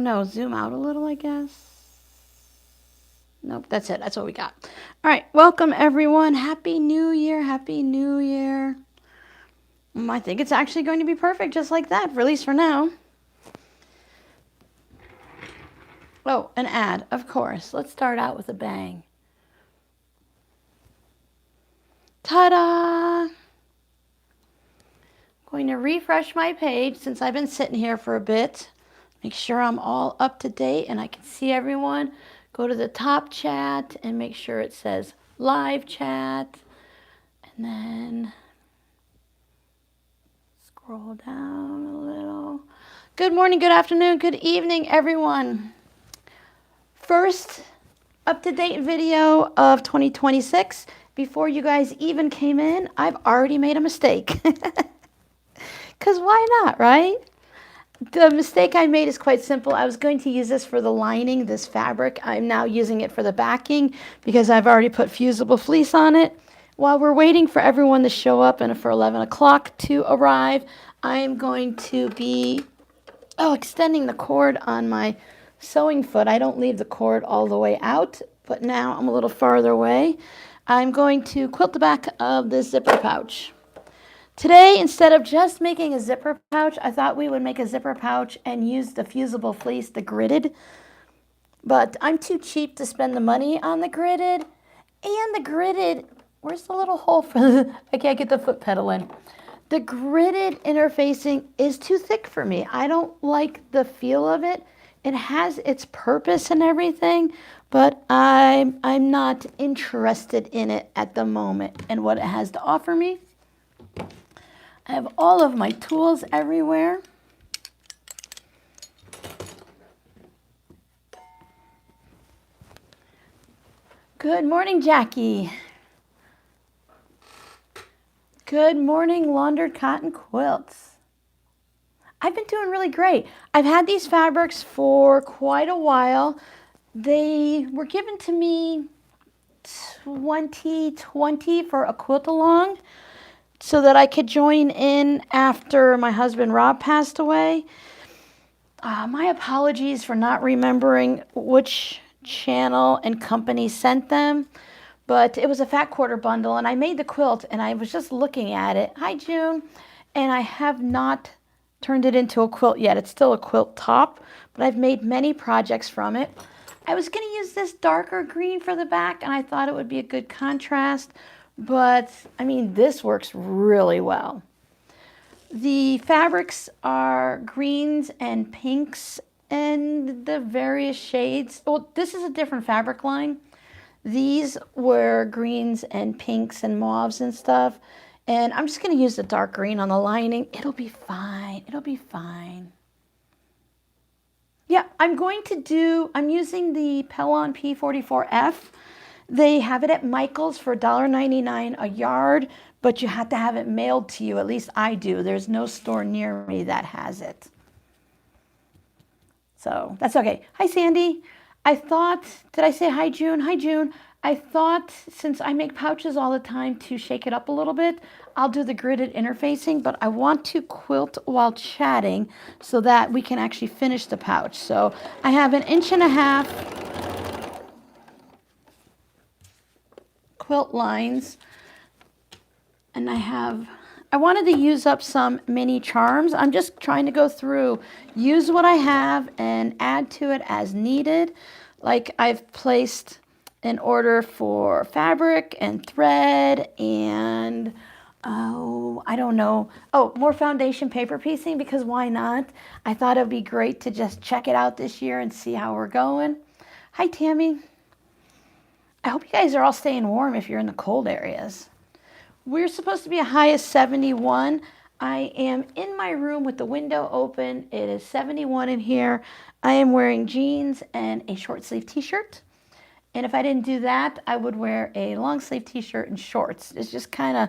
know, zoom out a little, I guess. Nope, that's it. That's what we got. All right, welcome everyone. Happy New Year. Happy New Year. I think it's actually going to be perfect just like that, at least for now. Oh, an ad, of course. Let's start out with a bang. Ta-da! Going to refresh my page since I've been sitting here for a bit. Make sure I'm all up to date and I can see everyone. Go to the top chat and make sure it says live chat. And then scroll down a little. Good morning, good afternoon, good evening, everyone. First up-to-date video of 2026. Before you guys even came in, I've already made a mistake. Because why not, right? The mistake I made is quite simple. I was going to use this for the lining, this fabric. I'm now using it for the backing because I've already put Fusible fleece on it. While we're waiting for everyone to show up and for 11 o'clock to arrive, I am going to be extending the cord on my sewing foot. I don't leave the cord all the way out, but now I'm a little farther away. I'm going to quilt the back of this zipper pouch. Today, instead of just making a zipper pouch, I thought we would make a zipper pouch and use the Fusible fleece, the gridded. But I'm too cheap to spend the money on the gridded. And the gridded, where's the little hole for the, I can't get the foot pedal in. The gridded interfacing is too thick for me. I don't like the feel of it. It has its purpose and everything, but I'm not interested in it at the moment and what it has to offer me. I have all of my tools everywhere. Good morning, Jackie. Good morning, Laundered Cotton Quilts. I've been doing really great. I've had these fabrics for quite a while. They were given to me 2020 for a quilt along, so that I could join in after my husband Rob passed away. My apologies for not remembering which channel and company sent them, but it was a fat quarter bundle and I made the quilt and I was just looking at it. Hi, June. And I have not turned it into a quilt yet. It's still a quilt top, but I've made many projects from it. I was going to use this darker green for the back and I thought it would be a good contrast. But, I mean, this works really well. The fabrics are greens and pinks and the various shades. Well, this is a different fabric line. These were greens and pinks and mauves and stuff. And I'm just going to use the dark green on the lining. It'll be fine. It'll be fine. Yeah, I'm using the Pellon P44F. They have it at Michael's for $1.99 a yard, but you have to have it mailed to you. At least I do. There's no store near me that has it. So that's okay. Hi, Sandy. Did I say hi, June? Hi, June. I thought since I make pouches all the time to shake it up a little bit, I'll do the gridded interfacing, but I want to quilt while chatting so that we can actually finish the pouch. So I have 1.5 inches quilt lines, and I wanted to use up some mini charms. I'm just trying to go through, use what I have and add to it as needed. Like I've placed an order for fabric and thread and I don't know. Oh, more foundation paper piecing, because why not? I thought it would be great to just check it out this year and see how we're going. Hi, Tammy. I hope you guys are all staying warm if you're in the cold areas. We're supposed to be a high of 71. I am in my room with the window open. It is 71 in here. I am wearing jeans and a short sleeve t-shirt. And if I didn't do that, I would wear a long sleeve t-shirt and shorts. It's just kind of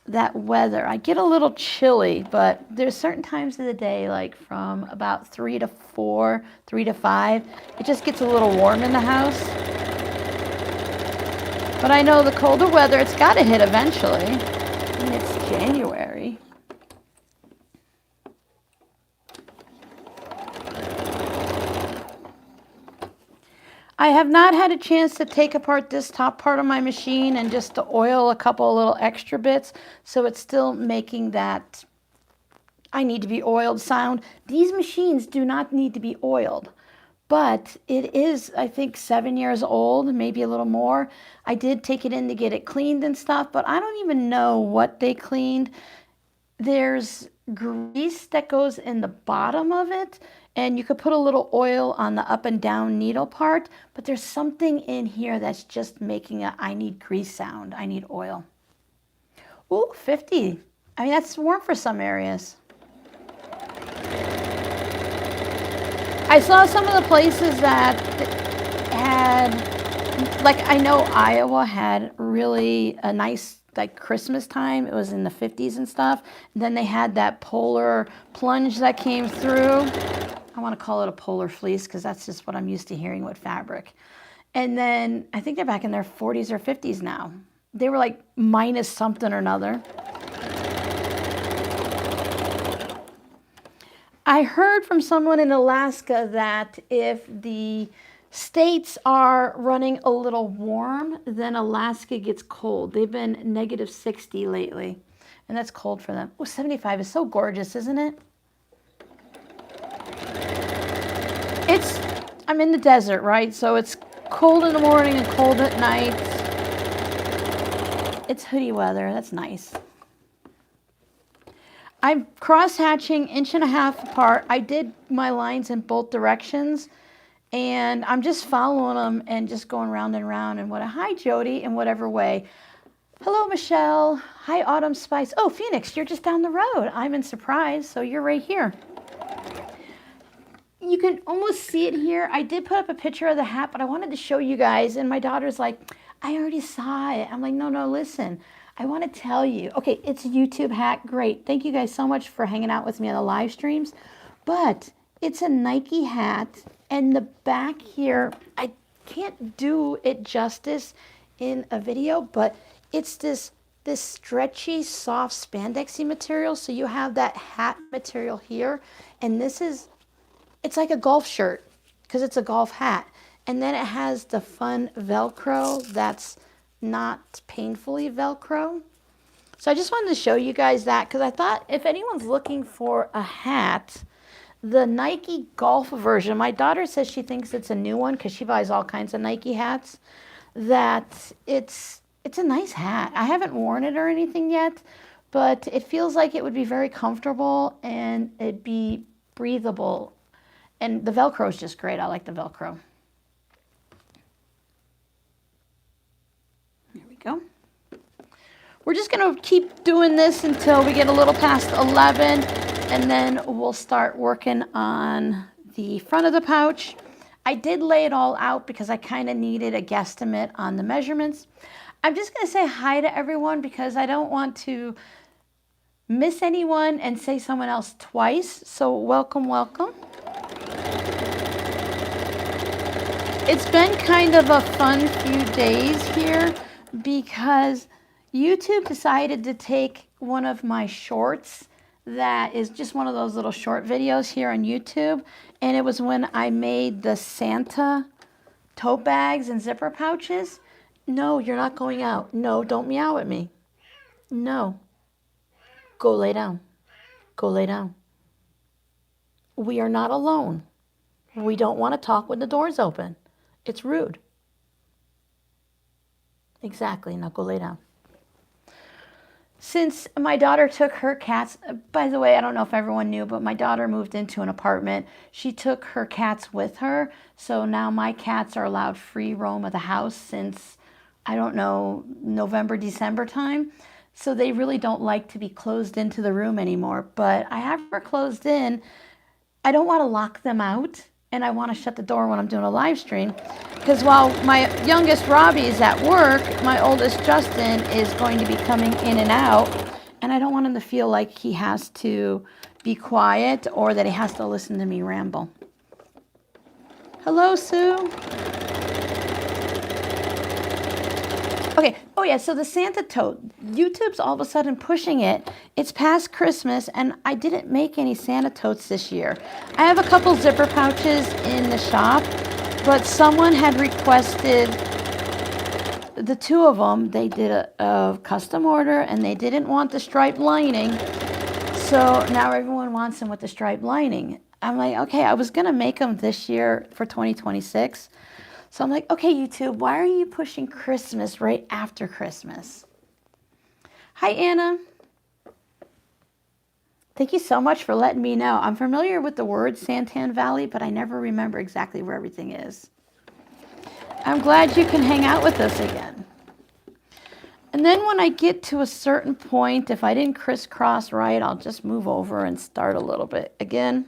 that weather. I get a little chilly, but there's certain times of the day, like from about 3 to 4, 3 to 5, it just gets a little warm in the house. But I know the colder weather, it's got to hit eventually. I mean, it's January. I have not had a chance to take apart this top part of my machine and just to oil a couple of little extra bits, so it's still making that I need to be oiled sound. These machines do not need to be oiled, but it is, I think, 7 years old, maybe a little more. I did take it in to get it cleaned and stuff, but I don't even know what they cleaned. There's grease that goes in the bottom of it, and you could put a little oil on the up and down needle part, but there's something in here that's just making a I need grease sound. I need oil. Ooh, 50. I mean, that's warm for some areas. I saw some of the places that had, like, I know Iowa had really a nice, like, Christmas time. It was in the 50s and stuff. And then they had that polar plunge that came through. I want to call it a polar fleece because that's just what I'm used to hearing with fabric. And then I think they're back in their 40s or 50s now. They were like minus something or another. I heard from someone in Alaska that if the states are running a little warm, then Alaska gets cold. They've been negative 60 lately, and that's cold for them. Oh, 75 is so gorgeous, isn't it? I'm in the desert, right? So it's cold in the morning and cold at night. It's hoodie weather. That's nice. I'm cross-hatching 1.5 inches apart. I did my lines in both directions, and I'm just following them and just going round and round. And hi, Jody, in whatever way. Hello, Michelle. Hi, Autumn Spice. Oh, Phoenix, you're just down the road. I'm in Surprise, so you're right here. You can almost see it here. I did put up a picture of the hat, but I wanted to show you guys, and my daughter's like, I already saw it. I'm like, no, listen. I want to tell you, okay, it's a YouTube hat. Great. Thank you guys so much for hanging out with me on the live streams. But it's a Nike hat, and the back here, I can't do it justice in a video, but it's this stretchy, soft spandexy material. So you have that hat material here, and it's like a golf shirt because it's a golf hat. And then it has the fun Velcro that's not painfully Velcro. So I just wanted to show you guys that because I thought if anyone's looking for a hat, the Nike golf version, my daughter says she thinks it's a new one because she buys all kinds of Nike hats, that it's a nice hat. I haven't worn it or anything yet, but it feels like it would be very comfortable and it'd be breathable. And the Velcro is just great. I like the Velcro. Go. We're just going to keep doing this until we get a little past 11, and then we'll start working on the front of the pouch. I did lay it all out because I kind of needed a guesstimate on the measurements. I'm just going to say hi to everyone because I don't want to miss anyone and say someone else twice. So welcome, welcome. It's been kind of a fun few days here, because YouTube decided to take one of my shorts that is just one of those little short videos here on YouTube, and it was when I made the Santa tote bags and zipper pouches. No, you're not going out. No, don't meow at me. No. Go lay down. Go lay down. We are not alone. We don't want to talk when the door's open. It's rude. Exactly. Now go lay down. Since my daughter took her cats, by the way, I don't know if everyone knew, but my daughter moved into an apartment. She took her cats with her. So now my cats are allowed free roam of the house since, I don't know, November, December time. So they really don't like to be closed into the room anymore. But I have her closed in. I don't want to lock them out. And I want to shut the door when I'm doing a live stream. Because while my youngest Robbie is at work, my oldest Justin is going to be coming in and out. And I don't want him to feel like he has to be quiet or that he has to listen to me ramble. Hello, Sue. Okay, oh yeah, so the Santa tote, YouTube's all of a sudden pushing it. It's past Christmas, and I didn't make any Santa totes this year. I have a couple zipper pouches in the shop, but someone had requested the two of them. They did a custom order and they didn't want the striped lining. So now everyone wants them with the striped lining. I'm like, okay, I was going to make them this year for 2026. So I'm like, okay, YouTube, why are you pushing Christmas right after Christmas? Hi, Anna. Thank you so much for letting me know. I'm familiar with the word Santan Valley, but I never remember exactly where everything is. I'm glad you can hang out with us again. And then when I get to a certain point, if I didn't crisscross right, I'll just move over and start a little bit again.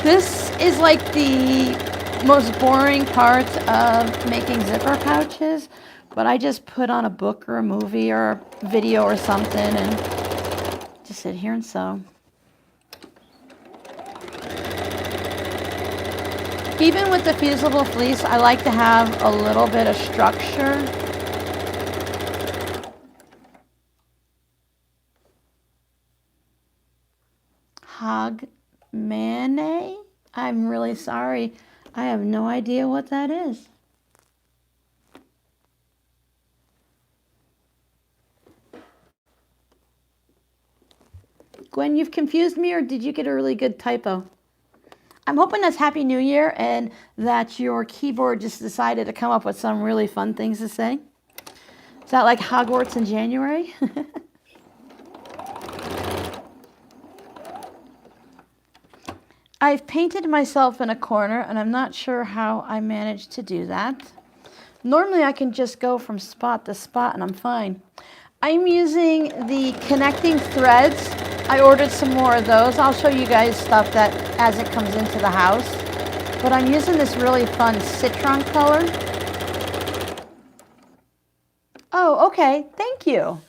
This is like the most boring part of making zipper pouches, but I just put on a book or a movie or a video or something and just sit here and sew. Even with the Fusible fleece, I like to have a little bit of structure. Hogmanay? I'm really sorry. I have no idea what that is. Gwen, you've confused me, or did you get a really good typo? I'm hoping that's Happy New Year and that your keyboard just decided to come up with some really fun things to say. Is that like Hogwarts in January? I've painted myself in a corner and I'm not sure how I managed to do that. Normally I can just go from spot to spot and I'm fine. I'm using the connecting threads. I ordered some more of those. I'll show you guys stuff that as it comes into the house. But I'm using this really fun citron color. Oh, okay. Thank you.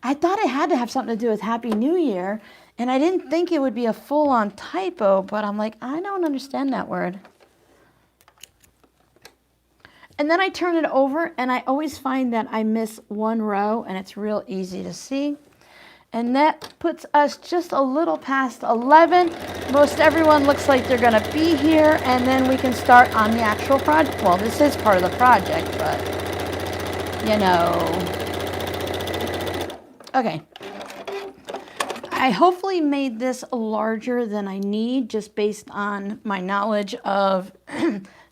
I thought it had to have something to do with Happy New Year, and I didn't think it would be a full-on typo, but I'm like, I don't understand that word. And then I turn it over, and I always find that I miss one row, and it's real easy to see. And that puts us just a little past 11. Most everyone looks like they're going to be here, and then we can start on the actual project. Well, this is part of the project, but, you know. Okay. I hopefully made this larger than I need, just based on my knowledge of,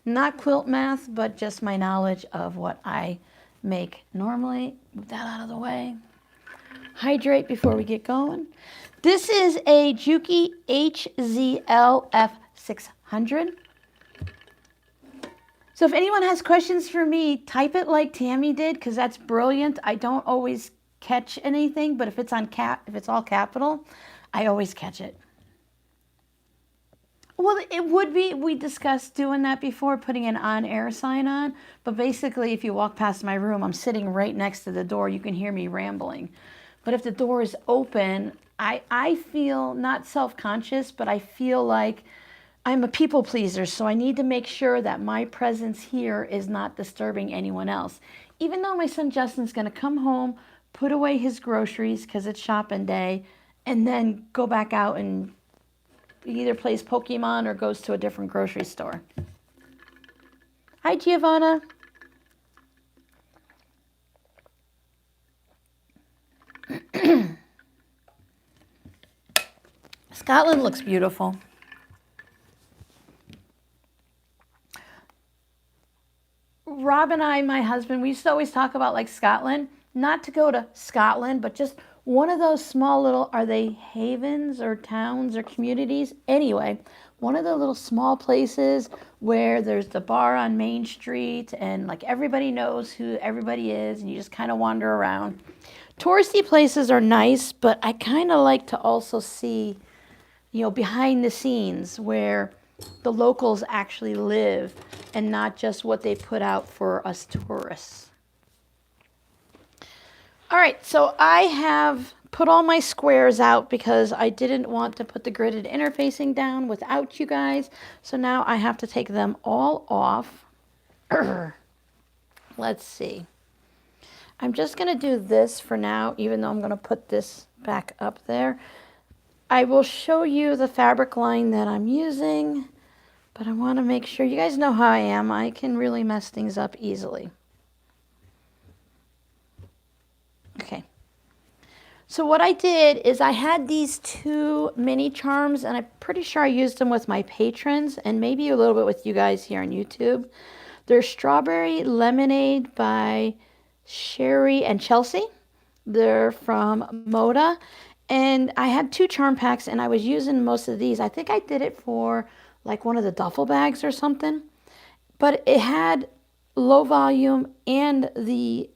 not quilt math, but just my knowledge of what I make normally. Move that out of the way. Hydrate before we get going. This is a Juki HZL F600. So if anyone has questions for me, type it like Tammy did, because that's brilliant. I don't always catch anything, but if it's on if it's all capital, I always catch it. Well, it would be, we discussed doing that before, putting an on-air sign on, but basically if you walk past my room, I'm sitting right next to the door, you can hear me rambling. But if the door is open, I feel not self-conscious, but I feel like I'm a people pleaser, so I need to make sure that my presence here is not disturbing anyone else. Even though my son Justin's going to come home, put away his groceries because it's shopping day, and then go back out and either plays Pokemon or goes to a different grocery store. Hi, Giovanna. Scotland looks beautiful. Rob and I, my husband, we used to always talk about like Scotland, not to go to Scotland, but just one of those small little, are they havens or towns or communities? Anyway, one of the little small places where there's the bar on Main Street and like everybody knows who everybody is and you just kind of wander around. Touristy places are nice, but I kind of like to also see, you know, behind the scenes where the locals actually live and not just what they put out for us tourists. All right, so I have put all my squares out because I didn't want to put the gridded interfacing down without you guys. So now I have to take them all off. Let's see. I'm just going to do this for now, even though I'm going to put this back up there. I will show you the fabric line that I'm using, but I want to make sure you guys know how I am. I can really mess things up easily. Okay. So what I did is I had these 2 mini charms, and I'm pretty sure I used them with my patrons and maybe a little bit with you guys here on YouTube. They're Strawberry Lemonade by Sherry and Chelsea. They're from Moda. And I had 2 charm packs, and I was using most of these. I think I did it for like one of the duffel bags or something. But it had low volume and the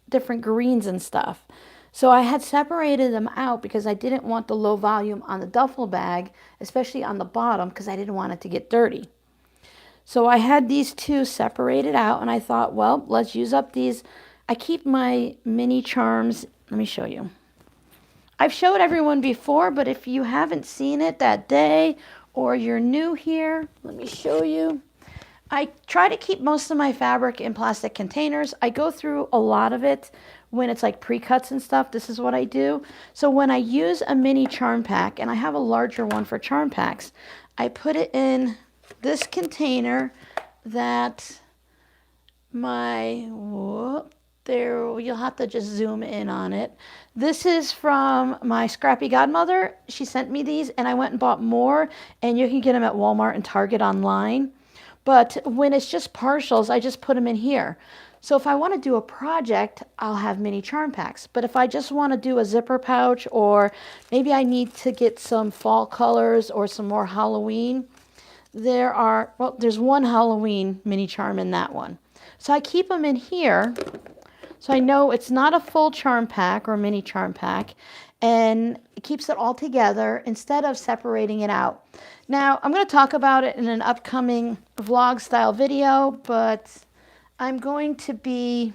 different greens and stuff. So I had separated them out because I didn't want the low volume on the duffel bag, especially on the bottom, because I didn't want it to get dirty. So I had these 2 separated out, and I thought, well, let's use up these. I keep my mini charms. Let me show you. I've showed everyone before, but if you haven't seen it that day or you're new here, let me show you. I try to keep most of my fabric in plastic containers. I go through a lot of it when it's like pre-cuts and stuff. This is what I do. So when I use a mini charm pack, and I have a larger one for charm packs, I put it in this container that there, you'll have to just zoom in on it. This is from my scrappy godmother. She sent me these, and I went and bought more, and you can get them at Walmart and Target online. But when it's just partials, I just put them in here. So if I want to do a project, I'll have mini charm packs. But if I just want to do a zipper pouch, or maybe I need to get some fall colors or some more Halloween, there's one Halloween mini charm in that one. So I keep them in here. So I know it's not a full charm pack or mini charm pack, and it keeps it all together instead of separating it out. Now, I'm going to talk about it in an upcoming vlog style video, but I'm going to be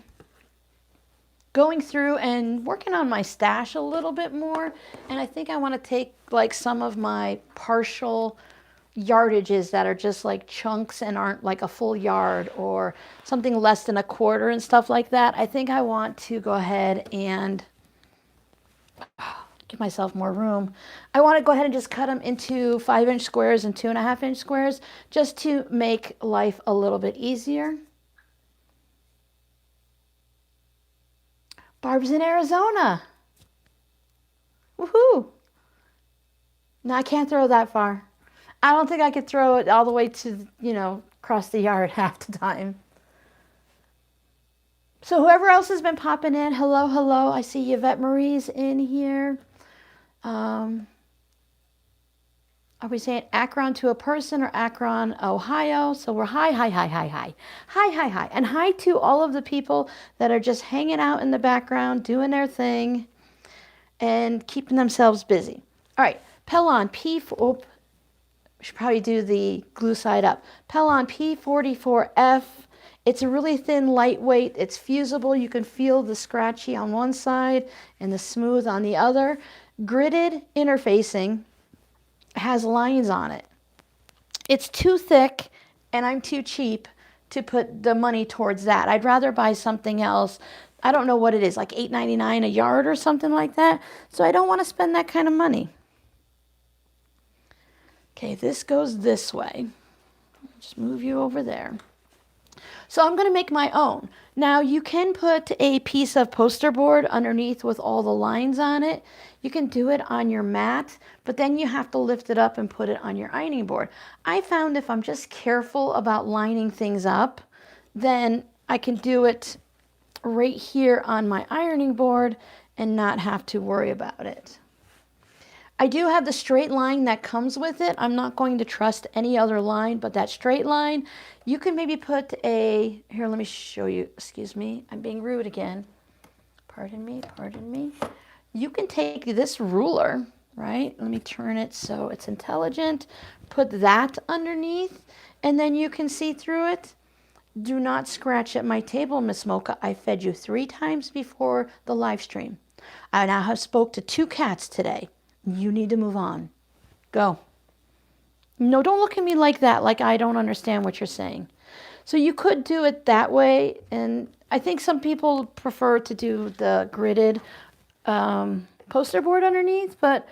going through and working on my stash a little bit more, and I think I want to take like some of my partial yardages that are just like chunks and aren't like a full yard, or something less than a quarter and stuff like that. I think I want to go ahead and give myself more room. I want to go ahead and just cut them into 5-inch squares and 2.5-inch squares, just to make life a little bit easier. Barb's in Arizona. Woohoo! No, I can't throw that far. I don't think I could throw it all the way to, across the yard half the time. So whoever else has been popping in, hello, hello. I see Yvette Marie's in here. Are we saying Akron to a person or Akron, Ohio? So we're hi. And hi to all of the people that are just hanging out in the background, doing their thing, and keeping themselves busy. All right, Pellon P4. Should probably do the glue side up. Pellon P44F. It's a really thin, lightweight. It's fusible. You can feel the scratchy on one side and the smooth on the other. Gridded interfacing, has lines on it. It's too thick, and I'm too cheap to put the money towards that. I'd rather buy something else. I don't know what it is, like $8.99 a yard or something like that. So I don't want to spend that kind of money. Okay, this goes this way. Just move you over there. So I'm going to make my own. Now you can put a piece of poster board underneath with all the lines on it. You can do it on your mat, but then you have to lift it up and put it on your ironing board. I found if I'm just careful about lining things up, then I can do it right here on my ironing board and not have to worry about it. I do have the straight line that comes with it. I'm not going to trust any other line but that straight line. You can maybe put here, let me show you. Excuse me, I'm being rude again. Pardon me. You can take this ruler, right? Let me turn it so it's intelligent. Put that underneath, and then you can see through it. Do not scratch at my table, Miss Mocha. I fed you 3 times before the live stream. I now have spoke to 2 cats today. You need to move on. Go. No, don't look at me like that, like I don't understand what you're saying. So you could do it that way, and I think some people prefer to do the gridded poster board underneath, but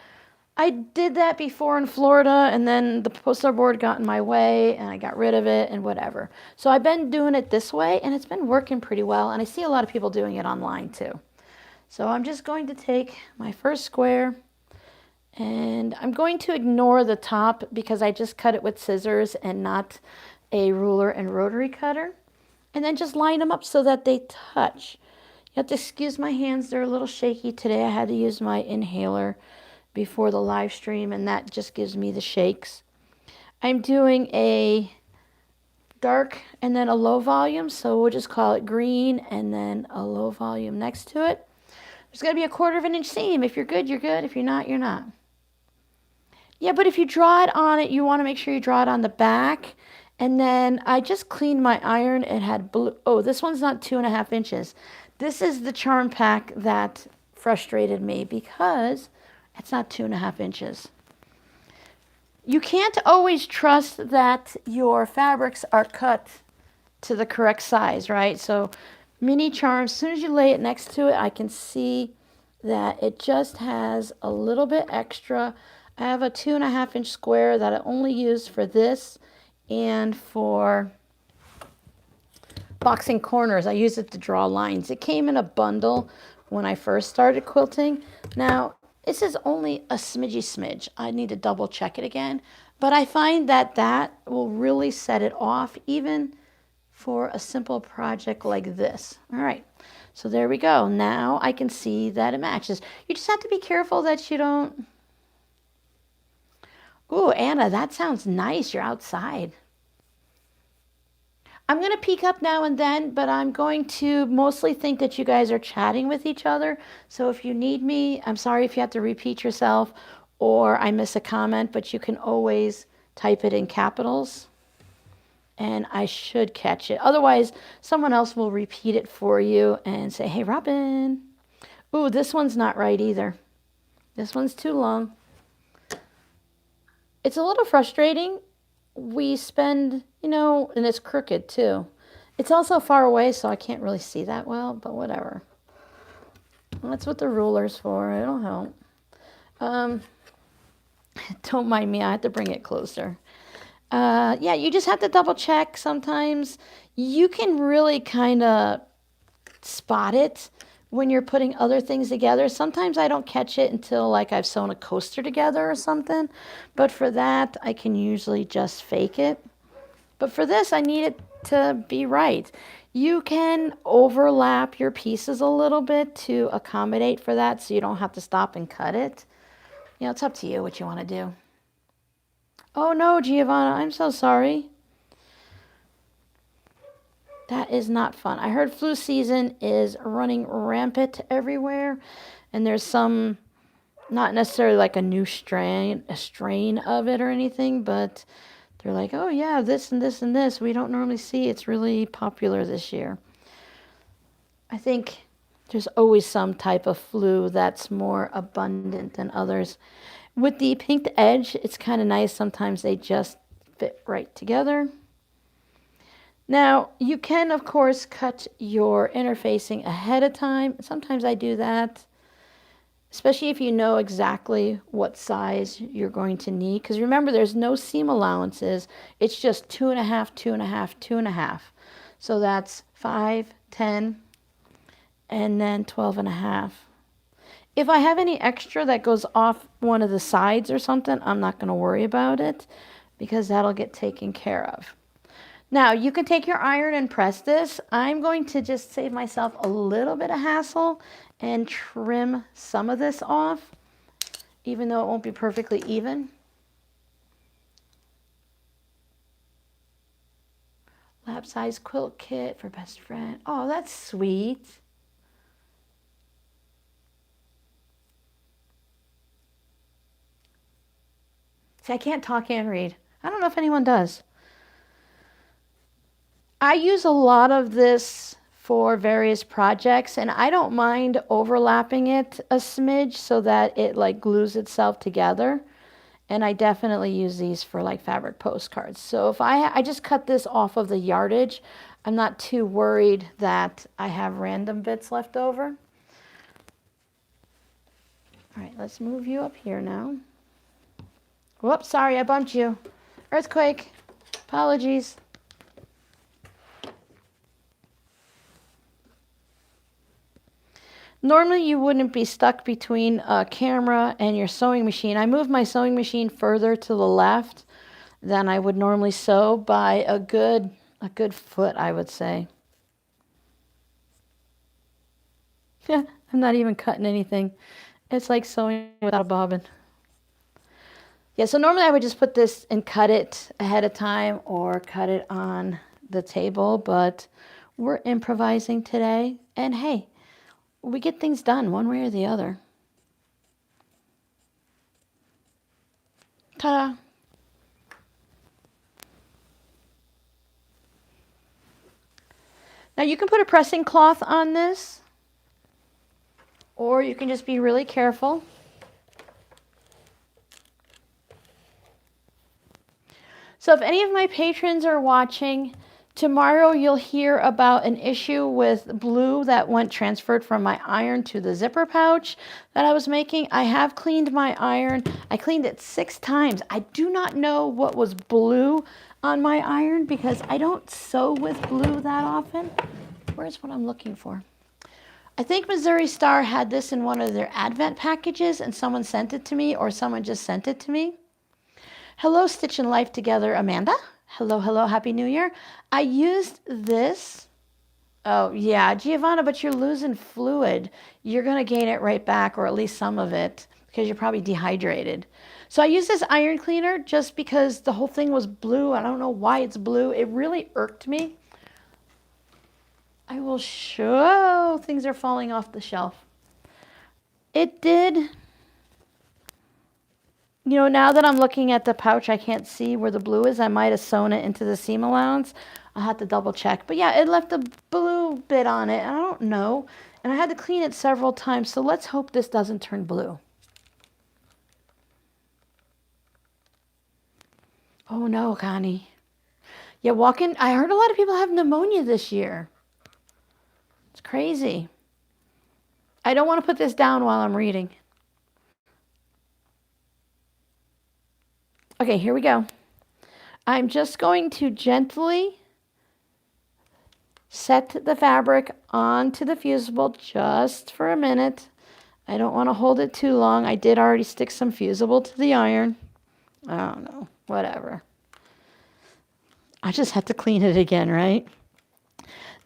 I did that before in Florida, and then the poster board got in my way, and I got rid of it and whatever. So I've been doing it this way, and it's been working pretty well, and I see a lot of people doing it online too. So I'm just going to take my first square, and I'm going to ignore the top because I just cut it with scissors and not a ruler and rotary cutter. And then just line them up so that they touch. You have to excuse my hands, they're a little shaky today. I had to use my inhaler before the live stream, and that just gives me the shakes. I'm doing a dark and then a low volume, so we'll just call it green and then a low volume next to it. There's got to be a 1/4 of an inch seam. If you're good, you're good. If you're not, you're not. Yeah, but if you draw it on it, you want to make sure you draw it on the back. And then I just cleaned my iron. It had blue. Oh, this one's not 2.5 inches. This is the charm pack that frustrated me because it's not 2.5 inches. You can't always trust that your fabrics are cut to the correct size, right? So mini charms, as soon as you lay it next to it, I can see that it just has a little bit extra. I have a 2.5 inch square that I only use for this and for boxing corners. I use it to draw lines. It came in a bundle when I first started quilting. Now, this is only a smidge. I need to double check it again. But I find that that will really set it off even for a simple project like this. All right, so there we go. Now I can see that it matches. You just have to be careful that you don't... Ooh, Anna, that sounds nice. You're outside. I'm going to peek up now and then, but I'm going to mostly think that you guys are chatting with each other. So if you need me, I'm sorry if you have to repeat yourself or I miss a comment, but you can always type it in capitals and I should catch it. Otherwise, someone else will repeat it for you and say, hey, Robin. Ooh, this one's not right either. This one's too long. It's a little frustrating. We spend, you know, and it's crooked too. It's also far away, so I can't really see that well, but whatever. That's what the ruler's for. It'll help. Don't mind me. I have to bring it closer. Yeah, you just have to double check. Sometimes you can really kind of spot it when you're putting other things together. Sometimes I don't catch it until like I've sewn a coaster together or something. But for that, I can usually just fake it. But for this, I need it to be right. You can overlap your pieces a little bit to accommodate for that so you don't have to stop and cut it. You know, it's up to you what you want to do. Oh no, Giovanna, I'm so sorry. That is not fun. I heard flu season is running rampant everywhere, and there's some, not necessarily like a new strain of it or anything, but they're like, oh yeah, this and this and this we don't normally see. It's really popular this year. I think there's always some type of flu that's more abundant than others. With the pinked edge, it's kind of nice. Sometimes they just fit right together. Now, you can, of course, cut your interfacing ahead of time. Sometimes I do that, especially if you know exactly what size you're going to need. Because remember, there's no seam allowances. It's just 2.5, 2.5, 2.5. So that's 5, 10, and then 12.5. If I have any extra that goes off one of the sides or something, I'm not going to worry about it because that'll get taken care of. Now, you can take your iron and press this. I'm going to just save myself a little bit of hassle and trim some of this off, even though it won't be perfectly even. Lap size quilt kit for best friend. Oh, that's sweet. See, I can't talk and read. I don't know if anyone does. I use a lot of this for various projects, and I don't mind overlapping it a smidge so that it like glues itself together. And I definitely use these for like fabric postcards. So if I just cut this off of the yardage, I'm not too worried that I have random bits left over. All right, let's move you up here now. Whoops, sorry, I bumped you. Earthquake. Apologies. Normally you wouldn't be stuck between a camera and your sewing machine. I moved my sewing machine further to the left than I would normally sew by a good foot, I would say. I'm not even cutting anything. It's like sewing without a bobbin. Yeah, so normally I would just put this and cut it ahead of time or cut it on the table, but we're improvising today. And hey, we get things done one way or the other. Ta-da! Now you can put a pressing cloth on this, or you can just be really careful. So if any of my patrons are watching, tomorrow you'll hear about an issue with blue that went transferred from my iron to the zipper pouch that I was making. I have cleaned my iron. I cleaned it 6 times. I do not know what was blue on my iron because I don't sew with blue that often. Where's what I'm looking for? I think Missouri Star had this in one of their advent packages and someone sent it to me, or someone just sent it to me. Hello, Stitching Life Together, Amanda. Hello, hello, Happy New Year. I used this. Oh, yeah, Giovanna, but you're losing fluid. You're going to gain it right back, or at least some of it, because you're probably dehydrated. So I used this iron cleaner just because the whole thing was blue. I don't know why it's blue. It really irked me. I will show. Things are falling off the shelf. It did. You know, now that I'm looking at the pouch, I can't see where the blue is. I might have sewn it into the seam allowance. I'll have to double check. But yeah, it left a blue bit on it. I don't know. And I had to clean it several times. So let's hope this doesn't turn blue. Oh no, Connie. Yeah, walking. I heard a lot of people have pneumonia this year. It's crazy. I don't want to put this down while I'm reading. Okay, here we go. I'm just going to gently set the fabric onto the Fusible just for a minute. I don't want to hold it too long. I did already stick some Fusible to the iron. I don't know, whatever. I just have to clean it again, right?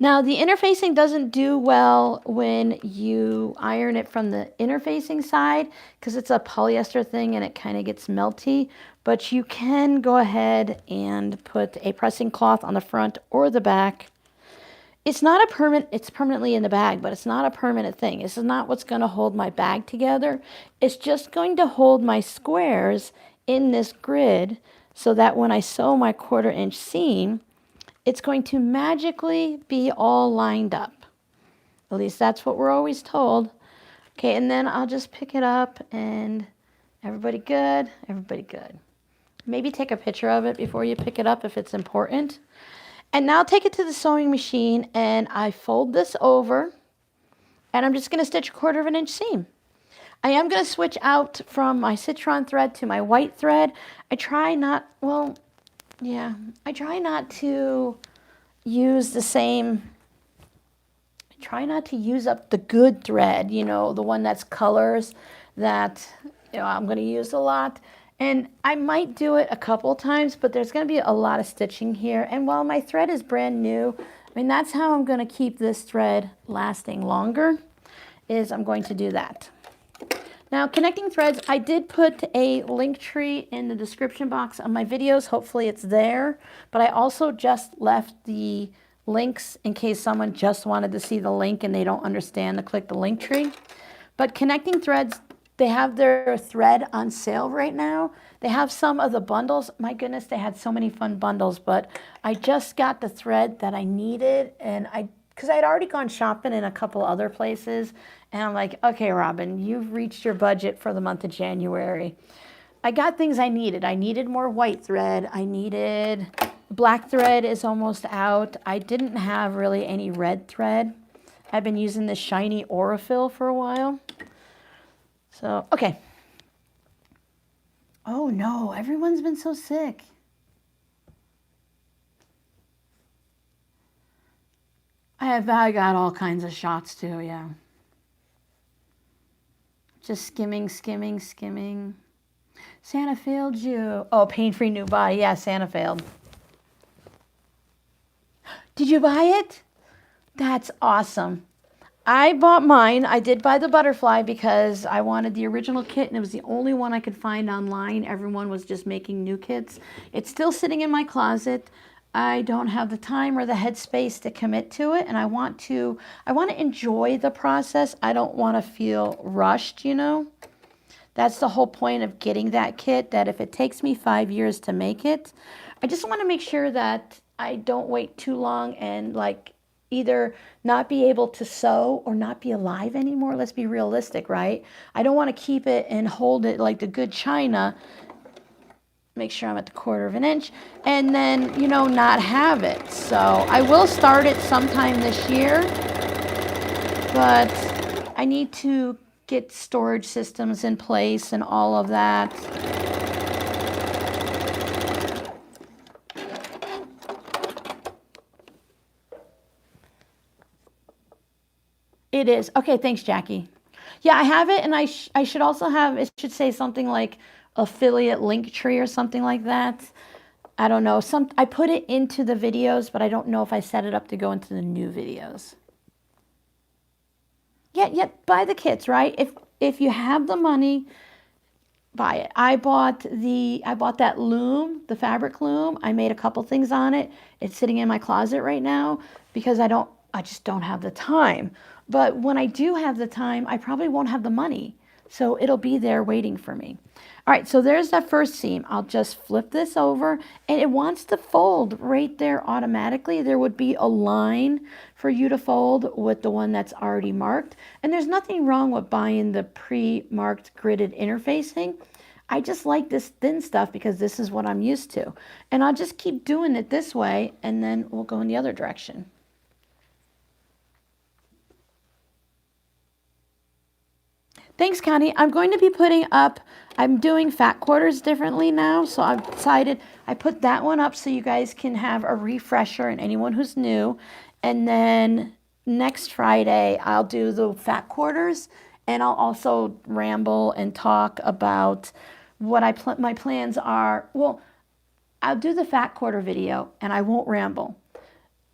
Now, the interfacing doesn't do well when you iron it from the interfacing side because it's a polyester thing and it kind of gets melty. But you can go ahead and put a pressing cloth on the front or the back. It's not a permanent, it's permanently in the bag, but it's not a permanent thing. This is not what's going to hold my bag together. It's just going to hold my squares in this grid so that when I sew my 1/4 inch seam, it's going to magically be all lined up. At least that's what we're always told. Okay, and then I'll just pick it up and everybody good? Everybody good. Maybe take a picture of it before you pick it up if it's important. And now take it to the sewing machine and I fold this over and I'm just going to stitch a 1/4 inch seam. I am going to switch out from my citron thread to my white thread. I try not to use the same, I try not to use up the good thread, you know, the one that's colors that, you know, I'm going to use a lot. And I might do it a couple times, but there's going to be a lot of stitching here. And while my thread is brand new, I mean, that's how I'm going to keep this thread lasting longer, is I'm going to do that. Now, connecting threads, I did put a link tree in the description box on my videos. Hopefully it's there. But I also just left the links in case someone just wanted to see the link and they don't understand to click the link tree. But connecting threads, they have their thread on sale right now. They have some of the bundles. My goodness, they had so many fun bundles. But I just got the thread that I needed, and because I'd already gone shopping in a couple other places, and I'm like, okay, Robin, you've reached your budget for the month of January. I got things I needed. I needed more white thread. I needed, black thread is almost out. I didn't have really any red thread. I've been using this shiny Aurifil for a while. So, okay. Oh no, everyone's been so sick. I got all kinds of shots too, yeah. Just skimming, skimming, skimming. Santa failed you. Oh, pain-free new body. Yeah, Santa failed. Did you buy it? That's awesome. I bought mine. I did buy the butterfly because I wanted the original kit and it was the only one I could find online. Everyone was just making new kits. It's still sitting in my closet. I don't have the time or the headspace to commit to it, and I want to enjoy the process. I don't want to feel rushed, you know. That's the whole point of getting that kit, that if it takes me 5 years to make it, I just want to make sure that I don't wait too long and like either not be able to sew or not be alive anymore. Let's be realistic, right? I don't want to keep it and hold it like the good china. Make sure I'm at the 1/4 inch and then, you know, not have it. So I will start it sometime this year, but I need to get storage systems in place and all of that. It is. Okay, thanks, Jackie. Yeah, I have it, and I should also have, it should say something like affiliate link tree or something like that. I don't know. I put it into the videos, but I don't know if I set it up to go into the new videos. Yeah, buy the kits, right? If you have the money, buy it. I bought that loom, the fabric loom. I made a couple things on it. It's sitting in my closet right now because I just don't have the time. But when I do have the time, I probably won't have the money. So it'll be there waiting for me. All right, so there's that first seam. I'll just flip this over and it wants to fold right there automatically. There would be a line for you to fold with the one that's already marked. And there's nothing wrong with buying the pre-marked gridded interfacing. I just like this thin stuff because this is what I'm used to. And I'll just keep doing it this way and then we'll go in the other direction. Thanks, Connie. I'm going to be putting up, I'm doing fat quarters differently now, so I've decided I put that one up so you guys can have a refresher and anyone who's new. And then next Friday, I'll do the fat quarters, and I'll also ramble and talk about what my plans are. Well, I'll do the fat quarter video, and I won't ramble.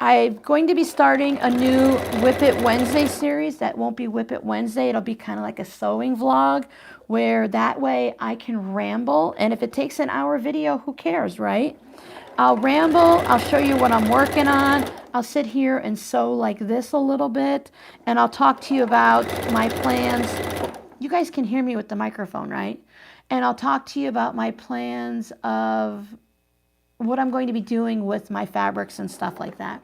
I'm going to be starting a new Whip It Wednesday series. That won't be Whip It Wednesday. It'll be kind of like a sewing vlog where that way I can ramble. And if it takes an hour video, who cares, right? I'll ramble. I'll show you what I'm working on. I'll sit here and sew like this a little bit. And I'll talk to you about my plans. You guys can hear me with the microphone, right? And I'll talk to you about my plans of what I'm going to be doing with my fabrics and stuff like that.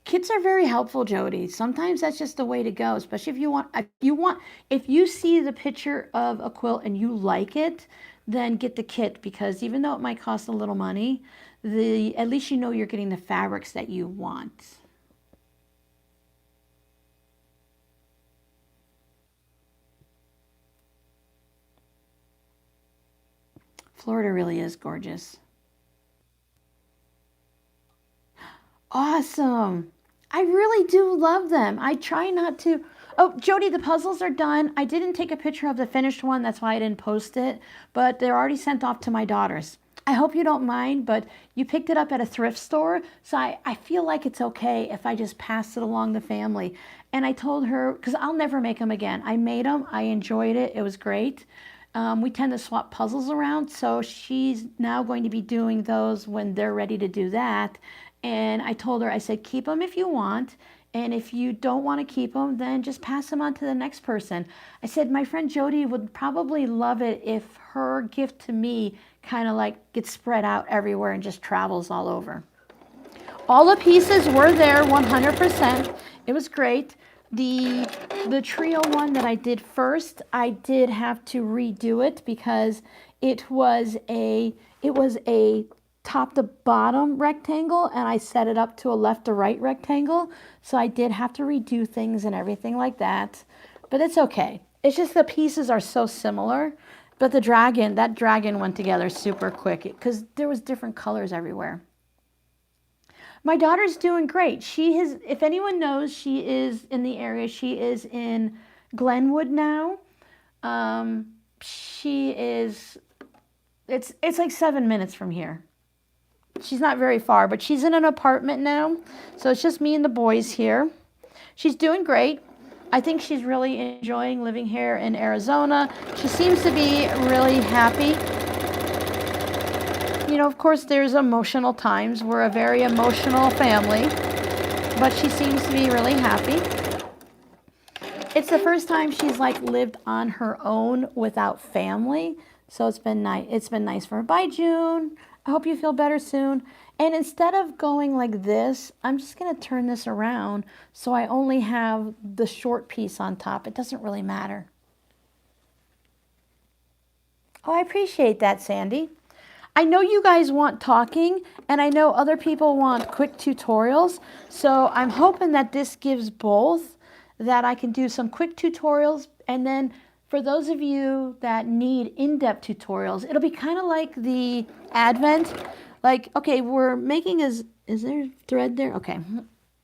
Kits are very helpful, Jody. Sometimes that's just the way to go, especially if you see the picture of a quilt and you like it, then get the kit, because even though it might cost a little money, at least you know you're getting the fabrics that you want. Florida really is gorgeous. Awesome. I really do love them. I try not to. Oh, Jody, the puzzles are done. I didn't take a picture of the finished one. That's why I didn't post it. But they're already sent off to my daughters. I hope you don't mind, but you picked it up at a thrift store. So I feel like it's okay if I just pass it along the family. And I told her, because I'll never make them again. I made them. I enjoyed it. It was great. We tend to swap puzzles around, so she's now going to be doing those when they're ready to do that. And I told her, I said, keep them if you want, and if you don't want to keep them, then just pass them on to the next person. I said, my friend Jody would probably love it if her gift to me kind of like gets spread out everywhere and just travels all over. All the pieces were there 100%. It was great. The trio one that I did first, I did have to redo it because it was a top to bottom rectangle, and I set it up to a left to right rectangle. So I did have to redo things and everything like that, but it's okay. It's just the pieces are so similar, but that dragon went together super quick because there was different colors everywhere. My daughter's doing great. She is, if anyone knows, she is in the area. She is in Glenwood now. She is, it's like 7 minutes from here. She's not very far, but she's in an apartment now. So it's just me and the boys here. She's doing great. I think she's really enjoying living here in Arizona. She seems to be really happy. You know, of course, there's emotional times. We're a very emotional family, but she seems to be really happy. It's the first time she's like lived on her own without family. So it's been nice. It's been nice for her. Bye, June. I hope you feel better soon. And instead of going like this, I'm just going to turn this around so I only have the short piece on top. It doesn't really matter. Oh, I appreciate that, Sandy. I know you guys want talking, and I know other people want quick tutorials. So I'm hoping that this gives both, that I can do some quick tutorials, and then for those of you that need in-depth tutorials, it'll be kind of like the Advent. Like, okay, we're making is there thread there? Okay,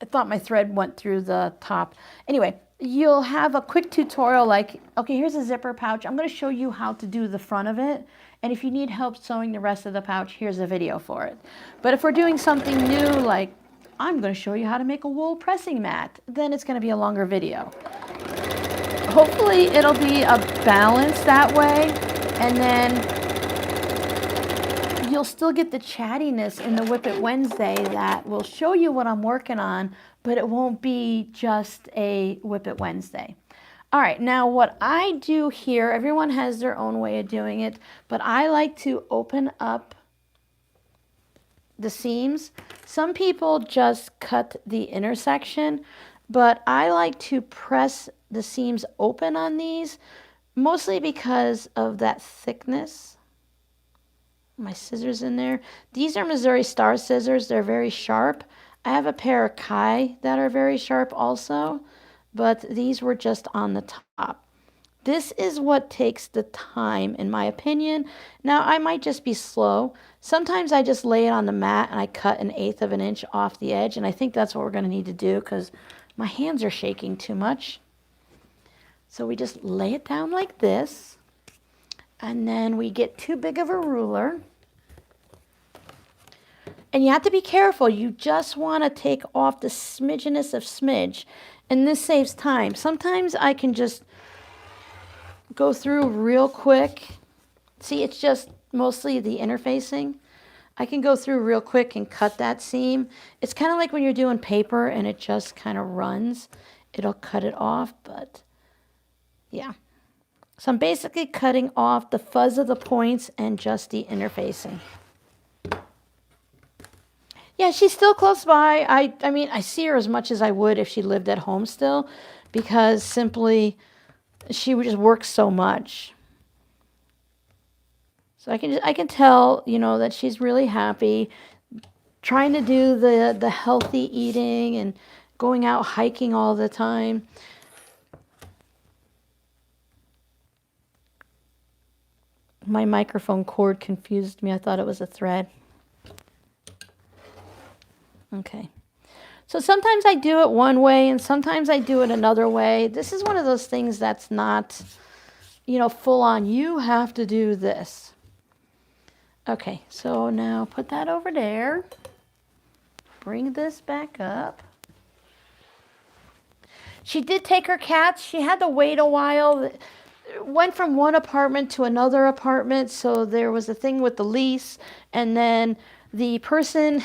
I thought my thread went through the top. Anyway, you'll have a quick tutorial like, okay, here's a zipper pouch. I'm going to show you how to do the front of it. And if you need help sewing the rest of the pouch, here's a video for it. But if we're doing something new, like I'm going to show you how to make a wool pressing mat, then it's going to be a longer video. Hopefully it'll be a balance that way, and then you'll still get the chattiness in the Whip It Wednesday that will show you what I'm working on, but it won't be just a Whip It Wednesday. All right, now what I do here, everyone has their own way of doing it, but I like to open up the seams. Some people just cut the intersection, but I like to press the seams open on these, mostly because of that thickness. My scissors in there. These are Missouri Star scissors. They're very sharp. I have a pair of Kai that are very sharp also, but these were just on the top. This is what takes the time, in my opinion. Now, I might just be slow. Sometimes I just lay it on the mat and I cut 1/8 of an inch off the edge, and I think that's what we're going to need to do because my hands are shaking too much. So we just lay it down like this, and then we get too big of a ruler. And you have to be careful. You just want to take off the smidgenest of smidge, and this saves time. Sometimes I can just go through real quick. See, it's just mostly the interfacing. I can go through real quick and cut that seam. It's kind of like when you're doing paper and it just kind of runs. It'll cut it off, but yeah. So I'm basically cutting off the fuzz of the points and just the interfacing. Yeah, she's still close by. I mean, I see her as much as I would if she lived at home still, because simply she would just work so much. So I can tell, you know, that she's really happy, trying to do the healthy eating and going out hiking all the time. My microphone cord confused me. I thought it was a thread. Okay. So sometimes I do it one way and sometimes I do it another way. This is one of those things that's not, you know, full on. You have to do this. Okay, so now put that over there. Bring this back up. She did take her cats. She had to wait a while. Went from one apartment to another apartment, so there was a thing with the lease, and then the person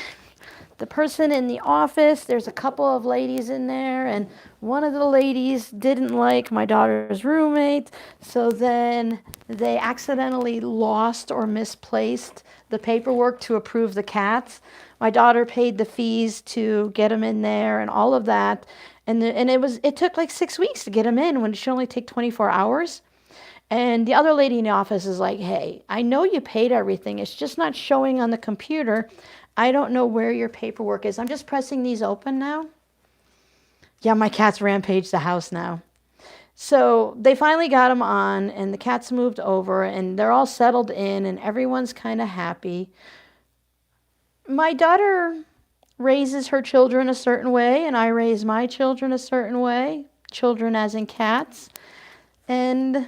in the office, there's a couple of ladies in there, and one of the ladies didn't like my daughter's roommate, so then they accidentally lost or misplaced the paperwork to approve the cats. My daughter paid the fees to get them in there and all of that, and it took like 6 weeks to get them in when it should only take 24 hours. And the other lady in the office is like, hey, I know you paid everything. It's just not showing on the computer. I don't know where your paperwork is. I'm just pressing these open now. Yeah, my cats rampage the house now. So they finally got them on, and the cats moved over, and they're all settled in, and everyone's kind of happy. My daughter raises her children a certain way, and I raise my children a certain way. Children as in cats. And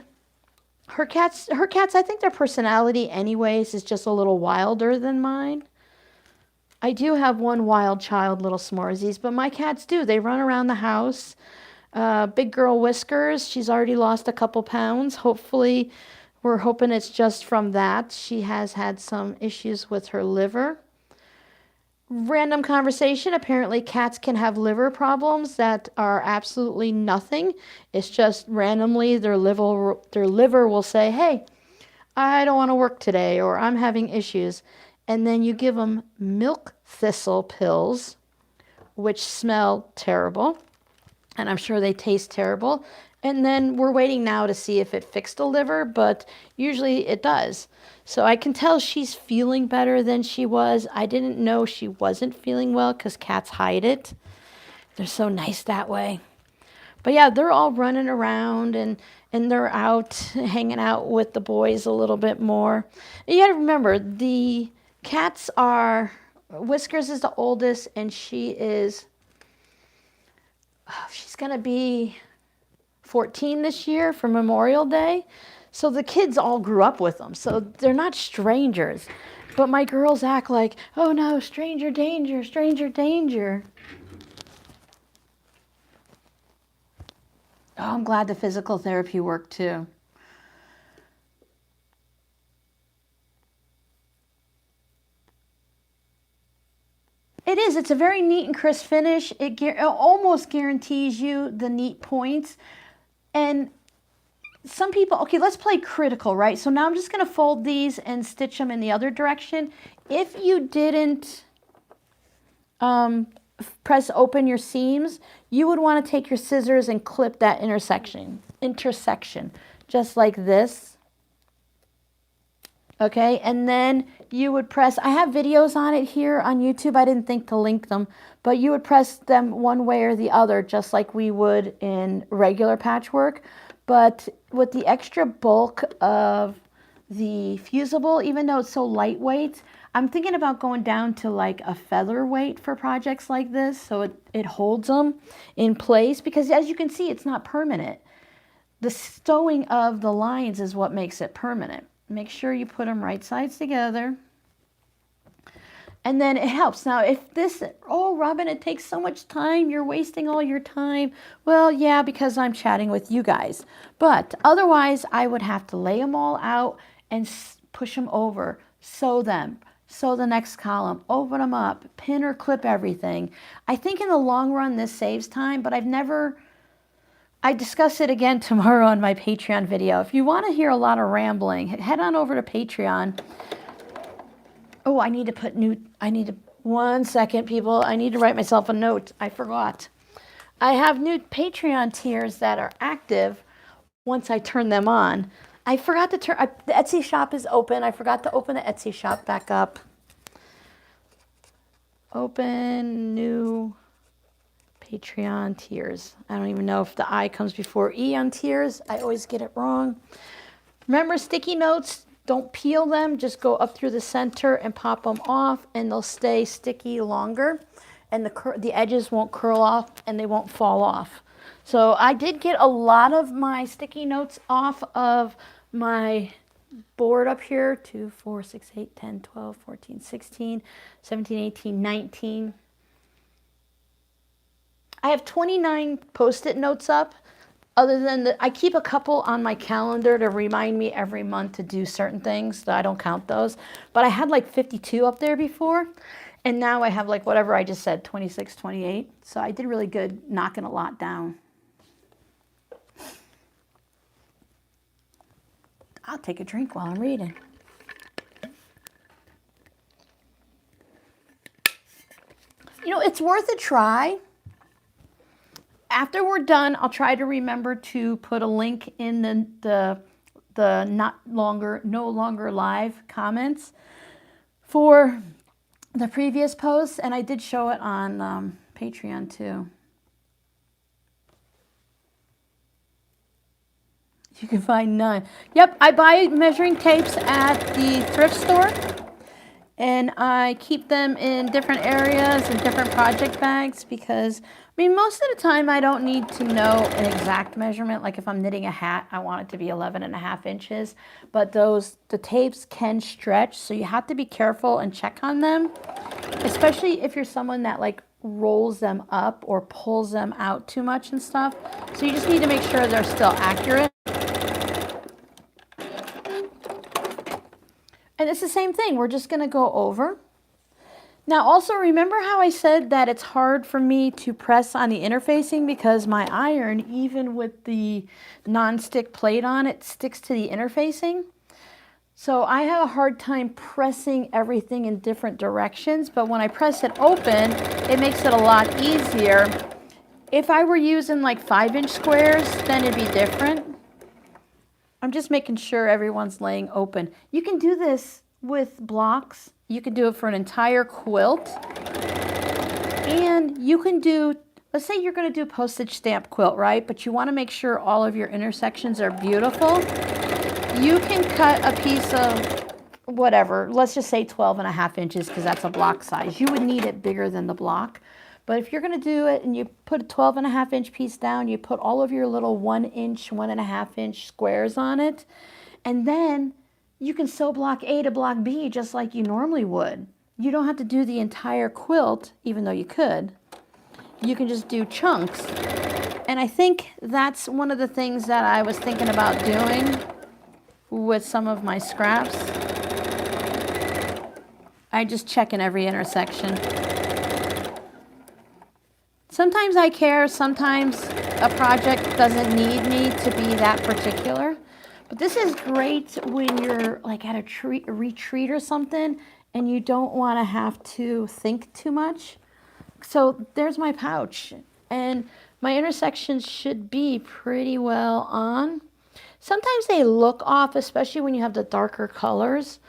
her cats, I think their personality anyways is just a little wilder than mine. I do have one wild child, little S'moresies, but my cats do. They run around the house. Big girl Whiskers, she's already lost a couple pounds. Hopefully, we're hoping it's just from that. She has had some issues with her liver. Random conversation. Apparently, cats can have liver problems that are absolutely nothing. It's just randomly their liver will say, hey, I don't want to work today, or I'm having issues. And then you give them milk thistle pills, which smell terrible. And I'm sure they taste terrible. And then we're waiting now to see if it fixed the liver, but usually it does. So I can tell she's feeling better than she was. I didn't know she wasn't feeling well because cats hide it. They're so nice that way. But yeah, they're all running around and they're out hanging out with the boys a little bit more. You got to remember, the cats are, Whiskers is the oldest, and she's going to be 14 this year for Memorial Day. So the kids all grew up with them. So they're not strangers. But my girls act like, oh no, stranger danger, stranger danger. Oh, I'm glad the physical therapy worked too. It is. It's a very neat and crisp finish. It almost guarantees you the neat points. And some people, okay, let's play critical, right? So now I'm just going to fold these and stitch them in the other direction. If you didn't press open your seams, you would want to take your scissors and clip that intersection, just like this. Okay, and then you would press, I have videos on it here on YouTube. I didn't think to link them, but you would press them one way or the other, just like we would in regular patchwork. But with the extra bulk of the Fusible, even though it's so lightweight, I'm thinking about going down to like a feather weight for projects like this, so it holds them in place, because as you can see, it's not permanent. The stowing of the lines is what makes it permanent. Make sure you put them right sides together. And then it helps. Now, if this, oh, Robin, it takes so much time. You're wasting all your time. Well, yeah, because I'm chatting with you guys. But otherwise, I would have to lay them all out and push them over, sew them, sew the next column, open them up, pin or clip everything. I think in the long run, this saves time, but I discuss it again tomorrow on my Patreon video. If you want to hear a lot of rambling, head on over to Patreon. Oh, one second, people. I need to write myself a note. I forgot. I have new Patreon tiers that are active once I turn them on. I forgot to turn, the Etsy shop is open. I forgot to open the Etsy shop back up. Open new Patreon tiers. I don't even know if the I comes before E on tiers. I always get it wrong. Remember, sticky notes, don't peel them. Just go up through the center and pop them off, and they'll stay sticky longer. And the edges won't curl off and they won't fall off. So I did get a lot of my sticky notes off of my board up here. 2, 4, 6, 8, 10, 12, 14, 16, 17, 18, 19. I have 29 Post-it notes up. Other than I keep a couple on my calendar to remind me every month to do certain things, so I don't count those. But I had like 52 up there before, and now I have like whatever I just said, 26, 28. So I did really good knocking a lot down. I'll take a drink while I'm reading. You know, it's worth a try. After we're done, I'll try to remember to put a link in the no longer live comments for the previous posts, and I did show it on Patreon too. You can find none. Yep, I buy measuring tapes at the thrift store, and I keep them in different areas and different project bags because, I mean, most of the time I don't need to know an exact measurement. Like if I'm knitting a hat, I want it to be 11.5 inches, but the tapes can stretch, so you have to be careful and check on them, especially if you're someone that like rolls them up or pulls them out too much and stuff. So you just need to make sure they're still accurate. And it's the same thing. We're just going to go over. Now also remember how I said that it's hard for me to press on the interfacing because my iron, even with the non-stick plate on it, sticks to the interfacing. So I have a hard time pressing everything in different directions, but when I press it open, it makes it a lot easier. If I were using like 5-inch squares, then it'd be different. I'm just making sure everyone's laying open. You can do this with blocks. You can do it for an entire quilt. And you can do, let's say you're going to do postage stamp quilt, right? But you want to make sure all of your intersections are beautiful. You can cut a piece of whatever, let's just say 12.5 inches because that's a block size. You would need it bigger than the block. But if you're going to do it and you put a 12.5 inch piece down, you put all of your little 1 inch, 1.5 inch squares on it, and then you can sew block A to block B just like you normally would. You don't have to do the entire quilt, even though you could. You can just do chunks. And I think that's one of the things that I was thinking about doing with some of my scraps. I just check in every intersection. Sometimes I care, sometimes a project doesn't need me to be that particular. But this is great when you're like at a retreat or something and you don't want to have to think too much. So there's my pouch. And my intersections should be pretty well on. Sometimes they look off, especially when you have the darker colors.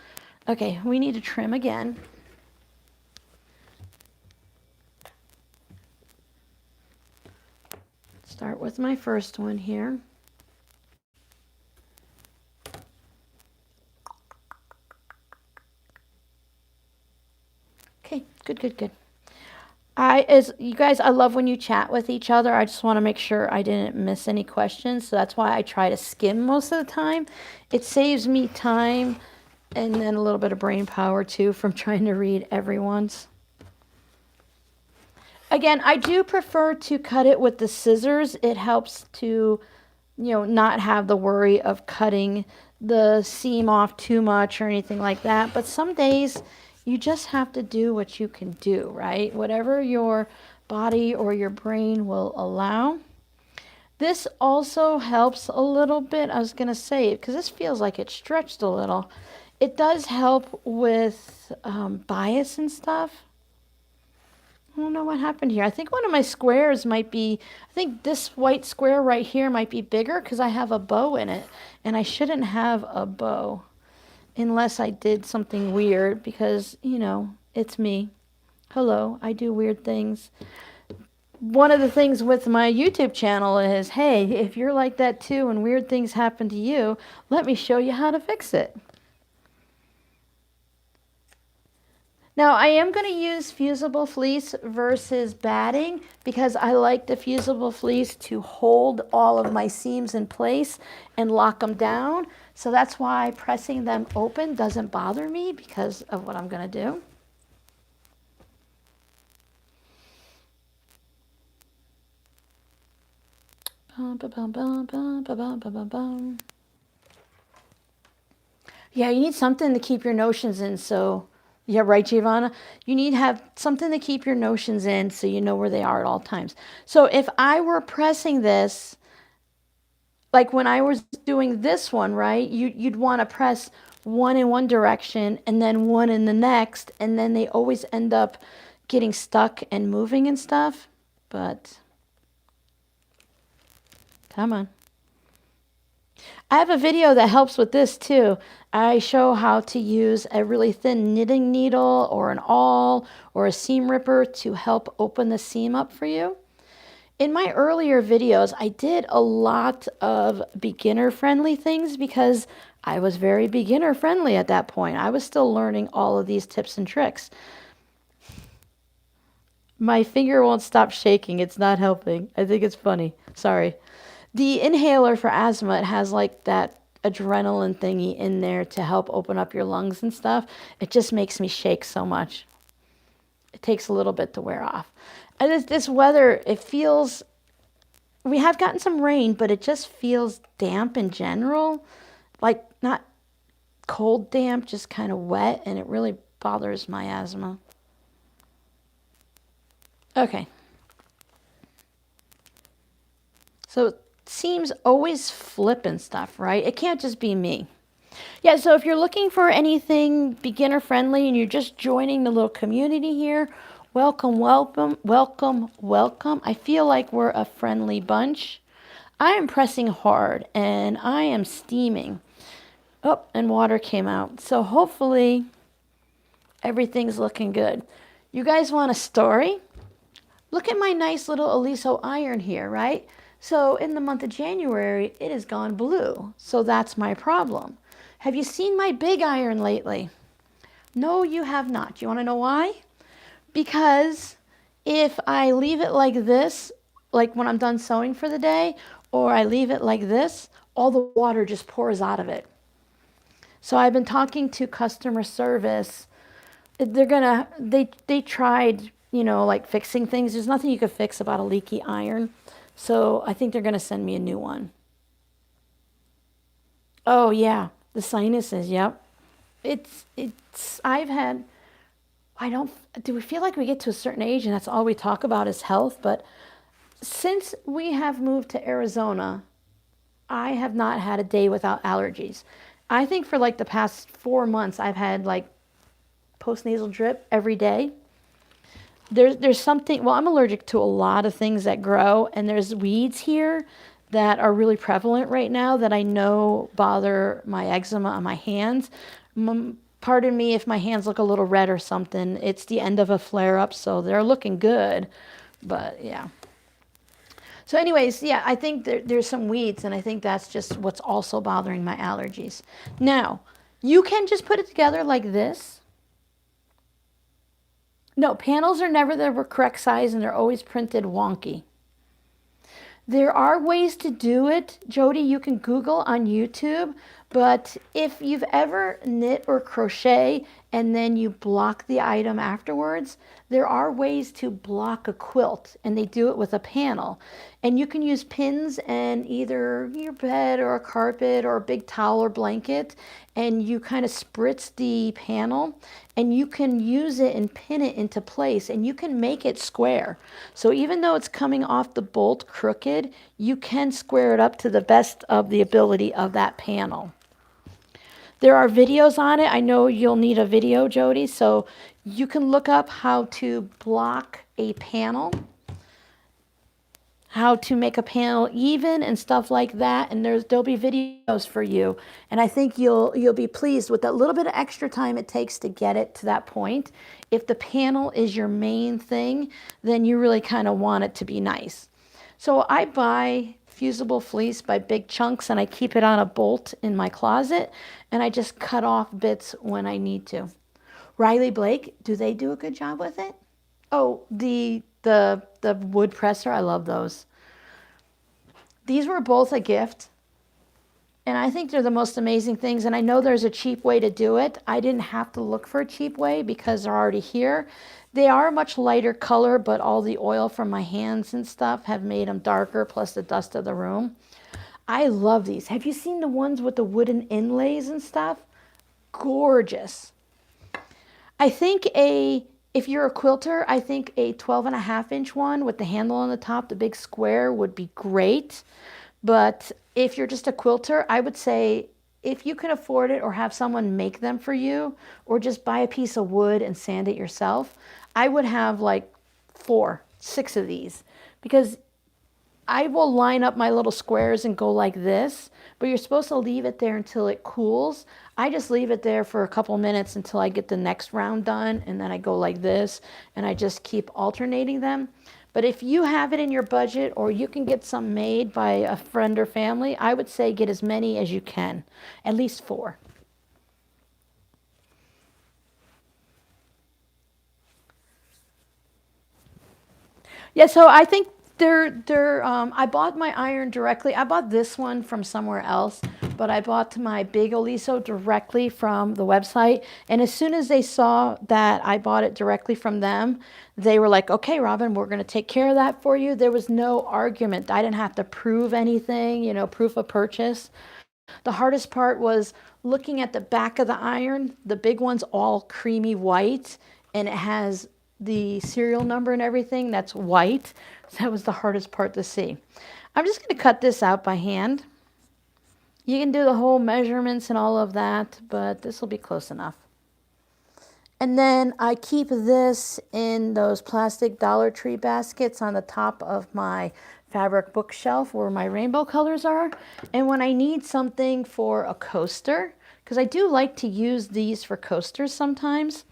Okay, we need to trim again. Start with my first one here. Okay, good. As you guys, I love when you chat with each other. I just want to make sure I didn't miss any questions. So that's why I try to skim most of the time. It saves me time and then a little bit of brain power too from trying to read everyone's. Again, I do prefer to cut it with the scissors. It helps to, not have the worry of cutting the seam off too much or anything like that. But some days you just have to do what you can do, right? Whatever your body or your brain will allow. This also helps a little bit. I was going to say, because this feels like it stretched a little. It does help with bias and stuff. I don't know what happened here. I think one of my squares might be, I think this white square right here might be bigger because I have a bow in it. And I shouldn't have a bow unless I did something weird because, it's me. Hello, I do weird things. One of the things with my YouTube channel is, hey, if you're like that too and weird things happen to you, let me show you how to fix it. Now, I am going to use fusible fleece versus batting because I like the fusible fleece to hold all of my seams in place and lock them down. So that's why pressing them open doesn't bother me because of what I'm going to do. Yeah, you need something to keep your notions in, so... Yeah, right, Giovanna? You need to have something to keep your notions in so you know where they are at all times. So if I were pressing this, like when I was doing this one, right, you'd want to press one in one direction and then one in the next, and then they always end up getting stuck and moving and stuff. But, come on. I have a video that helps with this too. I show how to use a really thin knitting needle or an awl or a seam ripper to help open the seam up for you. In my earlier videos, I did a lot of beginner-friendly things because I was very beginner-friendly at that point. I was still learning all of these tips and tricks. My finger won't stop shaking. It's not helping. I think it's funny. Sorry. The inhaler for asthma, it has like that adrenaline thingy in there to help open up your lungs and stuff. It just makes me shake so much. It takes a little bit to wear off. And this weather, it feels, we have gotten some rain, but it just feels damp in general. Like not cold damp, just kind of wet, and it really bothers my asthma. Okay. So it seems always flipping stuff, right? It can't just be me. Yeah, so if you're looking for anything beginner friendly and you're just joining the little community here, welcome, welcome, welcome, welcome. I feel like we're a friendly bunch. I am pressing hard and I am steaming. Oh, and water came out. So hopefully everything's looking good. You guys want a story? Look at my nice little Aliso iron here, right? So in the month of January, it has gone blue. So that's my problem. Have you seen my big iron lately? No, you have not. Do you want to know why? Because if I leave it like this, like when I'm done sewing for the day, or I leave it like this, all the water just pours out of it. So I've been talking to customer service. They tried, you know, like fixing things. There's nothing you could fix about a leaky iron. So I think they're going to send me a new one. Oh yeah, the sinuses, yep. I've had, do we feel like we get to a certain age and that's all we talk about is health? But since we have moved to Arizona, I have not had a day without allergies. I think for like the past 4 months, I've had like postnasal drip every day. There's something, well, I'm allergic to a lot of things that grow, and there's weeds here that are really prevalent right now that I know bother my eczema on my hands. Pardon me if my hands look a little red or something. It's the end of a flare-up, so they're looking good, but yeah. So anyways, yeah, I think there's some weeds, and I think that's just what's also bothering my allergies. Now, you can just put it together like this. No, panels are never the correct size, and they're always printed wonky. There are ways to do it. Jody, you can Google on YouTube, but if you've ever knit or crochet and then you block the item afterwards, there are ways to block a quilt, and they do it with a panel. And you can use pins and either your bed or a carpet or a big towel or blanket, and you kind of spritz the panel, and you can use it and pin it into place, and you can make it square. So even though it's coming off the bolt crooked, you can square it up to the best of the ability of that panel. There are videos on it. I know you'll need a video, Jody, so you can look up how to block a panel, how to make a panel even and stuff like that, and there'll be videos for you. And I think you'll be pleased with that little bit of extra time it takes to get it to that point. If the panel is your main thing, then you really kind of want it to be nice. So I buy Fusible fleece by big chunks, and I keep it on a bolt in my closet, and I just cut off bits when I need to. Riley Blake, do they do a good job with it? Oh, the wood presser, I love those. These were both a gift, and I think they're the most amazing things, and I know there's a cheap way to do it. I didn't have to look for a cheap way because they're already here. They are a much lighter color, but all the oil from my hands and stuff have made them darker, plus the dust of the room. I love these. Have you seen the ones with the wooden inlays and stuff? Gorgeous. I think if you're a quilter, I think a 12.5-inch one with the handle on the top, the big square, would be great. But if you're just a quilter, I would say if you can afford it or have someone make them for you, or just buy a piece of wood and sand it yourself, I would have like 4, 6 of these, because I will line up my little squares and go like this, but you're supposed to leave it there until it cools. I just leave it there for a couple minutes until I get the next round done, and then I go like this, and I just keep alternating them. But if you have it in your budget or you can get some made by a friend or family, I would say get as many as you can, at least 4. Yeah, so I think I bought my iron directly. I bought this one from somewhere else, but I bought my big Oliso directly from the website. And as soon as they saw that I bought it directly from them, they were like, okay, Robin, we're going to take care of that for you. There was no argument. I didn't have to prove anything, you know, proof of purchase. The hardest part was looking at the back of the iron. The big one's all creamy white, and it has the serial number and everything that's white. So that was the hardest part to see. I'm just going to cut this out by hand. You can do the whole measurements and all of that, but this will be close enough. And then I keep this in those plastic Dollar Tree baskets on the top of my fabric bookshelf where my rainbow colors are. And when I need something for a coaster, because I do like to use these for coasters sometimes,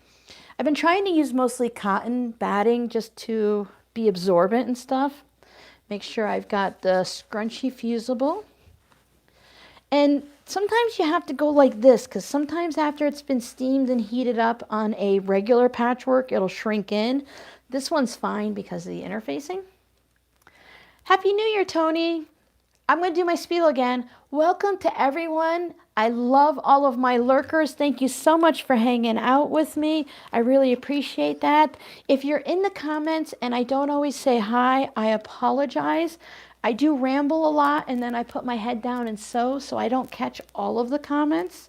I've been trying to use mostly cotton batting just to be absorbent and stuff. Make sure I've got the scrunchy Fusible. And sometimes you have to go like this because sometimes after it's been steamed and heated up on a regular patchwork, it'll shrink in. This one's fine because of the interfacing. Happy New Year, Tony. I'm going to do my spiel again. Welcome to everyone. I love all of my lurkers. Thank you so much for hanging out with me. I really appreciate that. If you're in the comments and I don't always say hi, I apologize. I do ramble a lot and then I put my head down and sew, so I don't catch all of the comments.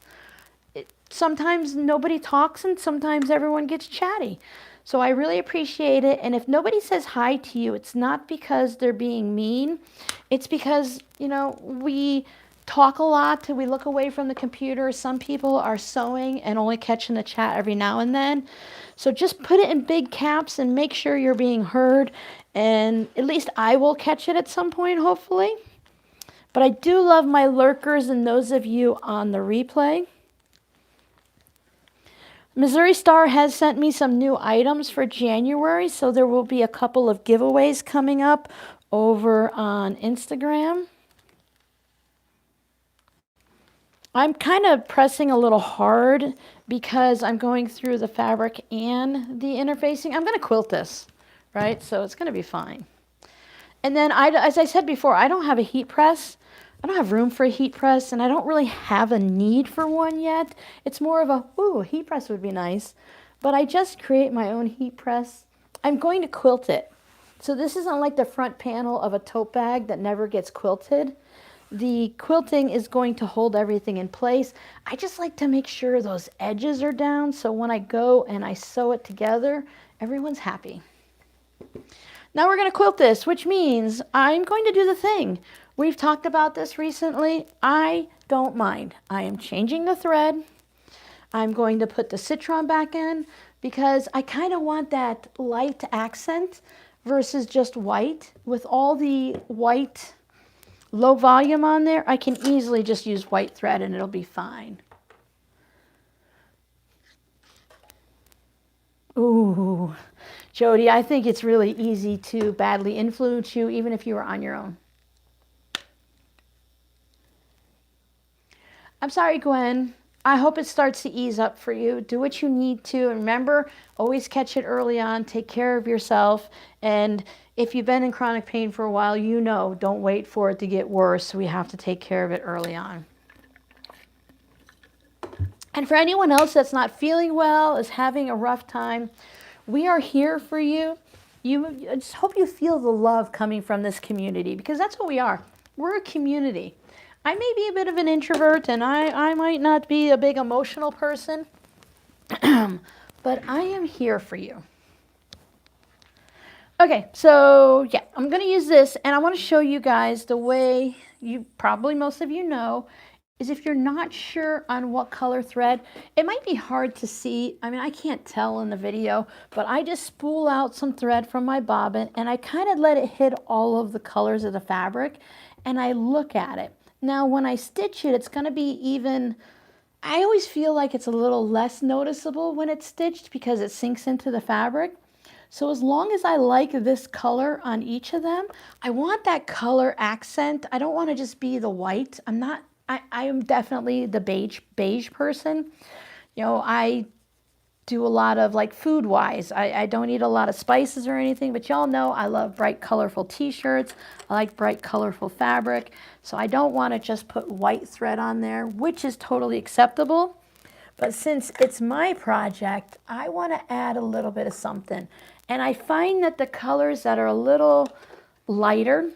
Sometimes nobody talks and sometimes everyone gets chatty. So I really appreciate it. And if nobody says hi to you, it's not because they're being mean. It's because, you know, we talk a lot, we look away from the computer. Some people are sewing and only catching the chat every now and then. So just put it in big caps and make sure you're being heard. And at least I will catch it at some point, hopefully. But I do love my lurkers and those of you on the replay. Missouri Star has sent me some new items for January, so there will be a couple of giveaways coming up over on Instagram. I'm kind of pressing a little hard because I'm going through the fabric and the interfacing. I'm going to quilt this, right? So it's going to be fine. And then, as I said before, I don't have a heat press. I don't have room for a heat press, and I don't really have a need for one yet. It's more of a heat press would be nice. But I just create my own heat press. I'm going to quilt it. So this isn't like the front panel of a tote bag that never gets quilted. The quilting is going to hold everything in place. I just like to make sure those edges are down so when I go and I sew it together, everyone's happy. Now we're going to quilt this, which means I'm going to do the thing. We've talked about this recently. I don't mind. I am changing the thread. I'm going to put the citron back in because I kind of want that light accent versus just white. With all the white low volume on there, I can easily just use white thread and it'll be fine. Ooh, Jody, I think it's really easy to badly influence you even if you were on your own. I'm sorry, Gwen. I hope it starts to ease up for you. Do what you need to. And remember, always catch it early on. Take care of yourself. And if you've been in chronic pain for a while, you know, don't wait for it to get worse. We have to take care of it early on. And for anyone else that's not feeling well, is having a rough time, we are here for you. I just hope you feel the love coming from this community because that's what we are. We're a community. I may be a bit of an introvert and I might not be a big emotional person, but I am here for you. Okay, so yeah, I'm going to use this and I want to show you guys the way most of you know, is if you're not sure on what color thread, it might be hard to see. I mean, I can't tell in the video, but I just spool out some thread from my bobbin and I kind of let it hit all of the colors of the fabric and I look at it. Now, when I stitch it, it's going to be even, I always feel like it's a little less noticeable when it's stitched because it sinks into the fabric. So as long as I like this color on each of them, I want that color accent. I don't want to just be the white. I am definitely the beige person. You know, I do a lot of like food wise. I don't eat a lot of spices or anything, but y'all know I love bright colorful t-shirts. I like bright colorful fabric. So I don't want to just put white thread on there, which is totally acceptable. But since it's my project, I want to add a little bit of something. And I find that the colors that are a little lighter,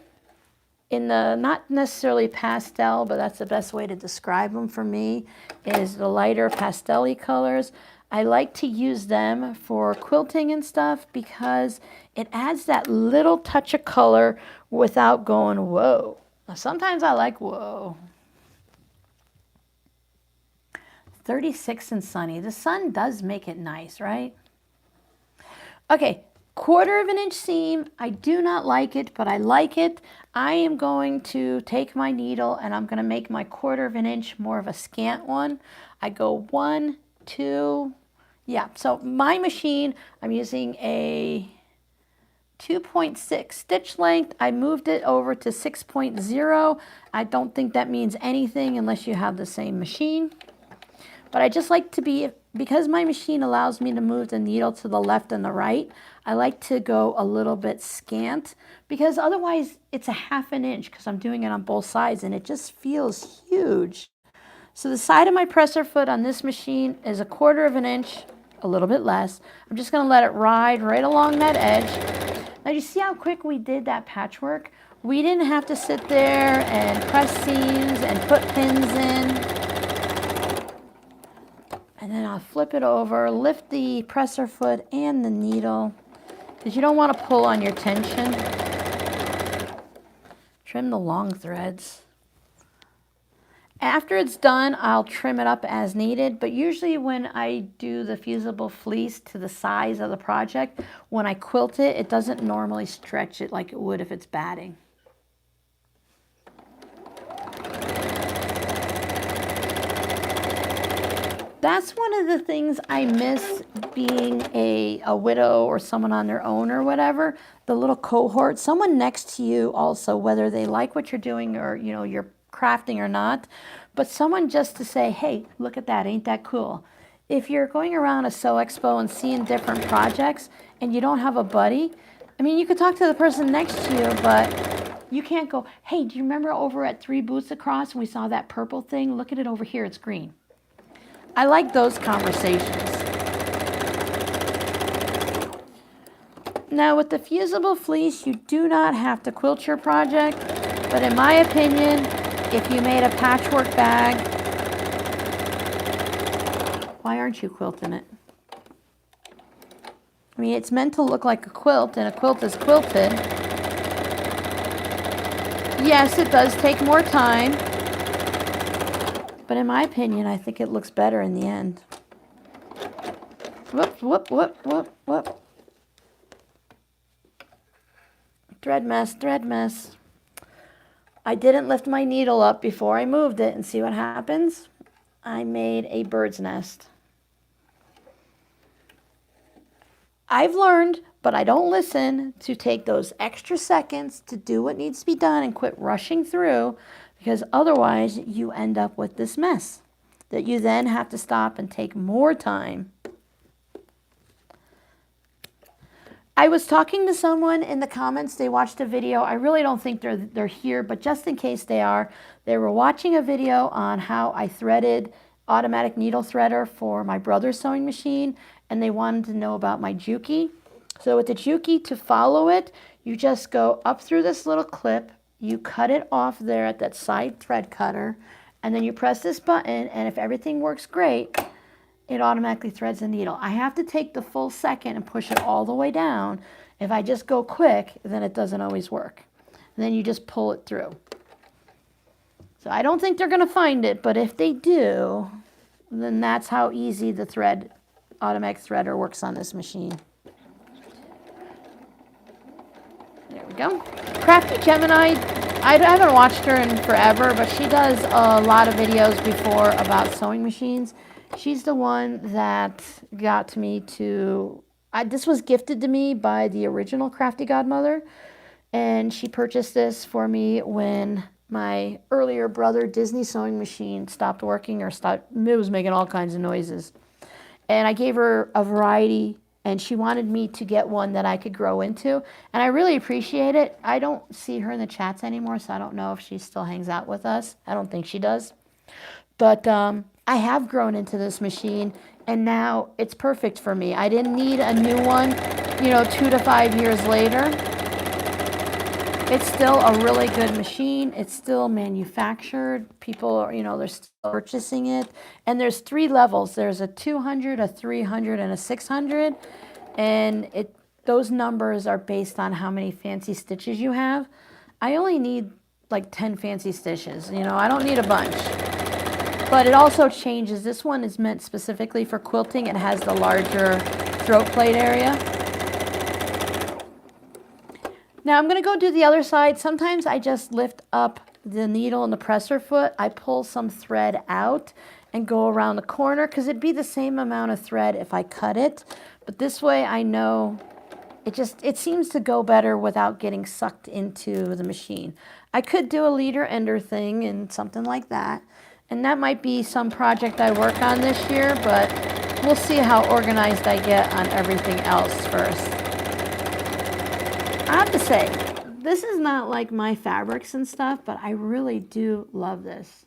in the, not necessarily pastel, but that's the best way to describe them for me, is the lighter pastel-y colors. I like to use them for quilting and stuff because it adds that little touch of color without going, whoa. Now, sometimes I like, whoa. 36 and sunny. The sun does make it nice, right? Okay, 1/4 inch seam. I do not like it, but I like it. I am going to take my needle and I'm going to make my 1/4 inch more of a scant one. I go 1, 2, yeah. So my machine, I'm using a 2.6 stitch length. I moved it over to 6.0. I don't think that means anything unless you have the same machine. But I just like to be, because my machine allows me to move the needle to the left and the right, I like to go a little bit scant because otherwise it's a 1/2 inch because I'm doing it on both sides and it just feels huge. So the side of my presser foot on this machine is a 1/4 inch, a little bit less. I'm just going to let it ride right along that edge. Now you see how quick we did that patchwork? We didn't have to sit there and press seams and put pins in. And then I'll flip it over, lift the presser foot and the needle, because you don't want to pull on your tension. Trim the long threads. After it's done, I'll trim it up as needed, but usually when I do the fusible fleece to the size of the project, when I quilt it, it doesn't normally stretch it like it would if it's batting. That's one of the things I miss being a widow or someone on their own or whatever, the little cohort, someone next to you also, whether they like what you're doing or, you know, you're crafting or not, but someone just to say, hey, look at that, ain't that cool? If you're going around a sew expo and seeing different projects and you don't have a buddy, I mean, you could talk to the person next to you, but you can't go, hey, do you remember over at 3 Booths Across and we saw that purple thing? Look at it over here, it's green. I like those conversations. Now with the fusible fleece, you do not have to quilt your project, but in my opinion, if you made a patchwork bag, why aren't you quilting it? I mean, it's meant to look like a quilt, and a quilt is quilted. Yes, it does take more time. But in my opinion, I think it looks better in the end. Whoop, whoop, whoop, whoop, whoop. Thread mess, thread mess. I didn't lift my needle up before I moved it, and see what happens? I made a bird's nest. I've learned, but I don't listen, to take those extra seconds to do what needs to be done and quit rushing through, because otherwise you end up with this mess that you then have to stop and take more time. I was talking to someone in the comments, they watched a video. I really don't think they're here, but just in case they are, they were watching a video on how I threaded automatic needle threader for my brother's sewing machine, and they wanted to know about my Juki. So with the Juki, to follow it, you just go up through this little clip, you cut it off there at that side thread cutter, and then you press this button, and if everything works great, it automatically threads the needle. I have to take the full second and push it all the way down. If I just go quick, then it doesn't always work. And then you just pull it through. So I don't think they're going to find it, but if they do, then that's how easy the automatic threader works on this machine. There we go. Crafty Gemini, I haven't watched her in forever, but she does a lot of videos before about sewing machines. She's the one that got me to This was gifted to me by the original Crafty Godmother, and she purchased this for me when my earlier brother Disney sewing machine stopped working, or it was making all kinds of noises. And I gave her a variety, and she wanted me to get one that I could grow into, and I really appreciate it. I don't see her in the chats anymore, so I don't know if she still hangs out with us. I don't think she does. But I have grown into this machine, and now it's perfect for me. I didn't need a new one, 2 to 5 years later. It's still a really good machine. It's still manufactured. People, they're still purchasing it. And there's 3 levels. There's a 200, a 300, and a 600. And those numbers are based on how many fancy stitches you have. I only need like 10 fancy stitches. I don't need a bunch. But it also changes. This one is meant specifically for quilting. It has the larger throat plate area. Now I'm going to go do the other side. Sometimes I just lift up the needle and the presser foot. I pull some thread out and go around the corner, because it'd be the same amount of thread if I cut it. But this way I know it seems to go better without getting sucked into the machine. I could do a leader ender thing and something like that. And that might be some project I work on this year, but we'll see how organized I get on everything else first. I have to say, this is not like my fabrics and stuff, but I really do love this.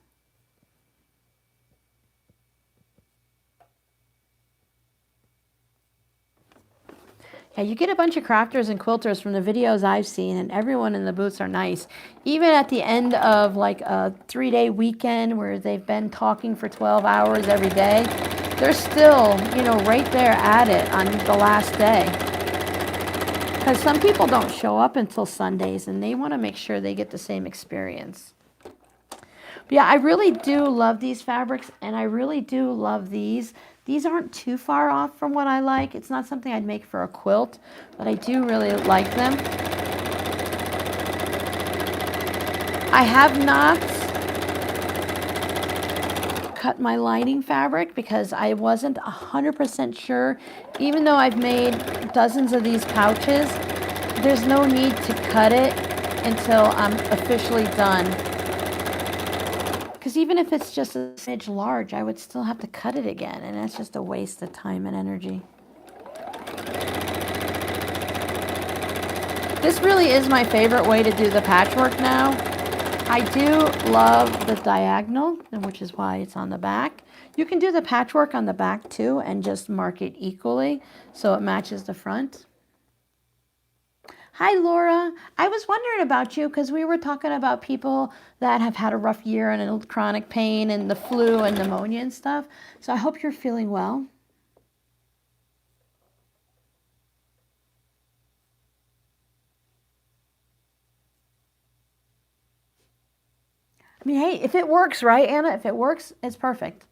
Yeah, you get a bunch of crafters and quilters from the videos I've seen, and everyone in the booths are nice. Even at the end of like a 3-day weekend where they've been talking for 12 hours every day, they're still, right there at it on the last day. Because some people don't show up until Sundays, and they want to make sure they get the same experience. But yeah, I really do love these fabrics, and I really do love these. These aren't too far off from what I like. It's not something I'd make for a quilt, but I do really like them. I have not cut my lining fabric because I wasn't 100% sure. Even though I've made dozens of these pouches, there's no need to cut it until I'm officially done. Because even if it's just a smidge large, I would still have to cut it again, and that's just a waste of time and energy. This really is my favorite way to do the patchwork now. I do love the diagonal, which is why it's on the back. You can do the patchwork on the back too and just mark it equally so it matches the front. Hi, Laura. I was wondering about you because we were talking about people that have had a rough year and chronic pain and the flu and pneumonia and stuff. So I hope you're feeling well. I mean, hey, if it works, right, Anna? If it works, it's perfect.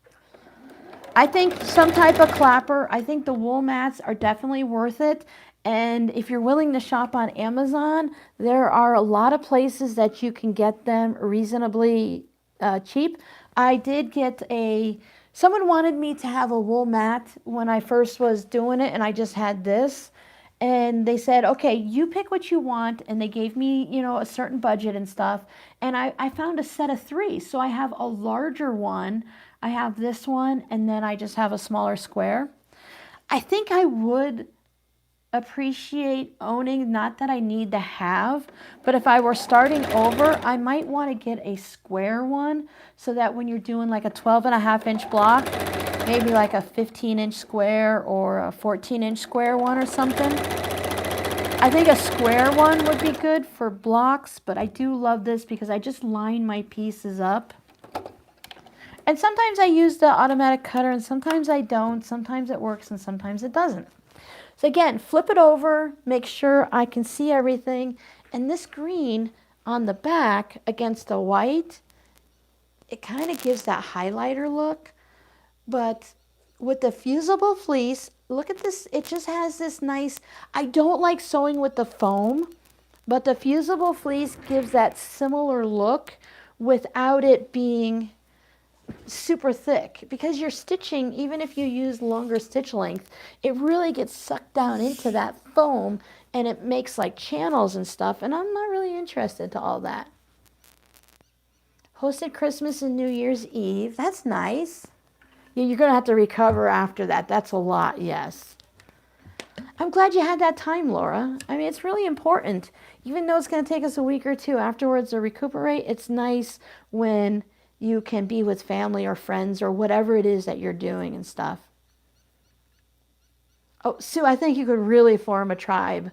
I think some type of clapper, I think the wool mats are definitely worth it. And if you're willing to shop on Amazon, there are a lot of places that you can get them reasonably cheap. I did get someone wanted me to have a wool mat when I first was doing it, and I just had this. And they said, okay, you pick what you want. And they gave me, a certain budget and stuff. And I found a set of 3. So I have a larger one. I have this one, and then I just have a smaller square. I think I would appreciate owning, not that I need to have, but if I were starting over, I might want to get a square one so that when you're doing like a 12.5-inch block, maybe like a 15-inch square or a 14-inch square one or something. I think a square one would be good for blocks, but I do love this because I just line my pieces up. And sometimes I use the automatic cutter and sometimes I don't. Sometimes it works and sometimes it doesn't. So again, flip it over, make sure I can see everything. And this green on the back against the white, it kind of gives that highlighter look. But with the fusible fleece, look at this. It just has this nice, I don't like sewing with the foam, but the fusible fleece gives that similar look without it being super thick, because you're stitching, even if you use longer stitch length, it really gets sucked down into that foam and it makes like channels and stuff, and I'm not really interested to all that. Hosted Christmas and New Year's Eve. That's nice. Yeah, you're going to have to recover after that. That's a lot, yes. I'm glad you had that time, Laura. I mean, it's really important. Even though it's going to take us a week or two afterwards to recuperate, it's nice when you can be with family or friends or whatever it is that you're doing and stuff. Oh, Sue, I think you could really form a tribe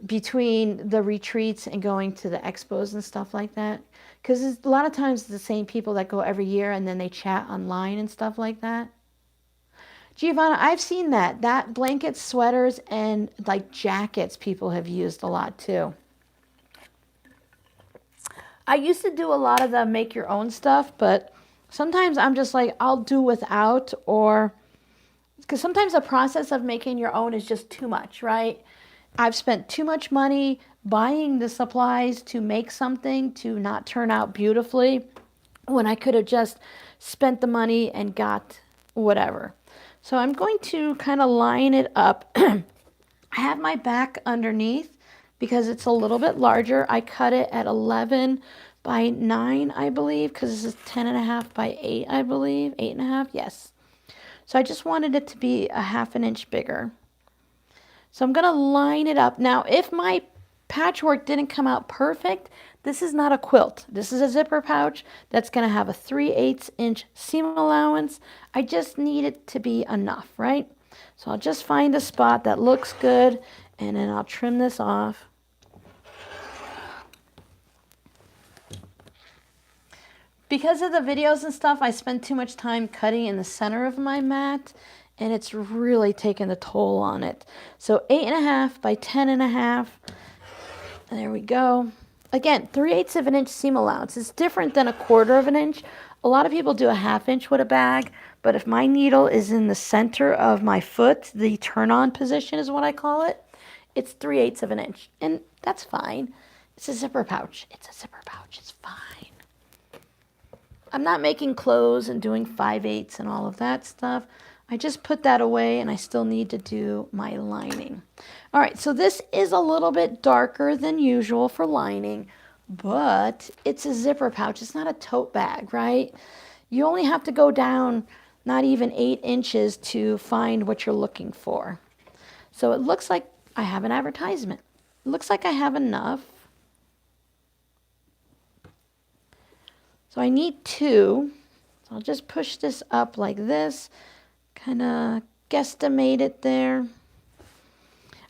between the retreats and going to the expos and stuff like that. Because a lot of times the same people that go every year and then they chat online and stuff like that. Giovanna, I've seen that. That blankets, sweaters, and like jackets people have used a lot too. I used to do a lot of the make your own stuff, but sometimes I'm just like, I'll do without, or because sometimes the process of making your own is just too much, right? I've spent too much money buying the supplies to make something to not turn out beautifully when I could have just spent the money and got whatever. So I'm going to kind of line it up. I have my back underneath because it's a little bit larger. I cut it at 11 by 9, I believe, because this is 10.5 by 8, I believe. 8.5, yes. So I just wanted it to be a 1/2 inch bigger. So I'm going to line it up. Now, if my patchwork didn't come out perfect, this is not a quilt. This is a zipper pouch that's going to have a 3/8 inch seam allowance. I just need it to be enough, right? So I'll just find a spot that looks good, and then I'll trim this off. Because of the videos and stuff, I spend too much time cutting in the center of my mat, and it's really taken a toll on it. So 8.5 by 10.5. There we go. Again, 3/8 of an inch seam allowance. It's different than 1/4 of an inch. A lot of people do a 1/2 inch with a bag, but if my needle is in the center of my foot, the turn-on position is what I call it, it's 3/8 of an inch, and that's fine. It's a zipper pouch. It's a zipper pouch. It's fine. I'm not making clothes and doing 5/8 and all of that stuff. I just put that away, and I still need to do my lining. All right, so this is a little bit darker than usual for lining, but it's a zipper pouch. It's not a tote bag, right? You only have to go down not even 8 inches to find what you're looking for. So it looks like I have an advertisement. It looks like I have enough. So I need 2. So I'll just push this up like this, kind of guesstimate it there.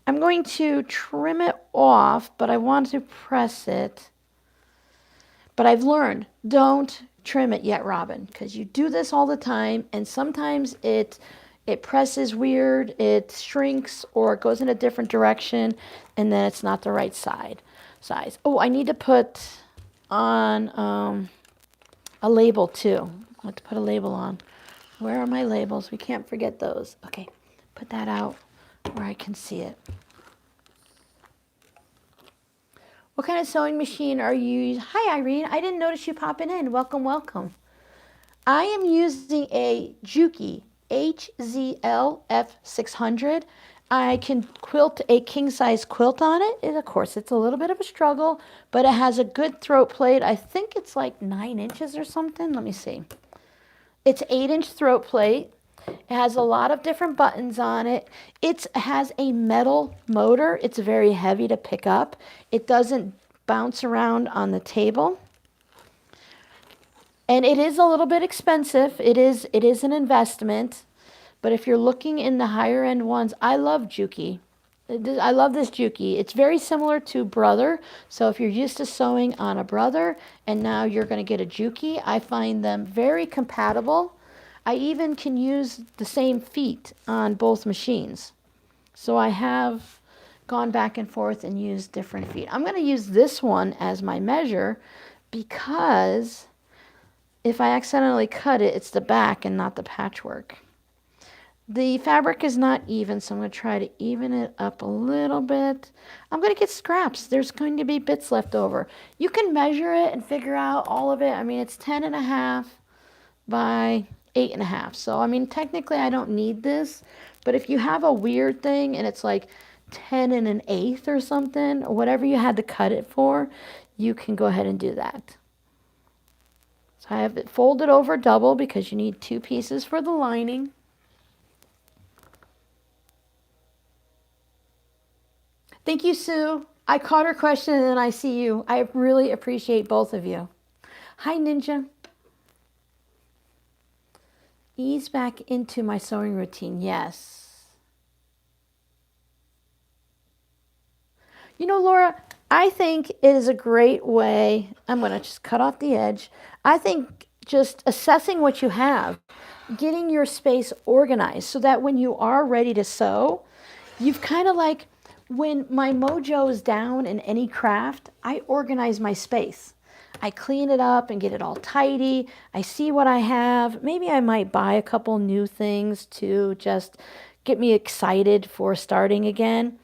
I'm going to trim it off, but I want to press it. But I've learned, don't trim it yet, Robin, because you do this all the time, and sometimes it presses weird, it shrinks, or it goes in a different direction, and then it's not the right size. Oh, I need to put on a label too. I have to put a label on. Where are my labels? We can't forget those. Okay, put that out where I can see it. What kind of sewing machine are you using? Hi, Irene. I didn't notice you popping in. Welcome, welcome. I am using a Juki HZL F600. I can quilt a king-size quilt on it. And of course, it's a little bit of a struggle, but it has a good throat plate. I think it's like 9 inches or something. Let me see. It's 8-inch throat plate. It has a lot of different buttons on it. It has a metal motor. It's very heavy to pick up. It doesn't bounce around on the table. And it is a little bit expensive. It is an investment. But if you're looking in the higher end ones, I love Juki. I love this Juki. It's very similar to Brother. So if you're used to sewing on a Brother and now you're going to get a Juki, I find them very compatible. I even can use the same feet on both machines. So I have gone back and forth and used different feet. I'm going to use this one as my measure because if I accidentally cut it, it's the back and not the patchwork. The fabric is not even, so I'm going to try to even it up a little bit. I'm going to get scraps. There's going to be bits left over. You can measure it and figure out all of it. I mean, it's 10.5 by 8.5. So, I mean, technically I don't need this, but if you have a weird thing and it's like 10 and an eighth or something, or whatever you had to cut it for, you can go ahead and do that. So I have it folded over double because you need 2 pieces for the lining. Thank you, Sue. I caught her question and then I see you. I really appreciate both of you. Hi, Ninja. Ease back into my sewing routine. Yes. You know, Laura, I think it is a great way. I'm going to just cut off the edge. I think just assessing what you have, getting your space organized so that when you are ready to sew, you've kind of like, when my mojo is down in any craft, I organize my space. I clean it up and get it all tidy. I see what I have. Maybe I might buy a couple new things to just get me excited for starting again.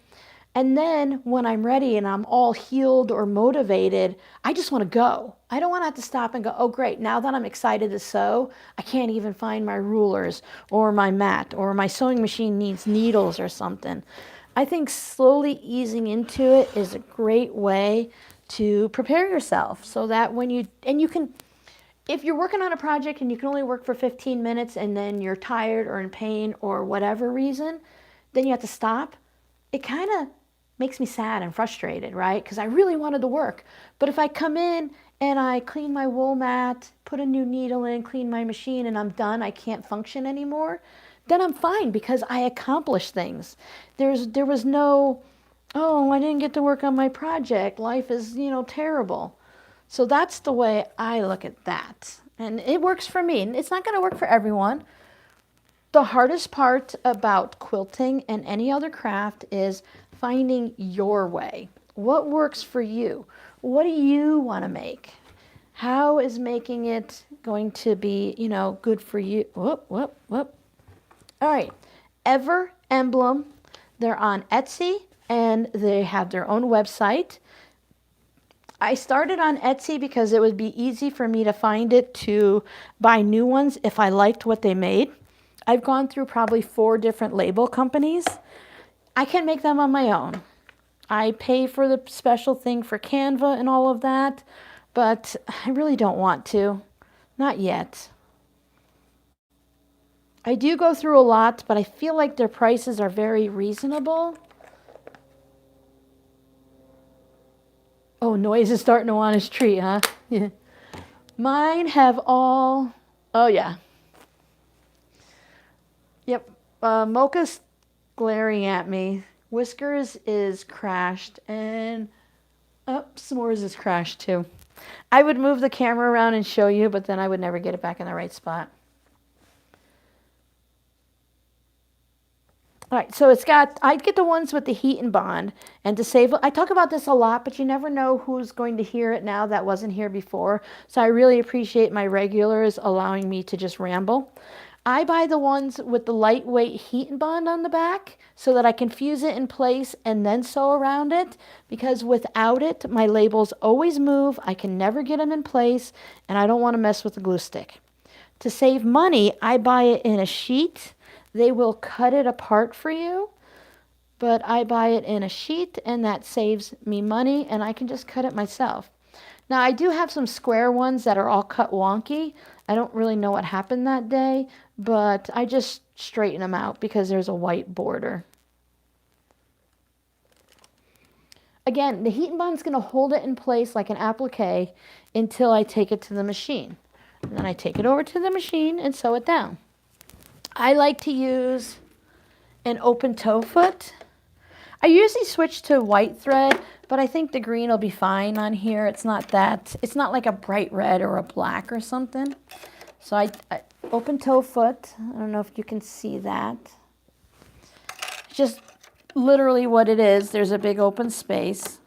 And then when I'm ready and I'm all healed or motivated, I just want to go. I don't want to have to stop and go, oh, great, now that I'm excited to sew, I can't even find my rulers or my mat or my sewing machine needs needles or something. I think slowly easing into it is a great way to prepare yourself so that when you can, if you're working on a project and you can only work for 15 minutes and then you're tired or in pain or whatever reason, then you have to stop. It kind of makes me sad and frustrated, right? Because I really wanted to work. But if I come in and I clean my wool mat, put a new needle in, clean my machine, and I'm done, I can't function anymore, then I'm fine because I accomplished things. There was no, oh, I didn't get to work on my project. Life is, terrible. So that's the way I look at that. And it works for me. It's not going to work for everyone. The hardest part about quilting and any other craft is finding your way. What works for you? What do you want to make? How is making it going to be, good for you? Whoop, whoop, whoop. All right. Ever Emblem. They're on Etsy and they have their own website. I started on Etsy because it would be easy for me to find it to buy new ones if I liked what they made. I've gone through probably 4 different label companies. I can make them on my own. I pay for the special thing for Canva and all of that, but I really don't want to. Not yet. I do go through a lot, but I feel like their prices are very reasonable. Oh, Noise is starting to want his treat, huh? Yeah. Mine have all, oh yeah. Yep, Mocha's glaring at me. Whiskers is crashed, and S'mores is crashed too. I would move the camera around and show you, but then I would never get it back in the right spot. All right, so I'd get the ones with the heat and bond. And to save, I talk about this a lot, but you never know who's going to hear it now that wasn't here before. So I really appreciate my regulars allowing me to just ramble. I buy the ones with the lightweight heat and bond on the back so that I can fuse it in place and then sew around it, because without it, my labels always move. I can never get them in place, and I don't want to mess with the glue stick. To save money, I buy it in a sheet. They will cut it apart for you, but I buy it in a sheet, and that saves me money, and I can just cut it myself. Now, I do have some square ones that are all cut wonky. I don't really know what happened that day, but I just straighten them out because there's a white border. Again, the heat and bond is going to hold it in place like an applique until I take it to the machine. And then I take it over to the machine and sew it down. I like to use an open toe foot. I usually switch to white thread, but I think the green will be fine on here. It's not like a bright red or a black or something. So I open toe foot. I don't know if you can see that. It's just literally what it is. There's a big open space.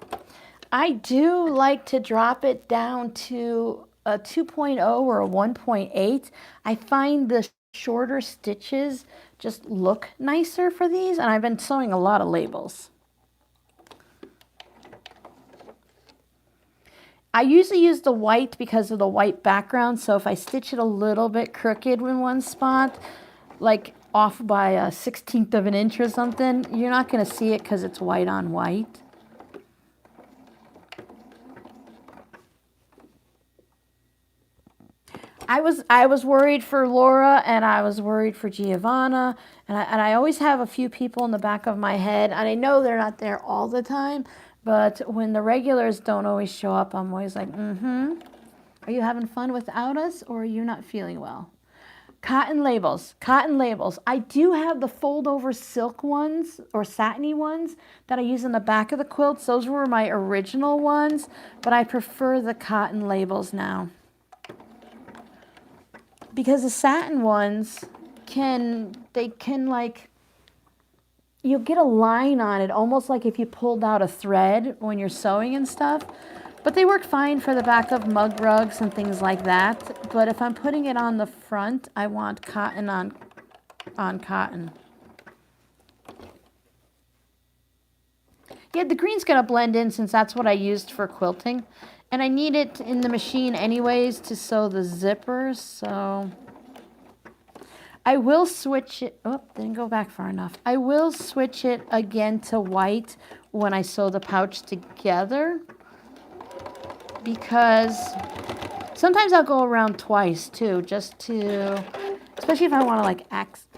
I do like to drop it down to a 2.0 or a 1.8. I find the shorter stitches just look nicer for these, and I've been sewing a lot of labels. I usually use the white because of the white background. So if I stitch it a little bit crooked in one spot, like off by a 1/16 of an inch or something, you're not going to see it because it's white on white. I was worried for Laura, and I was worried for Giovanna, and I always have a few people in the back of my head, and I know they're not there all the time, but when the regulars don't always show up, I'm always like, are you having fun without us, or are you not feeling well? Cotton labels, cotton labels. I do have the fold over silk ones or satiny ones that I use in the back of the quilts. Those were my original ones, but I prefer the cotton labels now. Because the satin ones can like, you'll get a line on it, almost like if you pulled out a thread when you're sewing and stuff. But they work fine for the back of mug rugs and things like that. But if I'm putting it on the front, I want cotton on cotton. Yeah, the green's gonna blend in since that's what I used for quilting. And I need it in the machine anyways to sew the zippers, so I will switch it. Oh, didn't go back far enough. I will switch it again to white when I sew the pouch together, because sometimes I'll go around twice too, just to, especially if I want to like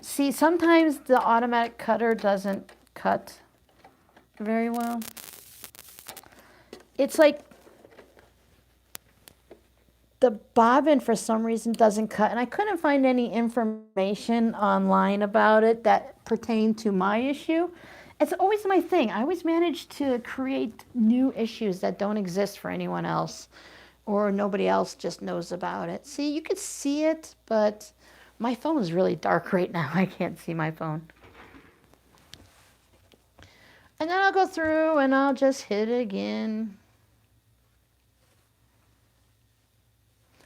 see, sometimes the automatic cutter doesn't cut very well. It's like the bobbin for some reason doesn't cut, and I couldn't find any information online about it that pertained to my issue. It's always my thing. I always manage to create new issues that don't exist for anyone else, or nobody else just knows about it. See, you could see it, but my phone is really dark right now. I can't see my phone. And then I'll go through and I'll just hit it again.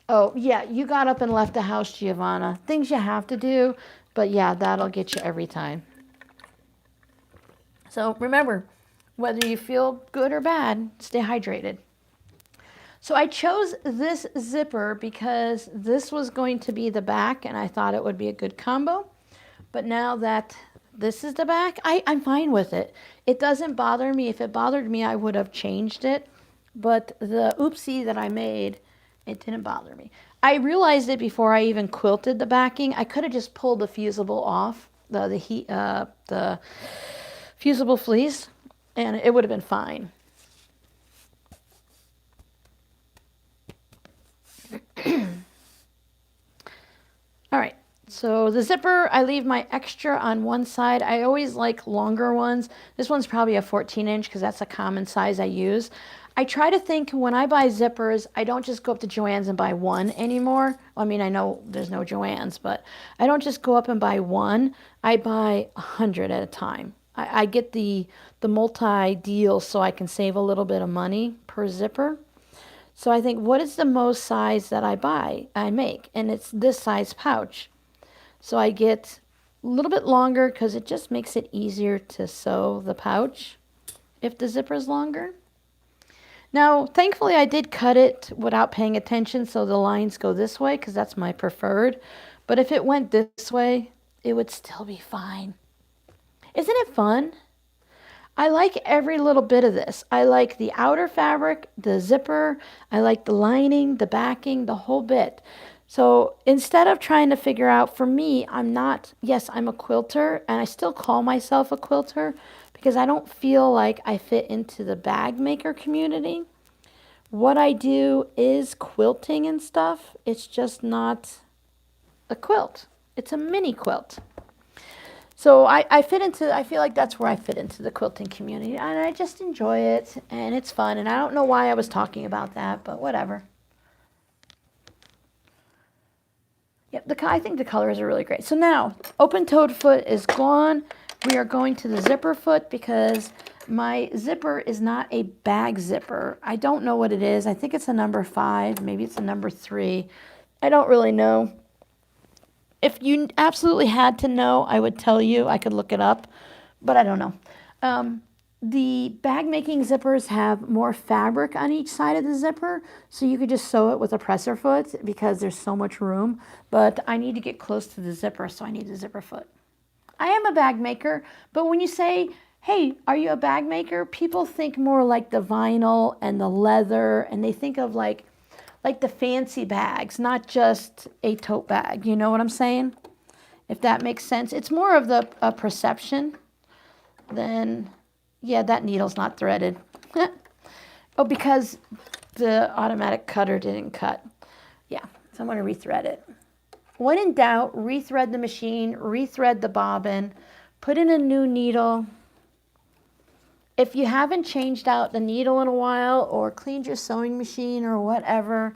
Oh, yeah, you got up and left the house, Giovanna. Things you have to do, but yeah, that'll get you every time. So remember, whether you feel good or bad, stay hydrated. So I chose this zipper because this was going to be the back, and I thought it would be a good combo. But now that this is the back, I'm fine with it. It doesn't bother me. If it bothered me, I would have changed it. But the oopsie that I made, it didn't bother me. I realized it before I even quilted the backing. I could have just pulled the fusible off, the fusible fleece, and it would have been fine. All right, so the zipper, I leave my extra on one side. I always like longer ones. This one's probably a 14-inch because that's a common size I use. I try to think when I buy zippers, I don't just go up to Joann's and buy one anymore. I mean, I know there's no Joann's, but I don't just go up and buy one. I buy 100 at a time. I get the multi-deal so I can save a little bit of money per zipper. So I think, what is the most size that I make? And it's this size pouch. So I get a little bit longer because it just makes it easier to sew the pouch if the zipper is longer. Now, thankfully, I did cut it without paying attention, so the lines go this way because that's my preferred. But if it went this way, it would still be fine. Isn't it fun? I like every little bit of this. I like the outer fabric, the zipper, I like the lining, the backing, the whole bit. So instead of trying to figure out, for me, yes, I'm a quilter, and I still call myself a quilter because I don't feel like I fit into the bag maker community. What I do is quilting and stuff. It's just not a quilt. It's a mini quilt. So I feel like that's where I fit into the quilting community, and I just enjoy it, and it's fun, and I don't know why I was talking about that, but whatever. Yep, I think the colors are really great. So now, open-toed foot is gone. We are going to the zipper foot because my zipper is not a bag zipper. I don't know what it is. I think it's a number 5. Maybe it's a number 3. I don't really know. If you absolutely had to know, I would tell you. I could look it up, but I don't know. The bag making zippers have more fabric on each side of the zipper, so you could just sew it with a presser foot because there's so much room. But I need to get close to the zipper, so I need a zipper foot. I am a bag maker, but when you say, hey, are you a bag maker? People think more like the vinyl and the leather, and they think of like the fancy bags, not just a tote bag. You know what I'm saying? If that makes sense. It's more of the perception than... Yeah, that needle's not threaded. Oh, because the automatic cutter didn't cut. Yeah, so I'm going to rethread it. When in doubt, rethread the machine, rethread the bobbin, put in a new needle. If you haven't changed out the needle in a while or cleaned your sewing machine or whatever,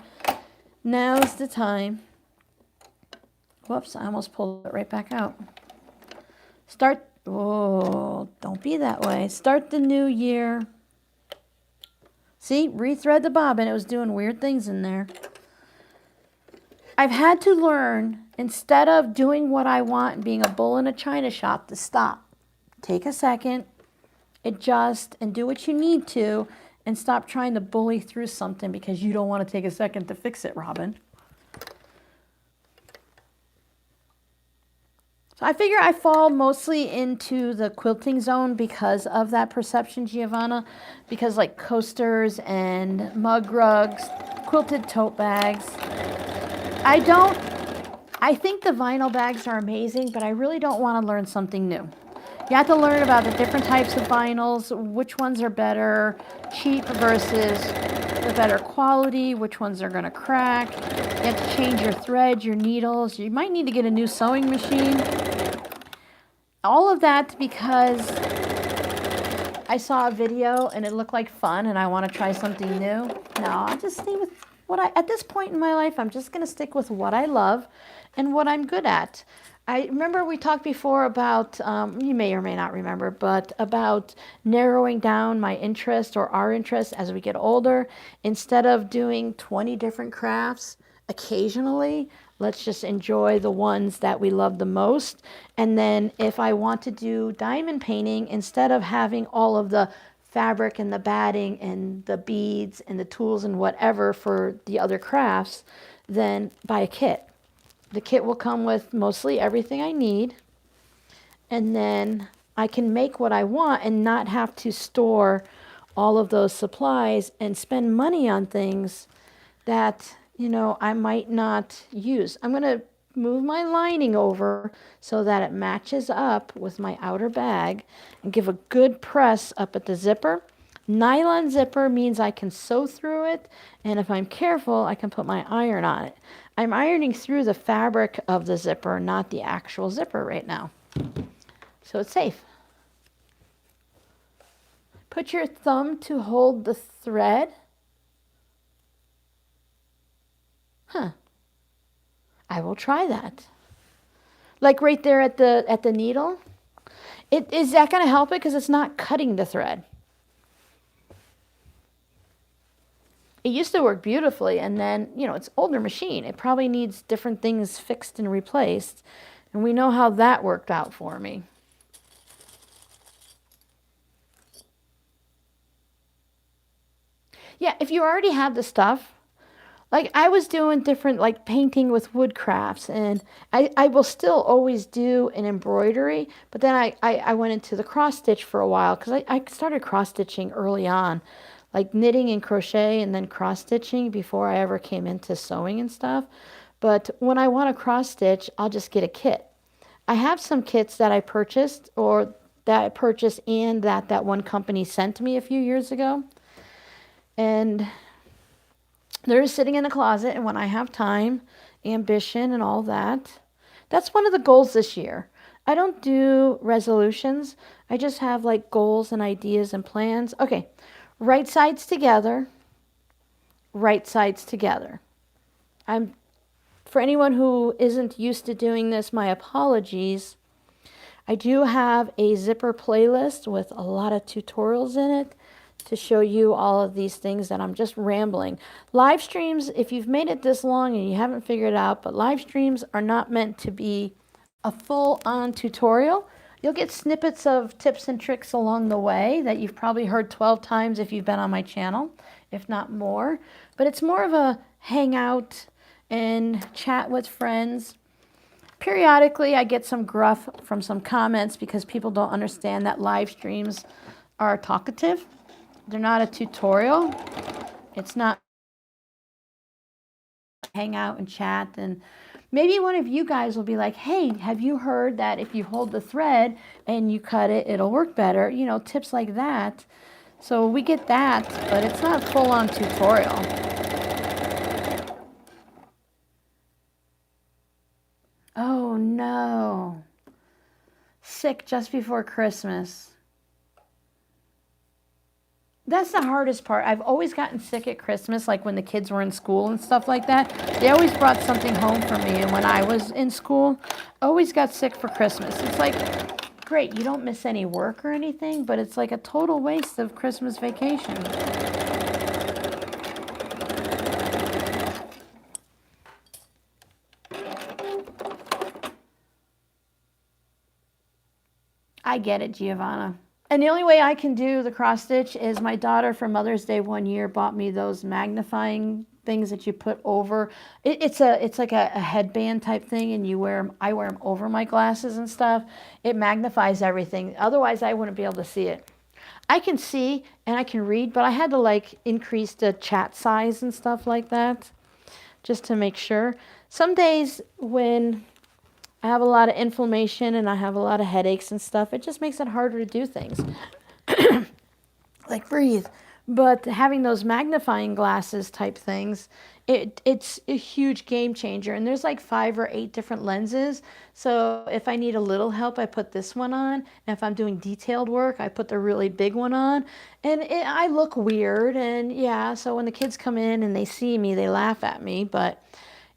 now's the time. Whoops, I almost pulled it right back out. Oh, don't be that way. Start the new year. See, rethread the bobbin. It was doing weird things in there. I've had to learn, instead of doing what I want and being a bull in a china shop, to stop. Take a second, adjust, and do what you need to, and stop trying to bully through something because you don't want to take a second to fix it, Robin. So I figure I fall mostly into the quilting zone because of that perception, Giovanna, because like coasters and mug rugs, quilted tote bags. I think the vinyl bags are amazing, but I really don't want to learn something new. You have to learn about the different types of vinyls, which ones are better, cheap versus the better quality, which ones are going to crack. You have to change your threads, your needles. You might need to get a new sewing machine. All of that because I saw a video and it looked like fun and I want to try something new. No, I'll just stay with at this point in my life, I'm just going to stick with what I love and what I'm good at. I remember we talked before about, you may or may not remember, but about narrowing down my interest or our interest as we get older. Instead of doing 20 different crafts, occasionally, let's just enjoy the ones that we love the most. And then if I want to do diamond painting, instead of having all of the fabric and the batting and the beads and the tools and whatever for the other crafts, then buy a kit. The kit will come with mostly everything I need, and then I can make what I want and not have to store all of those supplies and spend money on things that, you know, I might not use. I'm going to move my lining over so that it matches up with my outer bag and give a good press up at the zipper. Nylon zipper means I can sew through it, and if I'm careful, I can put my iron on it. I'm ironing through the fabric of the zipper, not the actual zipper right now. So it's safe. Put your thumb to hold the thread. Huh. I will try that. Like right there at the needle. Is that going to help it? Because it's not cutting the thread. It used to work beautifully, and then, you know, it's an older machine. It probably needs different things fixed and replaced. And we know how that worked out for me. Yeah, if you already have the stuff, like I was doing different, like painting with wood crafts, and I will still always do an embroidery, but then I went into the cross stitch for a while because I started cross stitching early on, like knitting and crochet and then cross stitching before I ever came into sewing and stuff. But when I want to cross stitch, I'll just get a kit. I have some kits that I purchased and that one company sent me a few years ago. And they're sitting in a closet, and when I have time, ambition, and all that, that's one of the goals this year. I don't do resolutions. I just have like goals and ideas and plans. Okay, right sides together, right sides together. For anyone who isn't used to doing this, my apologies. I do have a zipper playlist with a lot of tutorials in it to show you all of these things that I'm just rambling. Live streams, if you've made it this long and you haven't figured it out, but live streams are not meant to be a full-on tutorial. You'll get snippets of tips and tricks along the way that you've probably heard 12 times if you've been on my channel, if not more. But it's more of a hangout and chat with friends. Periodically, I get some gruff from some comments because people don't understand that live streams are talkative. They're not a tutorial. It's not hang out and chat. And maybe one of you guys will be like, hey, have you heard that if you hold the thread and you cut it, it'll work better? You know, tips like that. So we get that, but it's not full-on tutorial. Oh no. Sick just before Christmas. That's the hardest part. I've always gotten sick at Christmas, like when the kids were in school and stuff like that. They always brought something home for me, and when I was in school, I always got sick for Christmas. It's like, great, you don't miss any work or anything, but it's like a total waste of Christmas vacation. I get it, Giovanna. And the only way I can do the cross stitch is my daughter for Mother's Day one year bought me those magnifying things that you put over. It's like a headband type thing, and you wear them. I wear them over my glasses and stuff. It magnifies everything. Otherwise, I wouldn't be able to see it. I can see and I can read, but I had to like increase the chat size and stuff like that just to make sure. Some days when I have a lot of inflammation and I have a lot of headaches and stuff, it just makes it harder to do things. Like breathe. But having those magnifying glasses type things, it's a huge game changer. And there's like 5 or 8 different lenses. So if I need a little help, I put this one on. And if I'm doing detailed work, I put the really big one on. And I look weird. And yeah, so when the kids come in and they see me, they laugh at me. But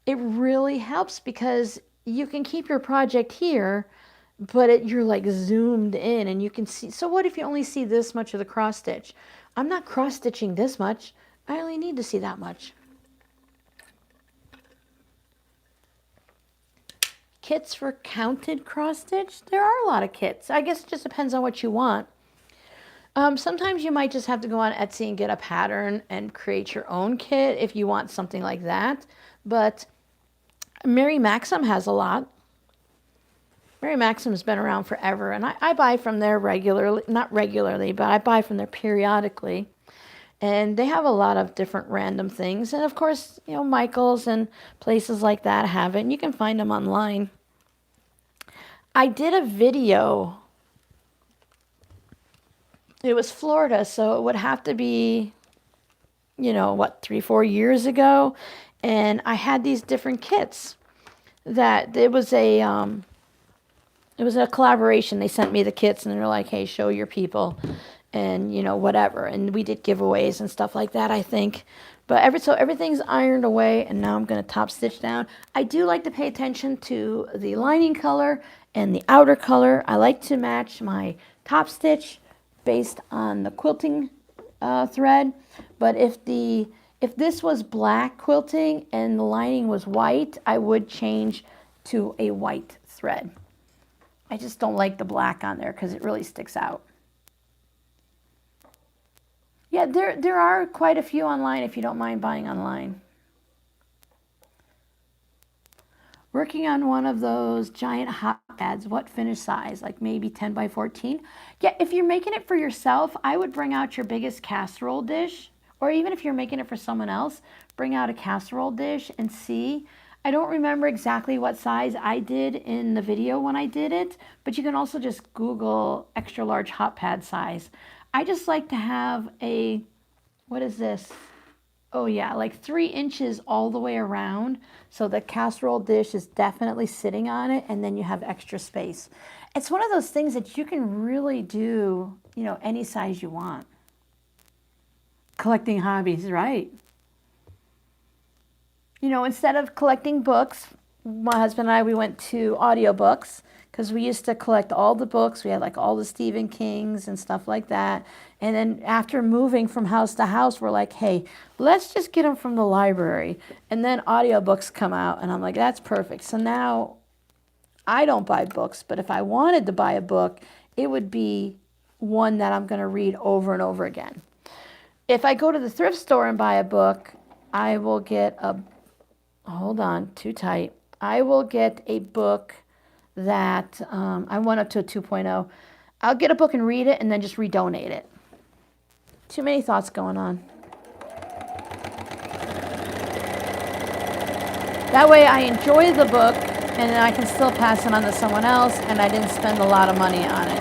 it really helps because you can keep your project here, but you're like zoomed in and you can see. So what if you only see this much of the cross stitch? I'm not cross stitching this much. I only need to see that much. Kits for counted cross stitch? There are a lot of kits. I guess it just depends on what you want. Sometimes you might just have to go on Etsy and get a pattern and create your own kit if you want something like that. But Mary Maxim has a lot. Mary Maxim's been around forever, and I buy from there regularly, not regularly, but I buy from there periodically. And they have a lot of different random things. And of course, you know, Michael's and places like that have it, and you can find them online. I did a video. It was Florida, so it would have to be, you know, what, 3-4 years ago. And I had these different kits that it was a collaboration. They sent me the kits and they're like, hey, show your people and, you know, whatever. And we did giveaways and stuff like that, I think. But so everything's ironed away, and now I'm going to top stitch down. I do like to pay attention to the lining color and the outer color. I like to match my top stitch based on the quilting thread. But if this was black quilting and the lining was white, I would change to a white thread. I just don't like the black on there because it really sticks out. Yeah, there are quite a few online if you don't mind buying online. Working on one of those giant hot pads, what finish size? Like maybe 10 by 14? Yeah, if you're making it for yourself, I would bring out your biggest casserole dish. Or even if you're making it for someone else, bring out a casserole dish and see. I don't remember exactly what size I did in the video when I did it, but you can also just Google extra large hot pad size. I just like to have a, what is this? Oh yeah, like 3 inches all the way around. So the casserole dish is definitely sitting on it, and then you have extra space. It's one of those things that you can really do, you know, any size you want. Collecting hobbies, right? You know, instead of collecting books, my husband and I, we went to audiobooks because we used to collect all the books. We had like all the Stephen Kings and stuff like that. And then after moving from house to house, we're like, hey, let's just get them from the library. And then audiobooks come out, and I'm like, that's perfect. So now I don't buy books, but if I wanted to buy a book, it would be one that I'm going to read over and over again. If I go to the thrift store and buy a book, I will get a, hold on, too tight. I will get a book that, I went up to a 2.0. I'll get a book and read it and then just redonate it. Too many thoughts going on. That way I enjoy the book and then I can still pass it on to someone else and I didn't spend a lot of money on it.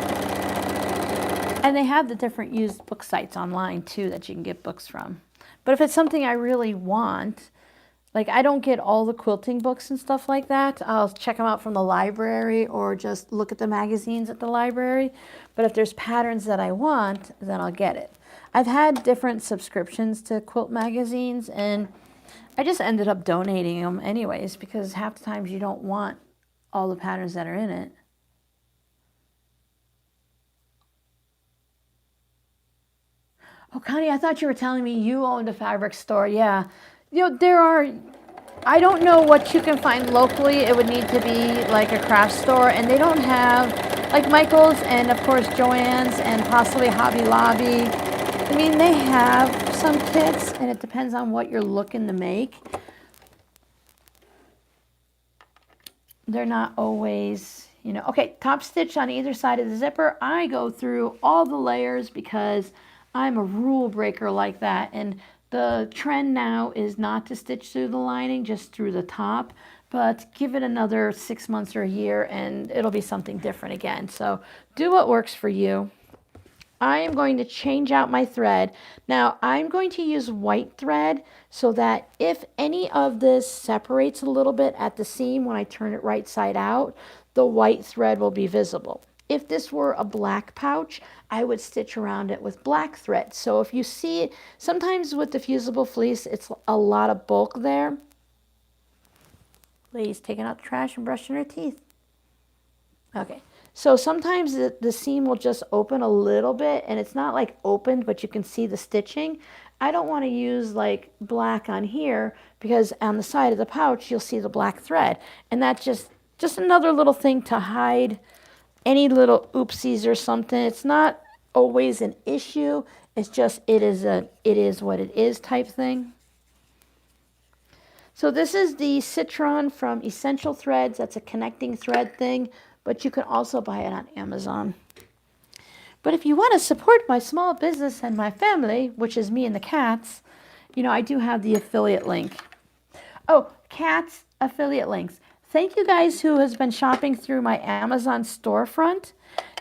And they have the different used book sites online too that you can get books from. But if it's something I really want, like I don't get all the quilting books and stuff like that. I'll check them out from the library or just look at the magazines at the library. But if there's patterns that I want, then I'll get it. I've had different subscriptions to quilt magazines and I just ended up donating them anyways because half the times you don't want all the patterns that are in it. Oh, Connie, I thought you were telling me you owned a fabric store. Yeah. You know, there are, I don't know what you can find locally. It would need to be like a craft store, and they don't have, like Michael's and of course Joann's and possibly Hobby Lobby. I mean, they have some kits, and it depends on what you're looking to make. They're not always, you know, okay, top stitch on either side of the zipper. I go through all the layers because I'm a rule breaker like that. And the trend now is not to stitch through the lining, just through the top. But give it another 6 months or a year and it'll be something different again. So do what works for you. I am going to change out my thread. Now I'm going to use white thread so that if any of this separates a little bit at the seam when I turn it right side out, the white thread will be visible. If this were a black pouch, I would stitch around it with black thread. So if you see it, sometimes with the fusible fleece, it's a lot of bulk there. Lady's taking out the trash and brushing her teeth. Okay. So sometimes the seam will just open a little bit and it's not like opened, but you can see the stitching. I don't want to use like black on here because on the side of the pouch, you'll see the black thread. And that's just another little thing to hide any little oopsies or something. It's not always an issue. It's just, it is what it is type thing. So this is the Citron from Essential Threads. That's a connecting thread thing, but you can also buy it on Amazon. But if you want to support my small business and my family, which is me and the cats, you know, I do have the affiliate link. Oh, cats affiliate links. Thank you guys who has been shopping through my Amazon storefront.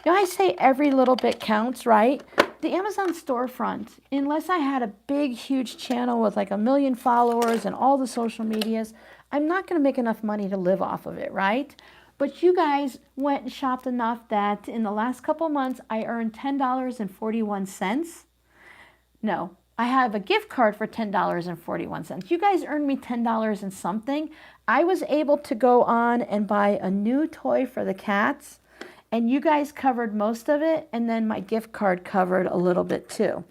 You know, I say every little bit counts, right? The Amazon storefront, unless I had a big, huge channel with like 1 million followers and all the social medias, I'm not going to make enough money to live off of it, right? But you guys went and shopped enough that in the last couple months, I earned $10.41. No, I have a gift card for $10.41. You guys earned me $10 and something. I was able to go on and buy a new toy for the cats, and you guys covered most of it, and then my gift card covered a little bit too.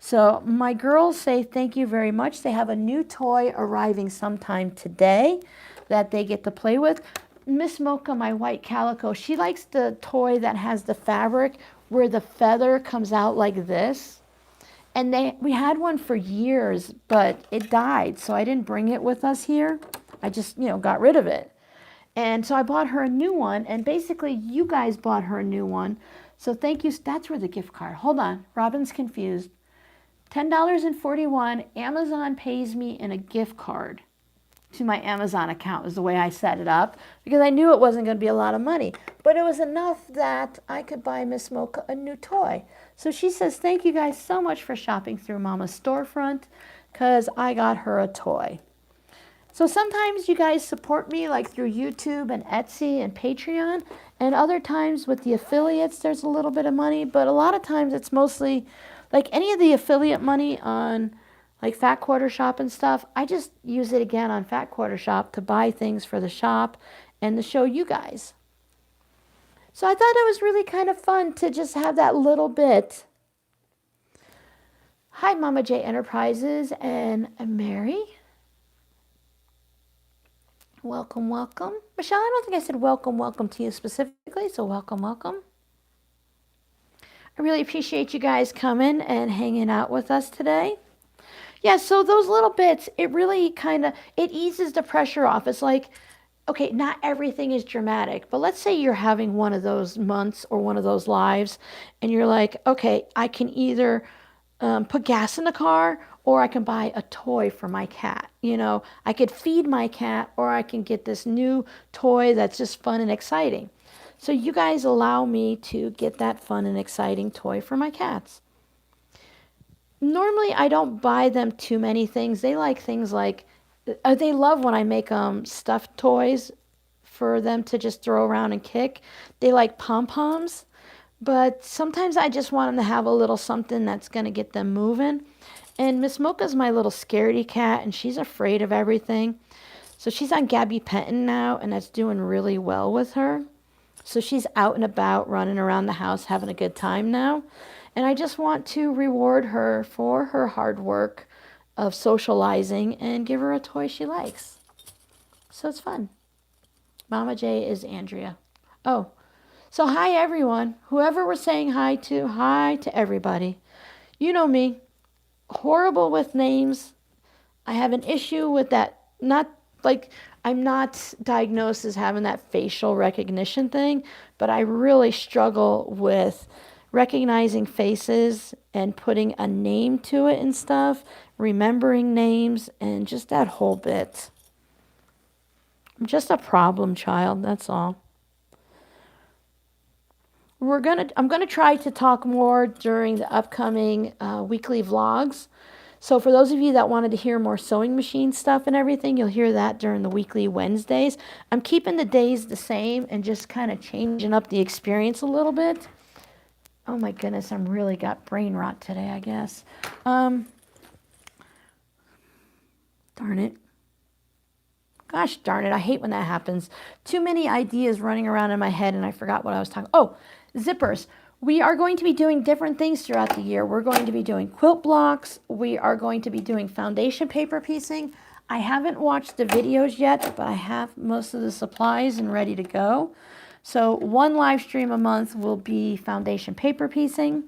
So my girls say thank you very much. They have a new toy arriving sometime today that they get to play with. Miss Mocha, my white calico, she likes the toy that has the fabric where the feather comes out like this. And we had one for years, but it died, so I didn't bring it with us here. I just, you know, got rid of it. And so I bought her a new one, and basically you guys bought her a new one. So thank you. That's where the gift card. Hold on, Robin's confused. $10.41, Amazon pays me in a gift card to my Amazon account is the way I set it up because I knew it wasn't going to be a lot of money, but it was enough that I could buy Miss Mocha a new toy. So she says, thank you guys so much for shopping through Mama's storefront because I got her a toy. So sometimes you guys support me like through YouTube and Etsy and Patreon, and other times with the affiliates there's a little bit of money, but a lot of times it's mostly like any of the affiliate money on like Fat Quarter Shop and stuff, I just use it again on Fat Quarter Shop to buy things for the shop and to show you guys. So I thought it was really kind of fun to just have that little bit. Hi, Mama J Enterprises and Mary. Welcome, welcome. Michelle, I don't think I said welcome, welcome to you specifically, so welcome, welcome. I really appreciate you guys coming and hanging out with us today. Yeah, so those little bits, it really it eases the pressure off. It's like, okay, not everything is dramatic, but let's say you're having one of those months or one of those lives, and you're like, okay, I can either put gas in the car or I can buy a toy for my cat. You know, I could feed my cat or I can get this new toy that's just fun and exciting. So you guys allow me to get that fun and exciting toy for my cats. Normally I don't buy them too many things. They like things like, they love when I make stuffed toys for them to just throw around and kick. They like pom-poms, but sometimes I just want them to have a little something that's going to get them moving. And Miss Mocha's my little scaredy cat, and she's afraid of everything. So she's on gabapentin now, and that's doing really well with her. So she's out and about, running around the house, having a good time now. And I just want to reward her for her hard work of socializing and give her a toy she likes. So it's fun. Mama J is Andrea. Oh, so hi everyone. Whoever we're saying hi to everybody. You know me, horrible with names. I have an issue with that. Not like I'm not diagnosed as having that facial recognition thing, but I really struggle with recognizing faces and putting a name to it and stuff, remembering names, and just that whole bit. I'm just a problem child, that's all. I'm gonna try to talk more during the upcoming weekly vlogs. So for those of you that wanted to hear more sewing machine stuff and everything, you'll hear that during the weekly Wednesdays. I'm keeping the days the same and just kind of changing up the experience a little bit. Oh my goodness, I'm really got brain rot today, I guess. Darn it. Gosh darn it, I hate when that happens. Too many ideas running around in my head and I forgot what I was talking. Oh, zippers. We are going to be doing different things throughout the year. We're going to be doing quilt blocks. We are going to be doing foundation paper piecing. I haven't watched the videos yet, but I have most of the supplies and ready to go. So one live stream a month will be foundation paper piecing.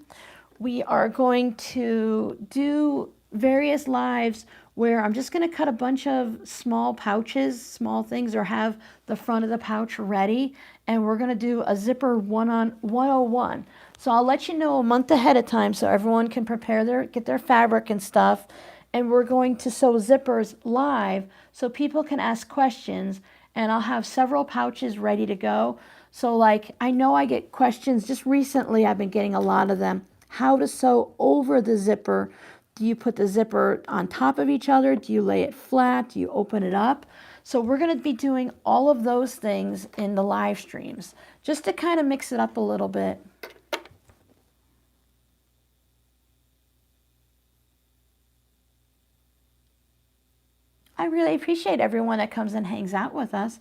We are going to do various lives where I'm just going to cut a bunch of small pouches, small things, or have the front of the pouch ready. And we're going to do a zipper 101. So I'll let you know a month ahead of time so everyone can get their fabric and stuff. And we're going to sew zippers live so people can ask questions. And I'll have several pouches ready to go. So like, I know I get questions just recently. I've been getting a lot of them. How to sew over the zipper. Do you put the zipper on top of each other? Do you lay it flat? Do you open it up? So we're going to be doing all of those things in the live streams, just to kind of mix it up a little bit. I really appreciate everyone that comes and hangs out with us.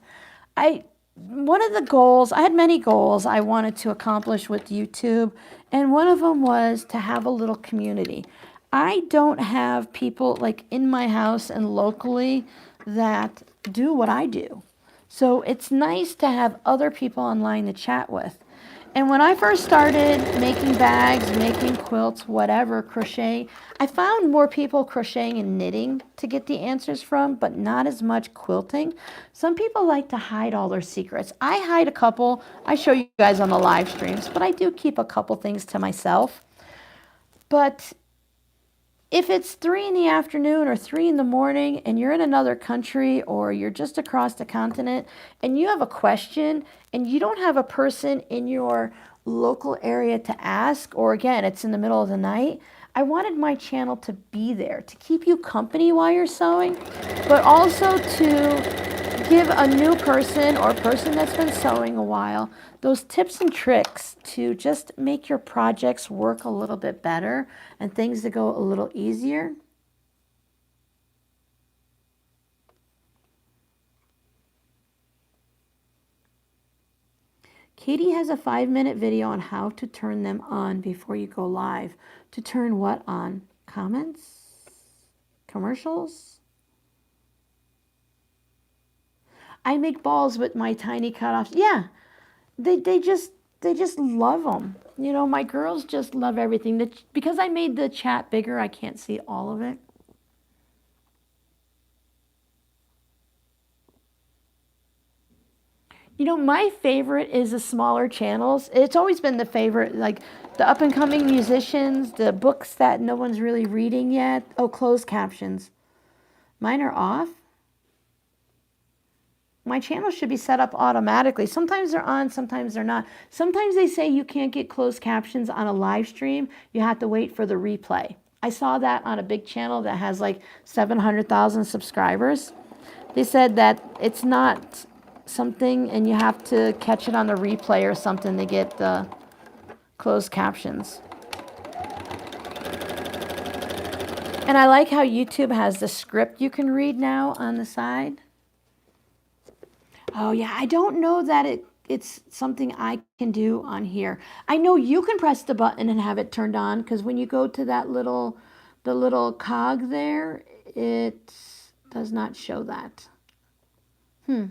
One of the goals, I had many goals I wanted to accomplish with YouTube, and one of them was to have a little community. I don't have people like in my house and locally that do what I do. So it's nice to have other people online to chat with. And when I first started making bags, making quilts, whatever, crochet, I found more people crocheting and knitting to get the answers from, but not as much quilting. Some people like to hide all their secrets. I hide a couple. I show you guys on the live streams, but I do keep a couple things to myself. But if it's 3 in the afternoon or 3 in the morning and you're in another country or you're just across the continent and you have a question and you don't have a person in your local area to ask, or again, it's in the middle of the night, I wanted my channel to be there to keep you company while you're sewing, but also to give a new person or a person that's been sewing a while those tips and tricks to just make your projects work a little bit better and things to go a little easier. Katie has a 5-minute video on how to turn them on before you go live. To turn what on? Comments? Commercials? I make balls with my tiny cutoffs. Yeah, they just love them. You know, my girls just love everything. Because I made the chat bigger, I can't see all of it. You know, my favorite is the smaller channels. It's always been the favorite, like the up-and-coming musicians, the books that no one's really reading yet. Oh, closed captions. Mine are off. My channel should be set up automatically. Sometimes they're on, sometimes they're not. Sometimes they say you can't get closed captions on a live stream. You have to wait for the replay. I saw that on a big channel that has like 700,000 subscribers. They said that it's not something and you have to catch it on the replay or something to get the closed captions. And I like how YouTube has the script you can read now on the side. Oh yeah, I don't know that it's something I can do on here. I know you can press the button and have it turned on, because when you go to that the little cog there, it does not show that. Because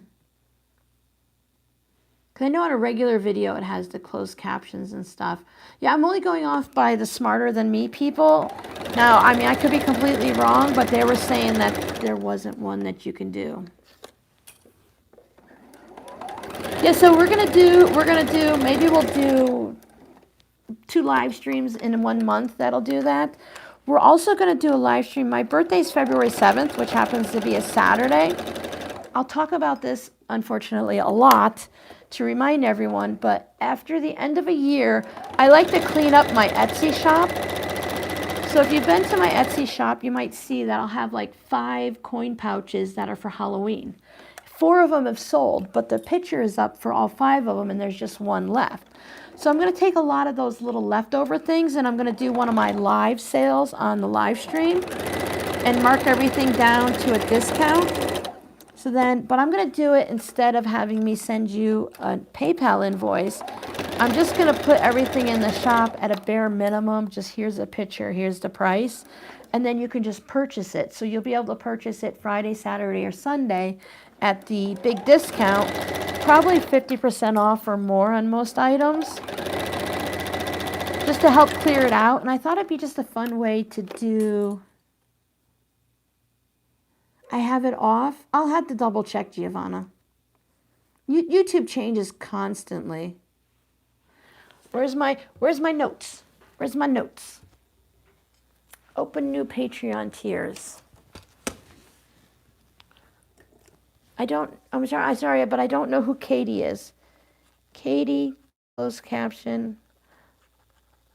I know on a regular video it has the closed captions and stuff. Yeah, I'm only going off by the smarter than me people. Now, I mean, I could be completely wrong, but they were saying that there wasn't one that you can do. Yeah, so maybe we'll do 2 live streams in 1 month. That'll do that. We're also going to do a live stream. My birthday's February 7th, which happens to be a Saturday. I'll talk about this, unfortunately, a lot to remind everyone, but after the end of a year, I like to clean up my Etsy shop. So if you've been to my Etsy shop, you might see that I'll have like 5 coin pouches that are for Halloween. 4 of them have sold, but the picture is up for all 5 of them, and there's just 1 left. So I'm going to take a lot of those little leftover things, and I'm going to do one of my live sales on the live stream and mark everything down to a discount. So then, but I'm going to do it instead of having me send you a PayPal invoice. I'm just going to put everything in the shop at a bare minimum. Just here's a picture, here's the price, and then you can just purchase it. So you'll be able to purchase it Friday, Saturday, or Sunday at the big discount, probably 50% off or more on most items, just to help clear it out. And I thought it'd be just a fun way to do. I have it off. I'll have to double check, Giovanna. YouTube changes constantly. Where's my notes? Where's my notes? Open new Patreon tiers. I'm sorry, but I don't know who Katie is. Katie, closed caption,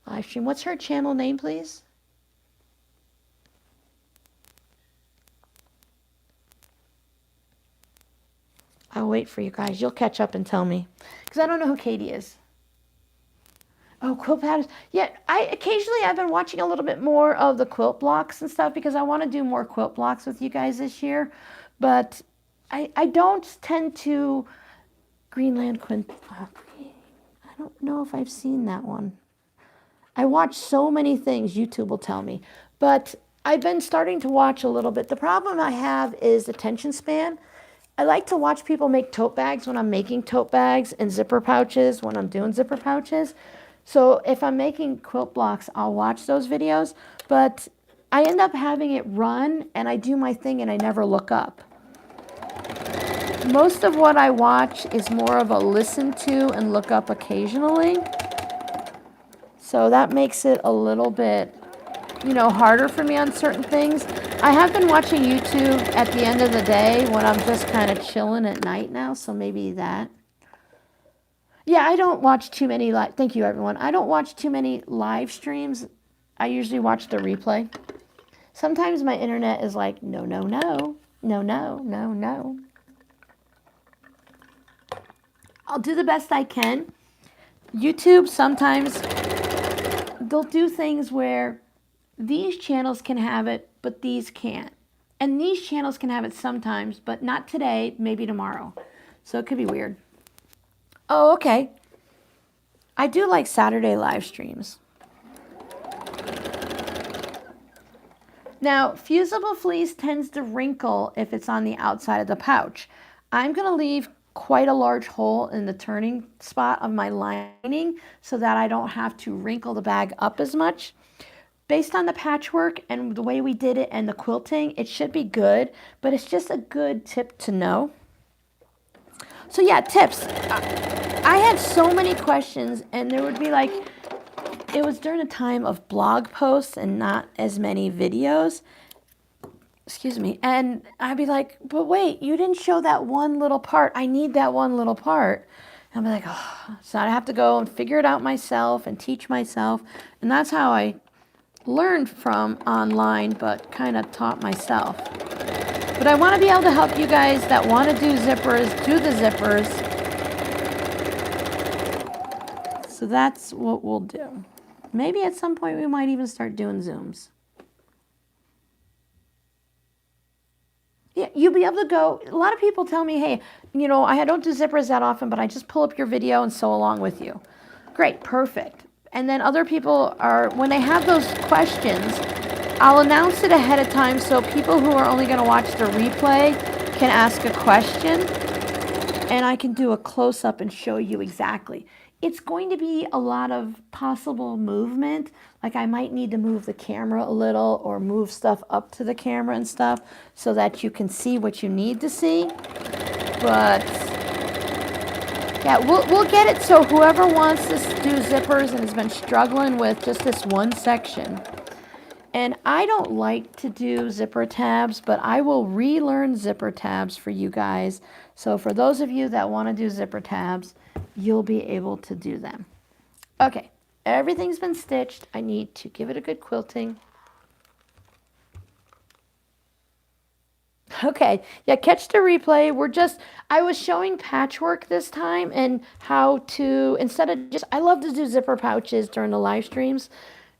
live stream. What's her channel name, please? I'll wait for you guys. You'll catch up and tell me, because I don't know who Katie is. Oh, quilt patterns. Yeah, I've been watching a little bit more of the quilt blocks and stuff, because I want to do more quilt blocks with you guys this year. But I don't tend to Greenland Quint. I don't know if I've seen that one. I watch so many things, YouTube will tell me. But I've been starting to watch a little bit. The problem I have is attention span. I like to watch people make tote bags when I'm making tote bags, and zipper pouches when I'm doing zipper pouches. So if I'm making quilt blocks, I'll watch those videos. But I end up having it run, and I do my thing, and I never look up. Most of what I watch is more of a listen to and look up occasionally. So that makes it a little bit, harder for me on certain things. I have been watching YouTube at the end of the day when I'm just kind of chilling at night now, so maybe that. Yeah, I don't watch too many thank you, everyone. I don't watch too many live streams. I usually watch the replay. Sometimes my internet is like, no, no, no, no, no, no, no. I'll do the best I can. YouTube, sometimes they'll do things where these channels can have it, but these can't. And these channels can have it sometimes, but not today, maybe tomorrow. So it could be weird. Oh, okay. I do like Saturday live streams. Now, fusible fleece tends to wrinkle if it's on the outside of the pouch. I'm going to leave quite a large hole in the turning spot of my lining so that I don't have to wrinkle the bag up as much. Based on the patchwork and the way we did it and the quilting, it should be good, but it's just a good tip to know. So yeah, tips. I had so many questions, and there would be like, it was during a time of blog posts and not as many videos. Excuse me. And I'd be like, but wait, you didn't show that one little part. I need that one little part. And I'd be like, oh. So I have to go and figure it out myself and teach myself. And that's how I learned from online, but kind of taught myself. But I want to be able to help you guys that want to do the zippers. So that's what we'll do. Maybe at some point we might even start doing Zooms. Yeah, you'll be able to go. A lot of people tell me, hey, you know, I don't do zippers that often, but I just pull up your video and sew along with you. Great, perfect. And then other people are, when they have those questions, I'll announce it ahead of time so people who are only going to watch the replay can ask a question, and I can do a close-up and show you exactly. It's going to be a lot of possible movement. Like I might need to move the camera a little or move stuff up to the camera and stuff so that you can see what you need to see. But yeah, we'll get it so whoever wants to do zippers and has been struggling with just this one section. And I don't like to do zipper tabs, but I will relearn zipper tabs for you guys. So for those of you that want to do zipper tabs, you'll be able to do them. Okay, everything's been stitched. I need to give it a good quilting. Okay, yeah, catch the replay. I was showing patchwork this time and how to, instead of just, I love to do zipper pouches during the live streams.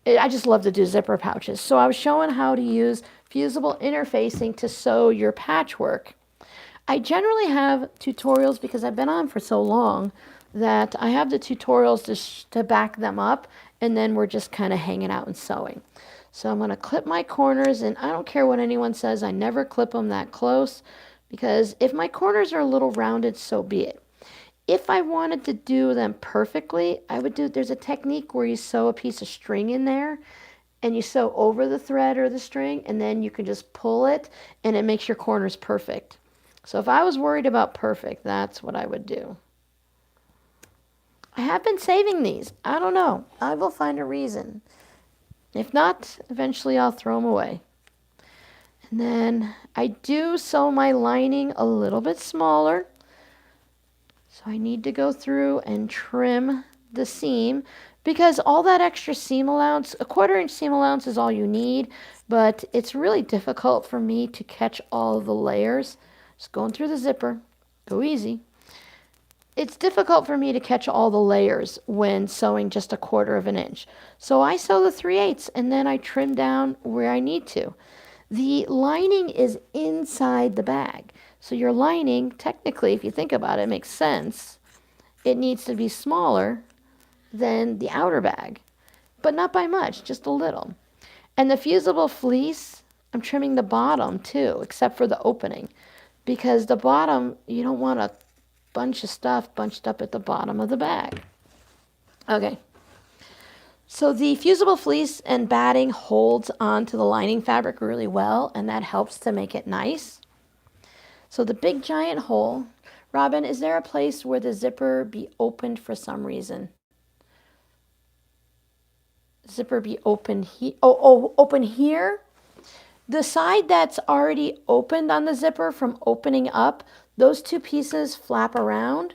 I just love to do zipper pouches. So I was showing how to use fusible interfacing to sew your patchwork. I generally have tutorials because I've been on for so long that I have the tutorials to back them up, and then we're just kind of hanging out and sewing. So I'm going to clip my corners, and I don't care what anyone says, I never clip them that close because if my corners are a little rounded, so be it. If I wanted to do them perfectly, there's a technique where you sew a piece of string in there and you sew over the thread or the string, and then you can just pull it and it makes your corners perfect. So if I was worried about perfect, that's what I would do. I have been saving these. I don't know. I will find a reason. If not, eventually I'll throw them away. And then I do sew my lining a little bit smaller. So I need to go through and trim the seam because all that extra seam allowance, a 1/4 inch seam allowance is all you need, but it's really difficult for me to catch all of the layers. Just going through the zipper, go easy. It's difficult for me to catch all the layers when sewing just a 1/4 inch. So I sew the 3/8 and then I trim down where I need to. The lining is inside the bag. So your lining, technically, if you think about it, makes sense. It needs to be smaller than the outer bag, but not by much, just a little. And the fusible fleece, I'm trimming the bottom too, except for the opening, because the bottom, you don't want a bunch of stuff bunched up at the bottom of the bag. Okay. So the fusible fleece and batting holds onto the lining fabric really well, and that helps to make it nice. So the big giant hole. Robin, is there a place where the zipper be opened for some reason? Zipper be open here. Open here. The side that's already opened on the zipper from opening up, those two pieces flap around.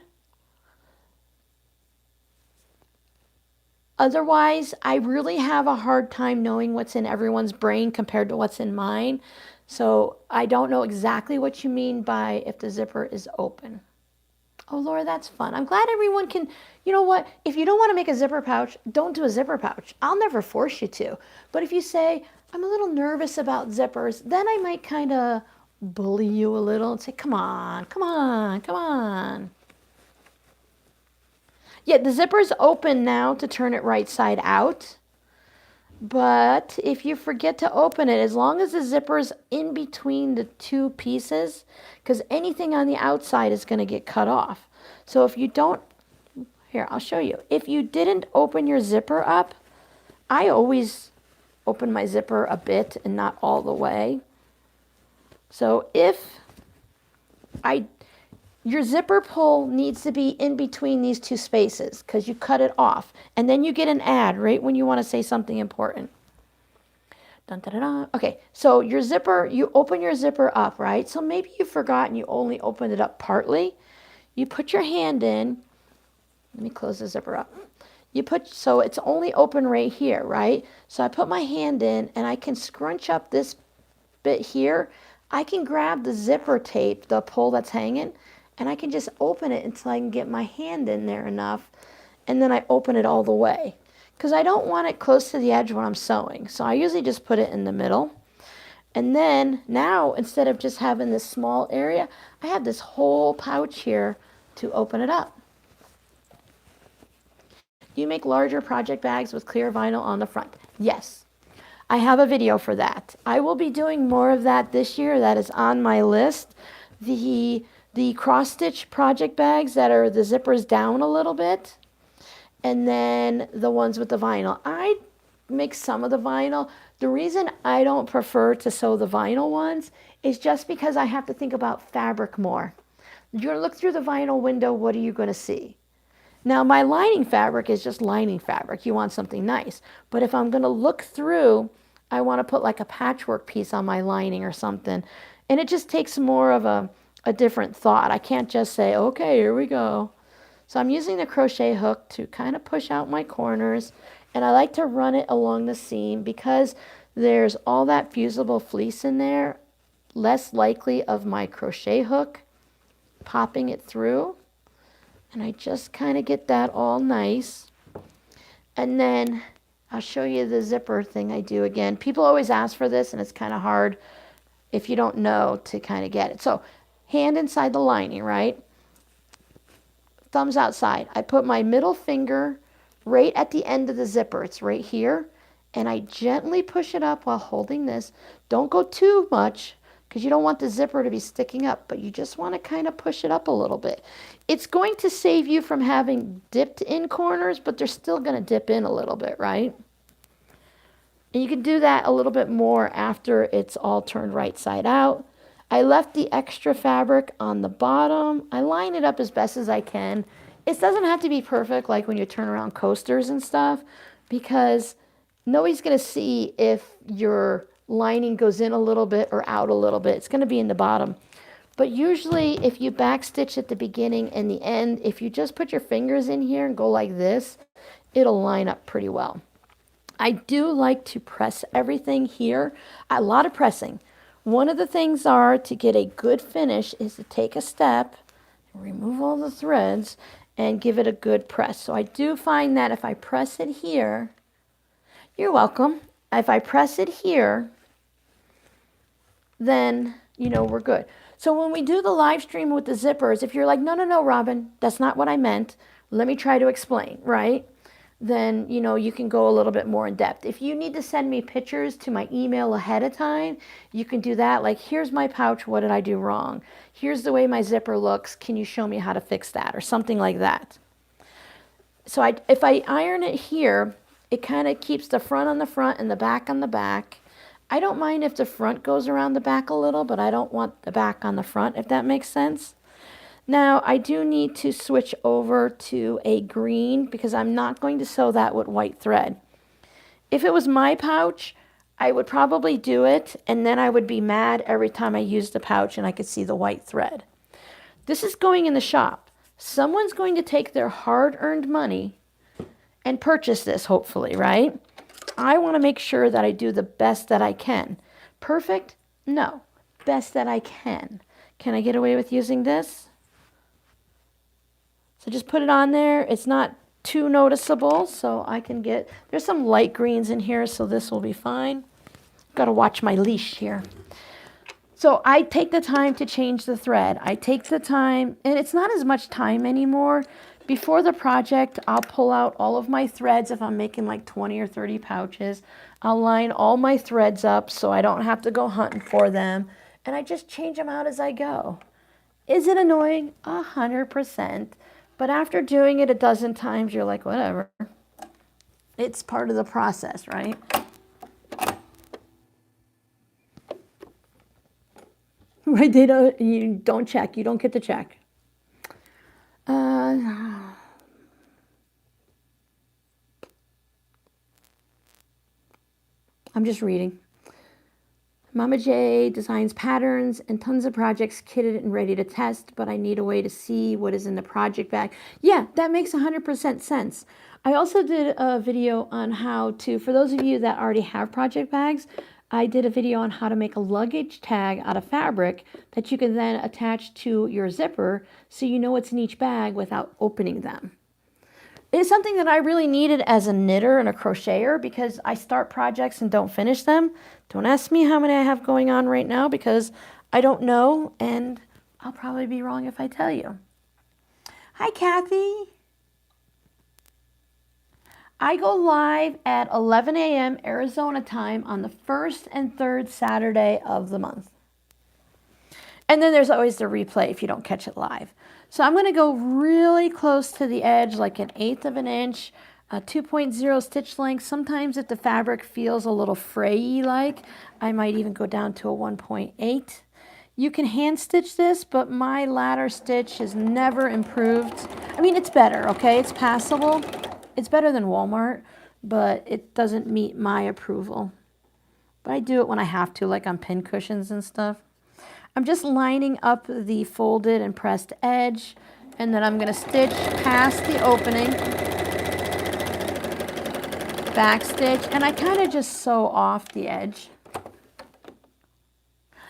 Otherwise, I really have a hard time knowing what's in everyone's brain compared to what's in mine. So I don't know exactly what you mean by if the zipper is open. Oh, Laura, that's fun. I'm glad everyone can, you know what? If you don't want to make a zipper pouch, don't do a zipper pouch. I'll never force you to. But if you say, I'm a little nervous about zippers, then I might kind of bully you a little and say, come on, come on, come on. Yeah, the zipper's open now to turn it right side out. But if you forget to open it, as long as the zipper is in between the two pieces, because anything on the outside is going to get cut off. So if you don't, here, I'll show you. If you didn't open your zipper up, I always open my zipper a bit and not all the way. So if your zipper pull needs to be in between these two spaces because you cut it off. And then you get an ad right when you want to say something important. Dun, dun, dun, dun. Okay, so your zipper, you open your zipper up, right? So maybe you forgot and you only opened it up partly. You put your hand in. Let me close the zipper up. So it's only open right here, right? So I put my hand in and I can scrunch up this bit here. I can grab the zipper tape, the pull that's hanging, and I can just open it until I can get my hand in there enough, and then I open it all the way. Because I don't want it close to the edge when I'm sewing. So I usually just put it in the middle. And then now, instead of just having this small area, I have this whole pouch here to open it up. Do you make larger project bags with clear vinyl on the front? Yes. I have a video for that. I will be doing more of that this year. That is on my list. The cross-stitch project bags that are the zippers down a little bit, and then the ones with the vinyl. I mix some of the vinyl. The reason I don't prefer to sew the vinyl ones is just because I have to think about fabric more. You're going to look through the vinyl window, what are you going to see? Now, my lining fabric is just lining fabric. You want something nice. But if I'm going to look through, I want to put like a patchwork piece on my lining or something. And it just takes more of a different thought. I can't just say, okay, here we go. So I'm using the crochet hook to kind of push out my corners. And I like to run it along the seam because there's all that fusible fleece in there. Less likely of my crochet hook popping it through. And I just kind of get that all nice. And then I'll show you the zipper thing I do again. People always ask for this, and it's kind of hard if you don't know to kind of get it. So hand inside the lining, right? Thumbs outside. I put my middle finger right at the end of the zipper. It's right here. And I gently push it up while holding this. Don't go too much because you don't want the zipper to be sticking up, but you just want to kind of push it up a little bit. It's going to save you from having dipped in corners, but they're still going to dip in a little bit, right? And you can do that a little bit more after it's all turned right side out. I left the extra fabric on the bottom. I line it up as best as I can. It doesn't have to be perfect like when you turn around coasters and stuff, because nobody's going to see if your lining goes in a little bit or out a little bit. It's going to be in the bottom. But usually if you backstitch at the beginning and the end, if you just put your fingers in here and go like this, it'll line up pretty well. I do like to press everything here. A lot of pressing. One of the things to get a good finish is to take a step, remove all the threads, and give it a good press. So I do find that if I press it here, you're welcome. If I press it here, then, we're good. So when we do the live stream with the zippers, if you're like, no, Robin, that's not what I meant. Let me try to explain, right? Then, you can go a little bit more in depth. If you need to send me pictures to my email ahead of time, you can do that. Like, here's my pouch. What did I do wrong? Here's the way my zipper looks. Can you show me how to fix that? Or something like that. So if I iron it here, it kind of keeps the front on the front and the back on the back. I don't mind if the front goes around the back a little, but I don't want the back on the front, if that makes sense. Now, I do need to switch over to a green because I'm not going to sew that with white thread. If it was my pouch, I would probably do it, and then I would be mad every time I used the pouch and I could see the white thread. This is going in the shop. Someone's going to take their hard-earned money and purchase this, hopefully, right? I want to make sure that I do the best that I can. Perfect? No. Best that I can. Can I get away with using this? So just put it on there. It's not too noticeable, so I can get... There's some light greens in here, so this will be fine. Got to watch my leash here. So I take the time to change the thread. I take the time, and it's not as much time anymore before the project, I'll pull out all of my threads if I'm making like 20 or 30 pouches. I'll line all my threads up so I don't have to go hunting for them. And I just change them out as I go. Is it annoying? 100%. But after doing it a dozen times, you're like, whatever. It's part of the process, right? Right, you don't check. You don't get to check. I'm just reading. Mama J designs patterns and tons of projects kitted and ready to test, but I need a way to see what is in the project bag. Yeah, that makes 100% sense. I also did a video on how to, for those of you that already have project bags, I did a video on how to make a luggage tag out of fabric that you can then attach to your zipper so you know what's in each bag without opening them. It's something that I really needed as a knitter and a crocheter because I start projects and don't finish them. Don't ask me how many I have going on right now because I don't know, and I'll probably be wrong if I tell you. Hi, Kathy. I go live at 11 a.m. Arizona time on the first and third Saturday of the month. And then there's always the replay if you don't catch it live. So I'm going to go really close to the edge, like 1/8 of an inch, a 2.0 stitch length. Sometimes if the fabric feels a little frayy like, I might even go down to a 1.8. You can hand stitch this, but my ladder stitch has never improved. I mean, it's better, okay? It's passable. It's better than Walmart, but it doesn't meet my approval. But I do it when I have to, like on pin cushions and stuff. I'm just lining up the folded and pressed edge, and then I'm going to stitch past the opening, back stitch, and I kind of just sew off the edge.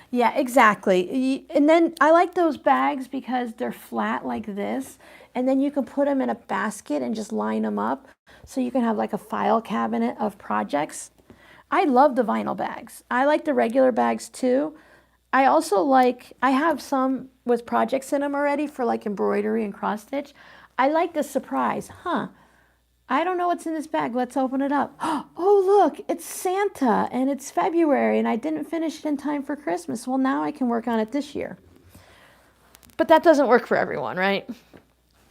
Yeah, exactly. And then I like those bags because they're flat like this, and then you can put them in a basket and just line them up so you can have like a file cabinet of projects. I love the vinyl bags. I like the regular bags too. I also like, I have some with projects in them already for like embroidery and cross stitch. I like the surprise. I don't know what's in this bag. Let's open it up. Oh, look, it's Santa and it's February and I didn't finish it in time for Christmas. Well, now I can work on it this year. But that doesn't work for everyone, right?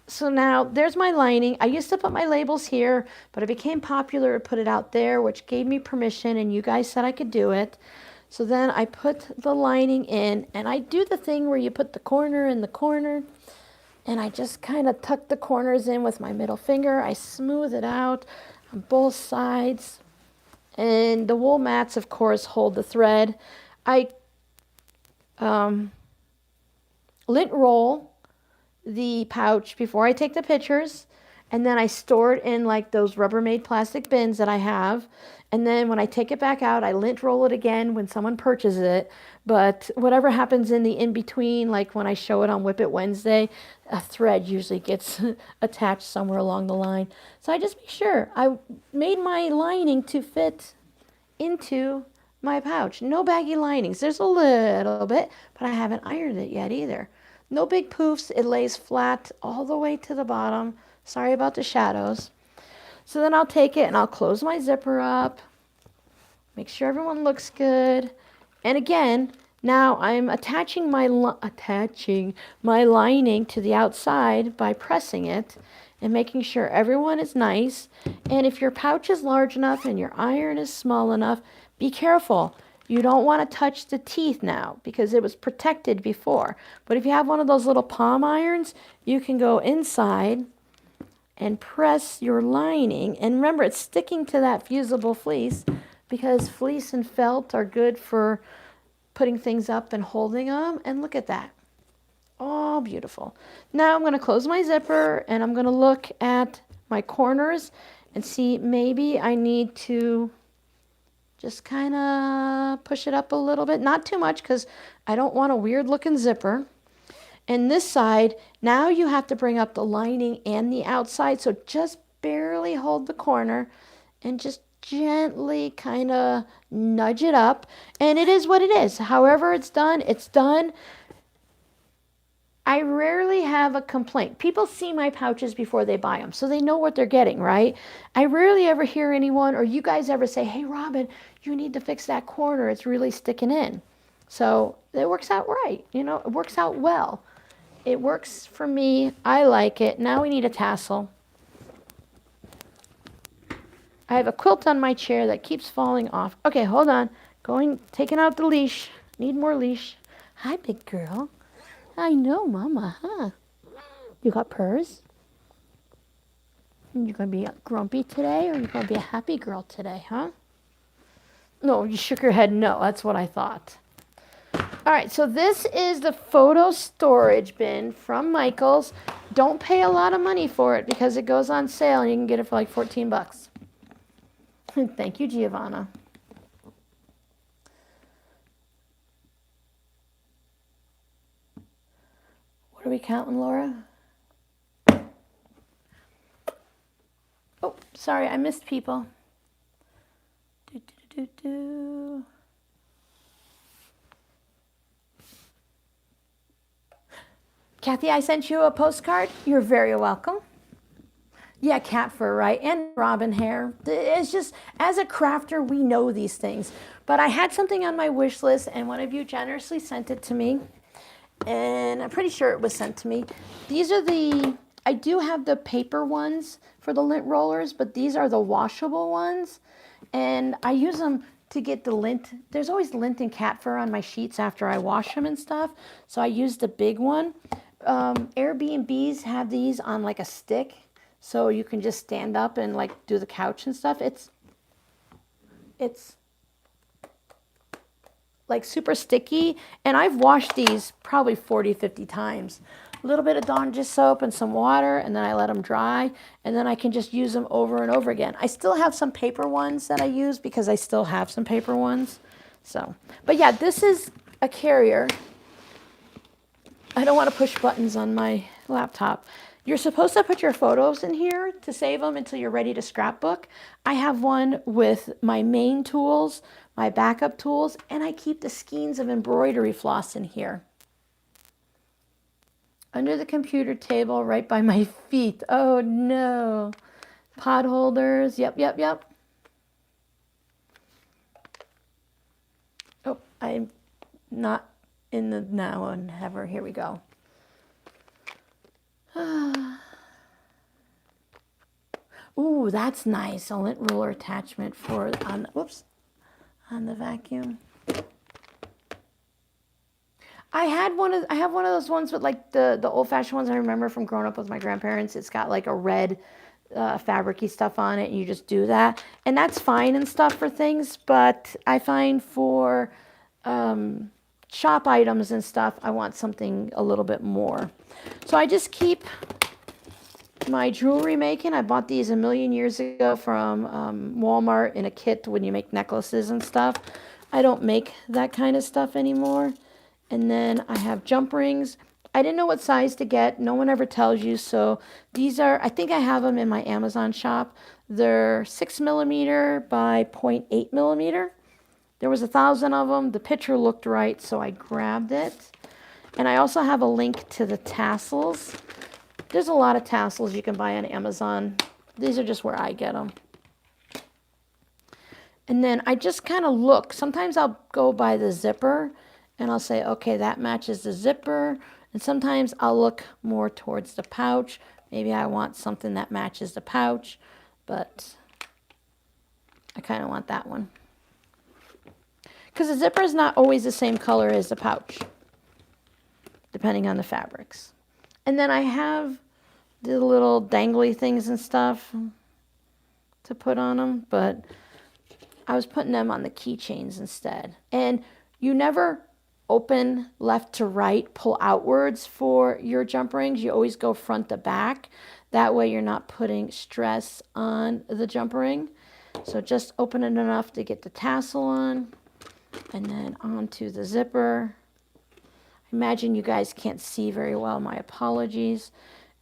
So now there's my lining. I used to put my labels here, but it became popular to put it out there, which gave me permission and you guys said I could do it. So then I put the lining in and I do the thing where you put the corner in the corner and I just kind of tuck the corners in with my middle finger. I smooth it out on both sides. And the wool mats, of course, hold the thread. I lint roll the pouch before I take the pictures. And then I store it in like those Rubbermaid plastic bins that I have. And then when I take it back out, I lint roll it again when someone purchases it. But whatever happens in the in-between, like when I show it on Whip It Wednesday, a thread usually gets attached somewhere along the line. So I just make sure I made my lining to fit into my pouch. No baggy linings. There's a little bit, but I haven't ironed it yet either. No big poofs. It lays flat all the way to the bottom. Sorry about the shadows. So then I'll take it and I'll close my zipper up. Make sure everyone looks good. And again, now I'm attaching my lining to the outside by pressing it and making sure everyone is nice. And if your pouch is large enough and your iron is small enough, be careful. You don't want to touch the teeth now because it was protected before. But if you have one of those little palm irons, you can go inside and press your lining. And remember, it's sticking to that fusible fleece because fleece and felt are good for putting things up and holding them. And look at that. Oh, beautiful. Now I'm going to close my zipper and I'm going to look at my corners and see maybe I need to just kind of push it up a little bit. Not too much because I don't want a weird looking zipper. And this side, now you have to bring up the lining and the outside. So just barely hold the corner and just gently kind of nudge it up. And it is what it is. However it's done, it's done. I rarely have a complaint. People see my pouches before they buy them, so they know what they're getting, right? I rarely ever hear anyone or you guys ever say, hey, Robin, you need to fix that corner. It's really sticking in. So it works out right. You know, it works out well. It works for me. I like it. Now we need a tassel. I have a quilt on my chair that keeps falling off. Okay, hold on. Taking out the leash. Need more leash. Hi, big girl. I know, Mama, huh? You got purrs? You gonna be grumpy today, or you gonna be a happy girl today, huh? No, you shook your head no. That's what I thought. All right, so this is the photo storage bin from Michaels. Don't pay a lot of money for it because it goes on sale and you can get it for like 14 bucks. Thank you, Giovanna. What are we counting, Laura? Oh, sorry, I missed people. Kathy, I sent you a postcard. You're very welcome. Yeah, cat fur, right? And robin hair. It's just, as a crafter, we know these things. But I had something on my wish list, and one of you generously sent it to me. And I'm pretty sure it was sent to me. These are I do have the paper ones for the lint rollers, but these are the washable ones. And I use them to get the lint. There's always lint and cat fur on my sheets after I wash them and stuff. So I use the big one. Airbnbs have these on like a stick. So you can just stand up and like do the couch and stuff. It's like super sticky, and I've washed these probably 40, 50 times. A little bit of Dawn dish soap and some water, and then I let them dry, and then I can just use them over and over again. I still have some paper ones that I use because I still have some paper ones. So, but yeah, this is a carrier. I don't want to push buttons on my laptop. You're supposed to put your photos in here to save them until you're ready to scrapbook. I have one with my main tools, my backup tools, and I keep the skeins of embroidery floss in here. Under the computer table, right by my feet. Oh no. Pot holders, yep. Oh, I'm not in the now one ever. Here we go. Ooh, that's nice. A lint roller attachment for on the vacuum. I have one of those ones with like the old-fashioned ones I remember from growing up with my grandparents. It's got like a red fabric-y stuff on it, and you just do that. And that's fine and stuff for things, but I find for shop items and stuff, I want something a little bit more. So I just keep my jewelry making. I bought these a million years ago from Walmart in a kit when you make necklaces and stuff. I don't make that kind of stuff anymore. And then I have jump rings. I didn't know what size to get. No one ever tells you. So these are, I think I have them in my Amazon shop. They're 6mm by 0.8mm. There was 1,000 of them. The picture looked right, so I grabbed it. And I also have a link to the tassels. There's a lot of tassels you can buy on Amazon. These are just where I get them. And then I just kind of look. Sometimes I'll go by the zipper and I'll say, okay, that matches the zipper. And sometimes I'll look more towards the pouch. Maybe I want something that matches the pouch, but I kind of want that one. Because the zipper is not always the same color as the pouch, depending on the fabrics. And then I have the little dangly things and stuff to put on them, but I was putting them on the keychains instead. And you never open left to right, pull outwards for your jump rings. You always go front to back. That way you're not putting stress on the jump ring. So just open it enough to get the tassel on, and then onto the zipper. I imagine you guys can't see very well, my apologies.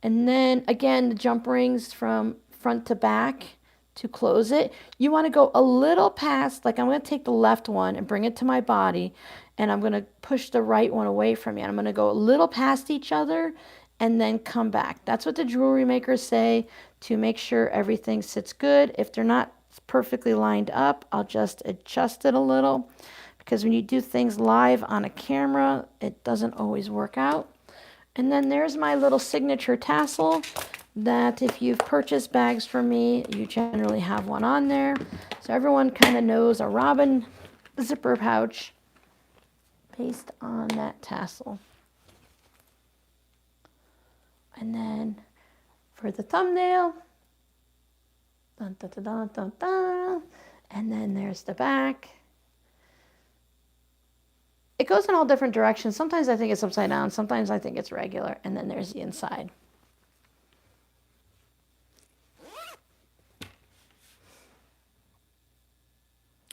And then again, the jump rings from front to back. to close it. You want to go a little past, like I'm going to take the left one and bring it to my body, and I'm going to push the right one away from me. And I'm going to go a little past each other and then come back. That's what the jewelry makers say to make sure everything sits good. If they're not perfectly lined up, I'll just adjust it a little, because when you do things live on a camera, it doesn't always work out. And then there's my little signature tassel that if you've purchased bags from me, you generally have one on there. So everyone kind of knows a robin zipper pouch based on that tassel. And then for the thumbnail, dun, dun, dun, dun, dun, dun, and then there's the back. It goes in all different directions. Sometimes I think it's upside down, sometimes I think it's regular, and then there's the inside.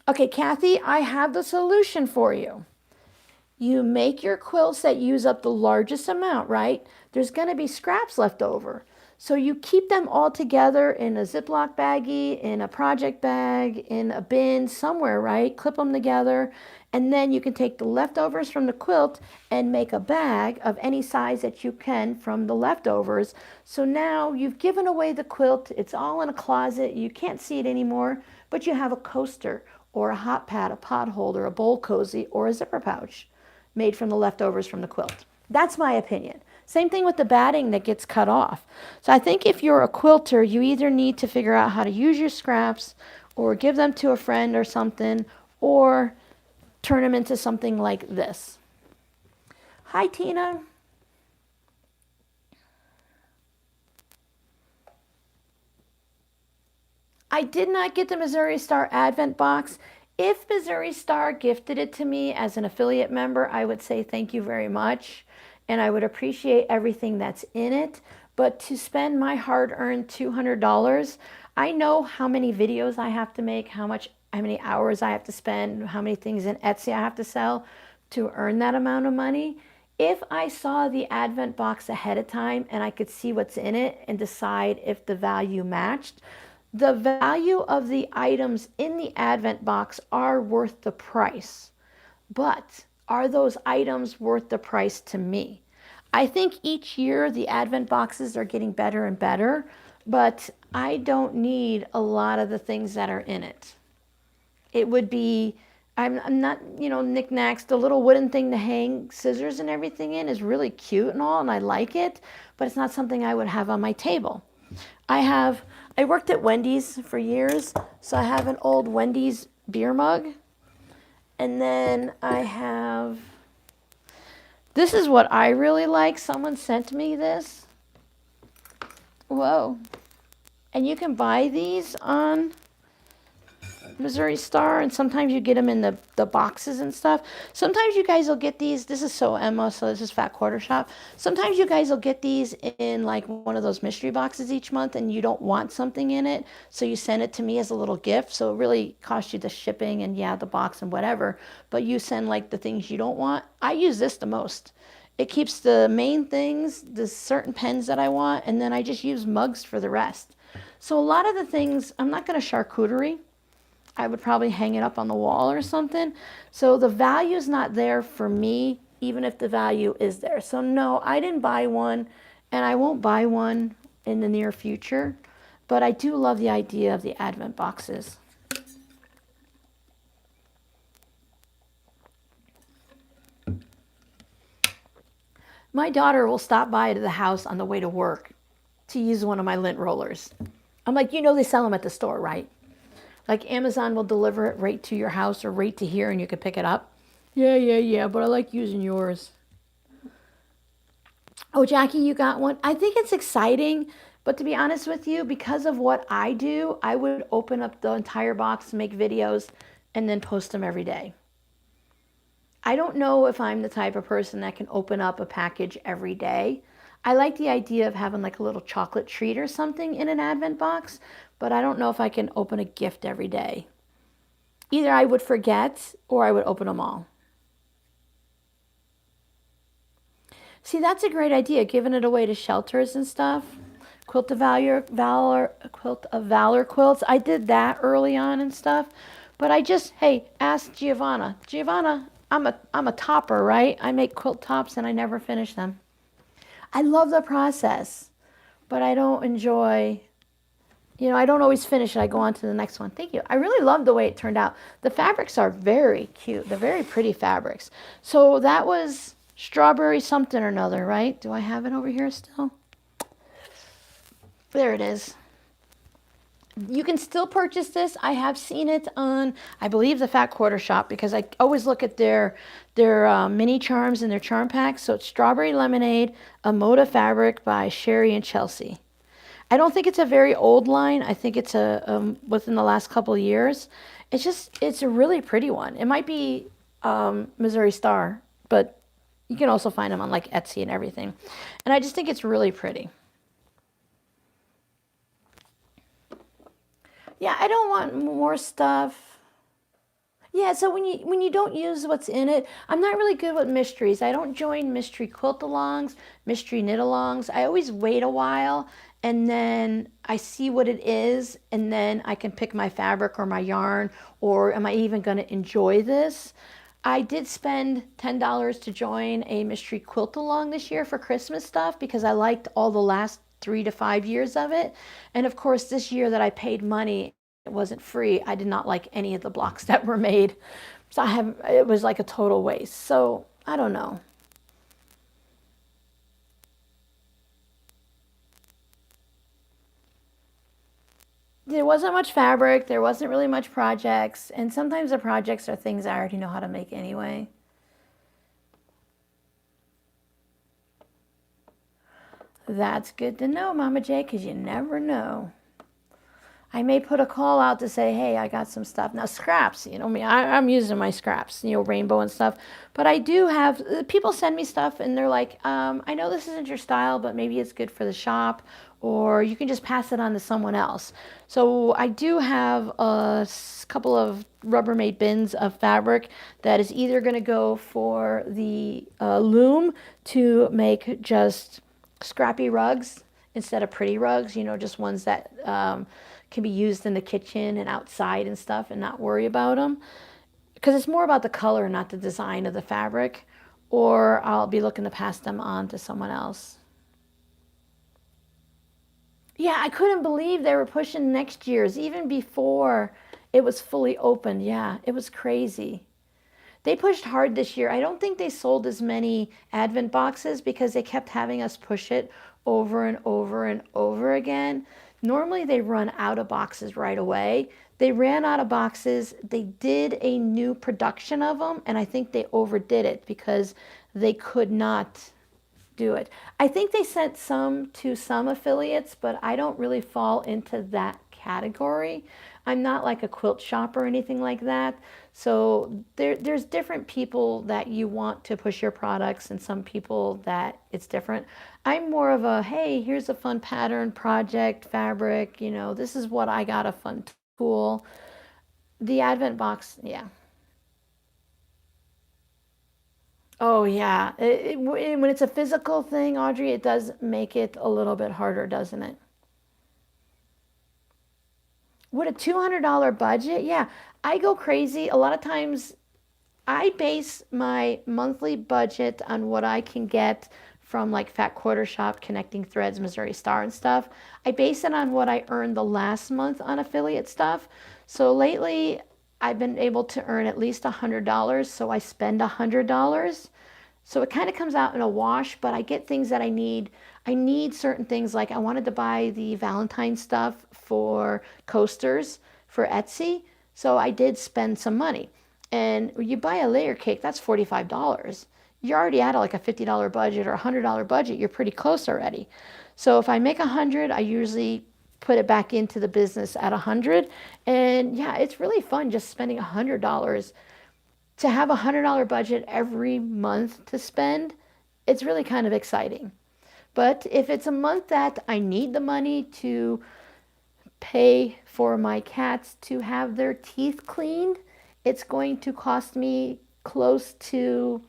Okay, Kathy, I have the solution for you. You make your quilts that use up the largest amount, right? There's going to be scraps left over. So you keep them all together in a Ziploc baggie, in a project bag, in a bin, somewhere, right? Clip them together. And then you can take the leftovers from the quilt and make a bag of any size that you can from the leftovers. So now you've given away the quilt. It's all in a closet. You can't see it anymore, but you have a coaster or a hot pad, a pot holder, a bowl cozy, or a zipper pouch made from the leftovers from the quilt. That's my opinion. Same thing with the batting that gets cut off. So I think if you're a quilter, you either need to figure out how to use your scraps or give them to a friend or something, or turn them into something like this. Hi, Tina. I did not get the Missouri Star Advent box. If Missouri Star gifted it to me as an affiliate member, I would say thank you very much, and I would appreciate everything that's in it. But to spend my hard-earned $200, I know how many videos I have to make, how many hours I have to spend, how many things in Etsy I have to sell to earn that amount of money. If I saw the Advent box ahead of time and I could see what's in it and decide if the value matched, the value of the items in the Advent box are worth the price. But are those items worth the price to me? I think each year the Advent boxes are getting better and better, but I don't need a lot of the things that are in it. It would be, I'm not, knickknacks. The little wooden thing to hang scissors and everything in is really cute and all, and I like it, but it's not something I would have on my table. I worked at Wendy's for years, so I have an old Wendy's beer mug. And then this is what I really like. Someone sent me this. Whoa. And you can buy these on Missouri Star, and sometimes you get them in the boxes and stuff. Sometimes you guys will get these. This is So Emma, so this is Fat Quarter Shop. Sometimes you guys will get these in like one of those mystery boxes each month, and you don't want something in it, so you send it to me as a little gift. So it really costs you the shipping and the box and whatever, but you send like the things you don't want. I use this the most. It keeps the main things, the certain pens that I want, and then I just use mugs for the rest. So a lot of the things, I'm not going to charcuterie. I would probably hang it up on the wall or something. So the value is not there for me, even if the value is there. So no, I didn't buy one, and I won't buy one in the near future. But I do love the idea of the Advent boxes. My daughter will stop by to the house on the way to work to use one of my lint rollers. I'm like, they sell them at the store, right? Like Amazon will deliver it right to your house or right to here and you can pick it up. Yeah, but I like using yours. Oh, Jackie, you got one? I think it's exciting, but to be honest with you, because of what I do, I would open up the entire box, make videos, and then post them every day. I don't know if I'm the type of person that can open up a package every day. I like the idea of having like a little chocolate treat or something in an Advent box, but I don't know if I can open a gift every day. Either I would forget or I would open them all. See, that's a great idea, giving it away to shelters and stuff. Of Quilt of Valor quilts. I did that early on and stuff, but I just, hey, ask Giovanna. Giovanna, I'm a topper, right? I make quilt tops and I never finish them. I love the process, but I don't enjoy, I don't always finish it. I go on to the next one. Thank you. I really love the way it turned out. The fabrics are very cute. They're very pretty fabrics. So that was strawberry something or another, right? Do I have it over here still? There it is. You can still purchase this. I have seen it on, I believe, the Fat Quarter Shop, because I always look at their mini charms and their charm packs. So it's Strawberry Lemonade, a Moda fabric by Sherry and Chelsea. I don't think it's a very old line. I think it's within the last couple of years. It's a really pretty one. It might be Missouri Star, but you can also find them on like Etsy and everything. And I just think it's really pretty. Yeah, I don't want more stuff. Yeah, so when you don't use what's in it, I'm not really good with mysteries. I don't join mystery quilt-alongs, mystery knit-alongs. I always wait a while, and then I see what it is, and then I can pick my fabric or my yarn, or am I even going to enjoy this? I did spend $10 to join a mystery quilt-along this year for Christmas stuff because I liked all the last 3 to 5 years of it. And of course, this year that I paid money, it wasn't free. I did not like any of the blocks that were made. So it was like a total waste. So I don't know. There wasn't much fabric. There wasn't really much projects. And sometimes the projects are things I already know how to make anyway. That's good to know, Mama J, because you never know. I may put a call out to say, hey, I got some stuff. Now, scraps, I'm using my scraps, rainbow and stuff. But I do have, people send me stuff and they're like, I know this isn't your style, but maybe it's good for the shop, or you can just pass it on to someone else. So I do have a couple of Rubbermaid bins of fabric that is either going to go for the loom to make just scrappy rugs instead of pretty rugs, just ones that can be used in the kitchen and outside and stuff and not worry about them. Because it's more about the color, not the design of the fabric. Or I'll be looking to pass them on to someone else. Yeah, I couldn't believe they were pushing next year's, even before it was fully opened. Yeah, it was crazy. They pushed hard this year. I don't think they sold as many Advent boxes because they kept having us push it over and over and over again. Normally they run out of boxes right away. They ran out of boxes. They did a new production of them, and I think they overdid it because they could not do it. I think they sent some to some affiliates, but I don't really fall into that category. I'm not like a quilt shop or anything like that. So there's different people that you want to push your products and some people that it's different. I'm more of a, hey, here's a fun pattern, project, fabric, this is what I got, a fun tool. The Advent box, yeah. Oh, yeah. When it's a physical thing, Audrey, it does make it a little bit harder, doesn't it? With a $200 budget, yeah, I go crazy. A lot of times I base my monthly budget on what I can get from like Fat Quarter Shop, Connecting Threads, Missouri Star and stuff. I base it on what I earned the last month on affiliate stuff. So lately I've been able to earn at least $100, so I spend $100. So it kind of comes out in a wash, but I get things that I need. I need certain things, like I wanted to buy the Valentine stuff for coasters for Etsy. So I did spend some money. And you buy a layer cake, that's $45. You're already at like a $50 budget or $100 budget. You're pretty close already. So if I make 100, I usually put it back into the business at 100. And yeah, it's really fun just spending $100. To have a $100 budget every month to spend, it's really kind of exciting. But if it's a month that I need the money to pay for my cats to have their teeth cleaned, it's going to cost me close to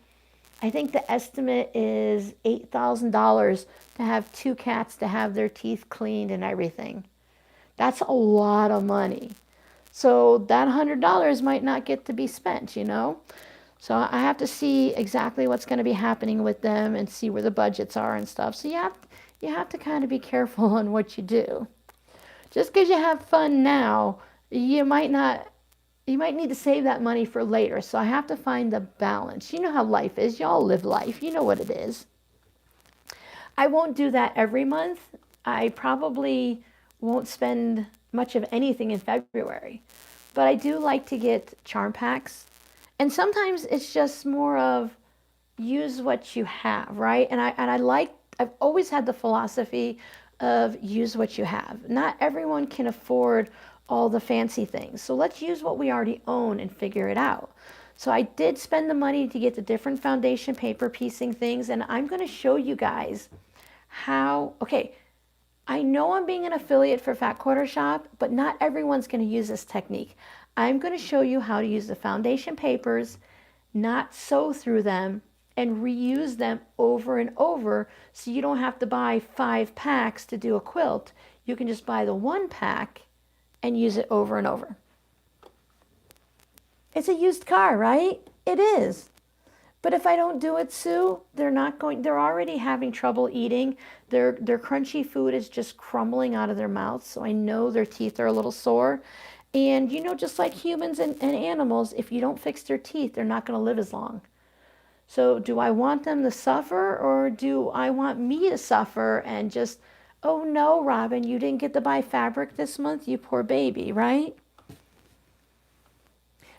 I think the estimate is $8,000 to have 2 cats to have their teeth cleaned and everything. That's a lot of money. So that $100 might not get to be spent, you know? So I have to see exactly what's going to be happening with them and see where the budgets are and stuff. So you have to kind of be careful on what you do. Just because you have fun now, you might need to save that money for later. So I have to find the balance. You know how life is. Y'all live life. You know what it is. I won't do that every month. I probably won't spend much of anything in February. But I do like to get charm packs. And sometimes it's just more of use what you have, right? And I've always had the philosophy of use what you have. Not everyone can afford all the fancy things. So let's use what we already own and figure it out. So I did spend the money to get the different foundation paper piecing things, and I'm going to show you guys how, okay, I know I'm being an affiliate for Fat Quarter Shop, but not everyone's going to use this technique. I'm going to show you how to use the foundation papers, not sew through them, and reuse them over and over so you don't have to buy 5 packs to do a quilt. You can just buy the 1 pack and use it over and over. It's a used car, right? It is. But if I don't do it, Sue, they're already having trouble eating. Their crunchy food is just crumbling out of their mouths, so I know their teeth are a little sore. And you know, just like humans and animals, if you don't fix their teeth, they're not going to live as long. So do I want them to suffer, or do I want me to suffer and just, oh no, Robin, you didn't get to buy fabric this month, you poor baby, right?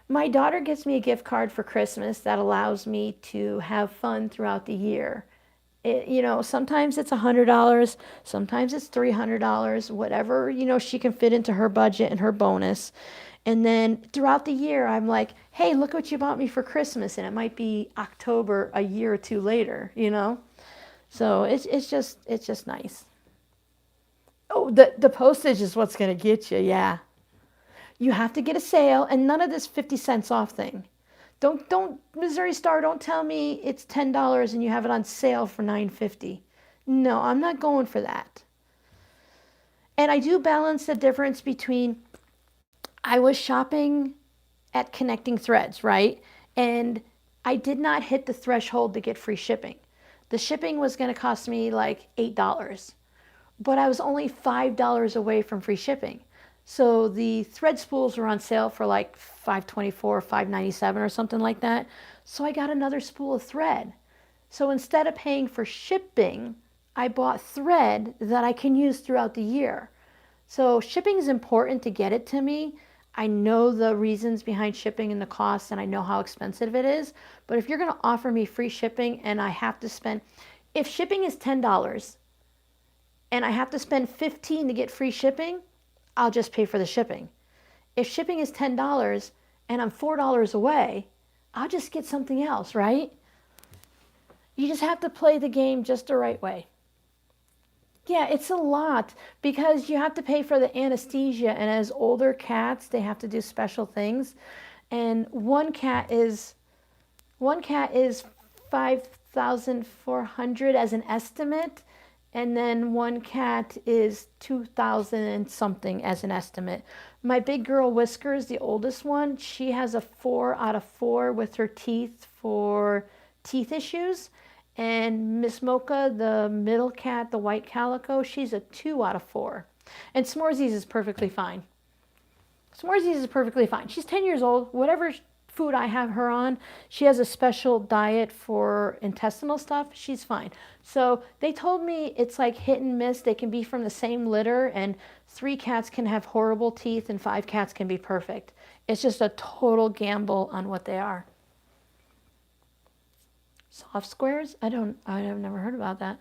My daughter gets me a gift card for Christmas that allows me to have fun throughout the year. You know, sometimes it's $100, sometimes it's $300, whatever, you know, she can fit into her budget and her bonus. And then throughout the year, I'm like, hey, look what you bought me for Christmas. And it might be October a year or two later, you know? So it's just nice. Oh, the postage is what's going to get you, yeah. You have to get a sale, and none of this 50 cents off thing. Don't Missouri Star, don't tell me it's $10 and you have it on sale for $9.50. No, I'm not going for that. And I do balance the difference between, I was shopping at Connecting Threads, right? And I did not hit the threshold to get free shipping. The shipping was going to cost me like $8, but I was only $5 away from free shipping. So the thread spools were on sale for like $5.24, $5.97 or something like that. So I got another spool of thread. So instead of paying for shipping, I bought thread that I can use throughout the year. So shipping is important to get it to me. I know the reasons behind shipping and the costs, and I know how expensive it is. But if you're going to offer me free shipping and I have to spend, if shipping is $10 and I have to spend $15 to get free shipping, I'll just pay for the shipping. If shipping is $10 and I'm $4 away, I'll just get something else, right? You just have to play the game just the right way. Yeah, it's a lot because you have to pay for the anesthesia, and as older cats, they have to do special things. And one cat is $5,400 as an estimate, and then one cat is $2,000 and something as an estimate. My big girl Whiskers, the oldest one, she has a 4 out of 4 with her teeth for teeth issues. And Miss Mocha, the middle cat, the white calico, she's a 2 out of 4. And S'moresies is perfectly fine. S'moresies is perfectly fine. She's 10 years old. Whatever food I have her on, she has a special diet for intestinal stuff. She's fine. So they told me it's like hit and miss. They can be from the same litter, and 3 cats can have horrible teeth and 5 cats can be perfect. It's just a total gamble on what they are. Soft squares? I've never heard about that.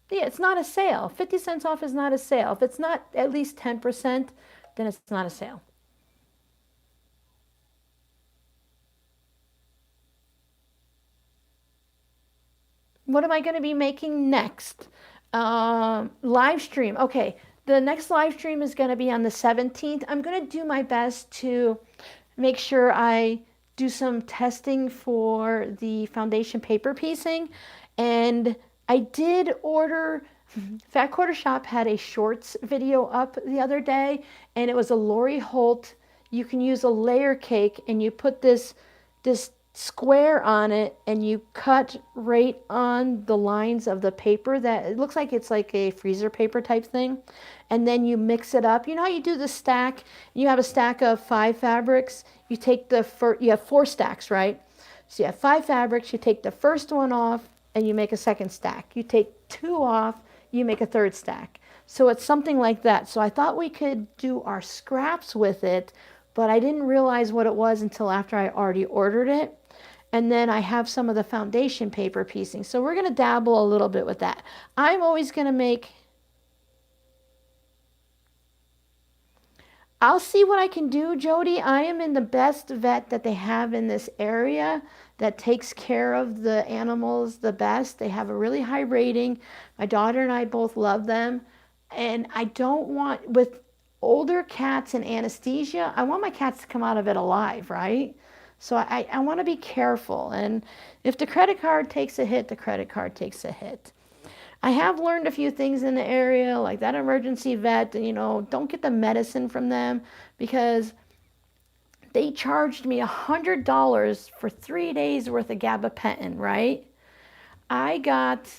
Yeah, it's not a sale. 50 cents off is not a sale. If it's not at least 10%, then it's not a sale. What am I going to be making next? Live stream. Okay, the next live stream is going to be on the 17th. I'm going to do my best to make sure I do some testing for the foundation paper piecing. And I did order, Fat Quarter Shop had a shorts video up the other day, and it was a Lori Holt. You can use a layer cake, and you put this square on it, and you cut right on the lines of the paper. That it looks like it's like a freezer paper type thing, and then you mix it up. You know how you do the stack? You have a stack of 5 fabrics. You take you have 4 stacks, right? So you have 5 fabrics. You take the first one off, and you make a second stack. You take 2 off, you make a third stack. So it's something like that. So I thought we could do our scraps with it, but I didn't realize what it was until after I already ordered it. And then I have some of the foundation paper piecing. So we're going to dabble a little bit with that. I'm always going to make... I'll see what I can do, Jody. I am in the best vet that they have in this area that takes care of the animals the best. They have a really high rating. My daughter and I both love them. And I don't want, with older cats and anesthesia, I want my cats to come out of it alive, right? So I want to be careful. And if the credit card takes a hit, the credit card takes a hit. I have learned a few things in the area, like that emergency vet, you know, don't get the medicine from them, because they charged me $100 for 3 days worth of gabapentin, right? I got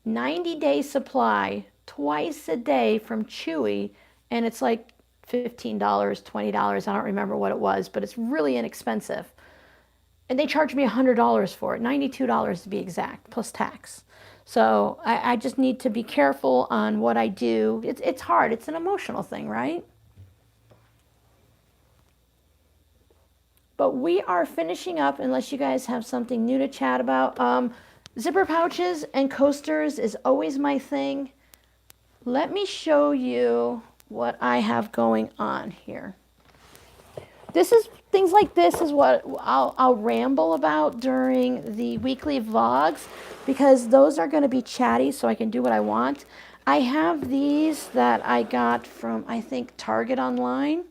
90-day supply twice a day from Chewy, and it's like $15, $20. I don't remember what it was, but it's really inexpensive. And they charged me $100 for it, $92 to be exact, plus tax. So I just need to be careful on what I do. It's hard. It's an emotional thing, right? But we are finishing up, unless you guys have something new to chat about. Zipper pouches and coasters is always my thing. Let me show you what I have going on here. Things like this is what I'll ramble about during the weekly vlogs, because those are going to be chatty, so I can do what I want. I have these that I got from, I think, Target online.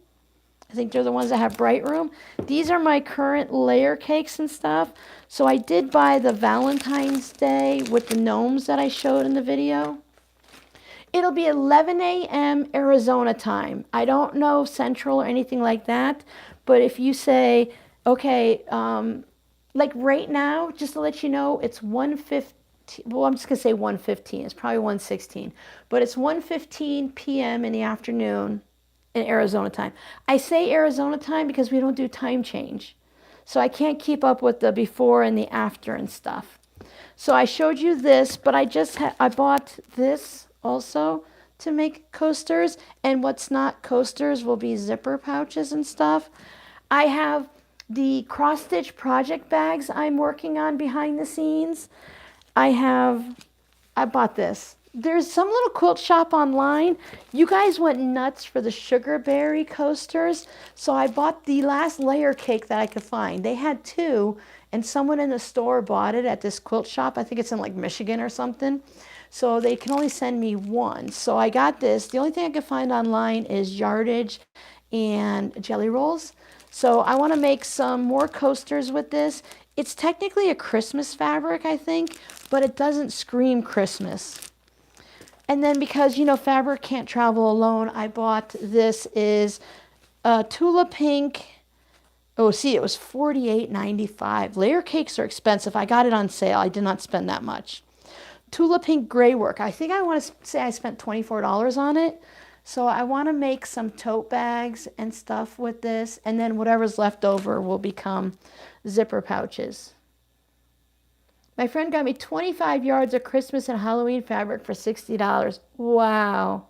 I think they're the ones that have Bright Room. These are my current layer cakes and stuff. So I did buy the Valentine's Day with the gnomes that I showed in the video. It'll be 11 a.m. Arizona time. I don't know Central or anything like that. But if you say, okay, like right now, just to let you know, it's 1:15. Well, I'm just going to say 1:15. It's probably 1:16. But it's 1:15 p.m. in the afternoon in Arizona time. I say Arizona time because we don't do time change. So I can't keep up with the before and the after and stuff. So I showed you this, but I bought this also to make coasters, and what's not coasters will be zipper pouches and stuff. I have the cross stitch project bags I'm working on behind the scenes. I bought this. There's some little quilt shop online. You guys went nuts for the sugarberry coasters, so I bought the last layer cake that I could find. They had 2, and someone in the store bought it at this quilt shop. I think it's in like Michigan or something. So they can only send me 1. So I got this. The only thing I could find online is yardage and jelly rolls. So I want to make some more coasters with this. It's technically a Christmas fabric, I think, but it doesn't scream Christmas. And then because, you know, fabric can't travel alone, I bought this is Tula Pink. Oh, see, it was $48.95. Layer cakes are expensive. I got it on sale. I did not spend that much. Tula Pink Gray Work. I think I want to say I spent $24 on it. So I want to make some tote bags and stuff with this. And then whatever's left over will become zipper pouches. My friend got me 25 yards of Christmas and Halloween fabric for $60. Wow.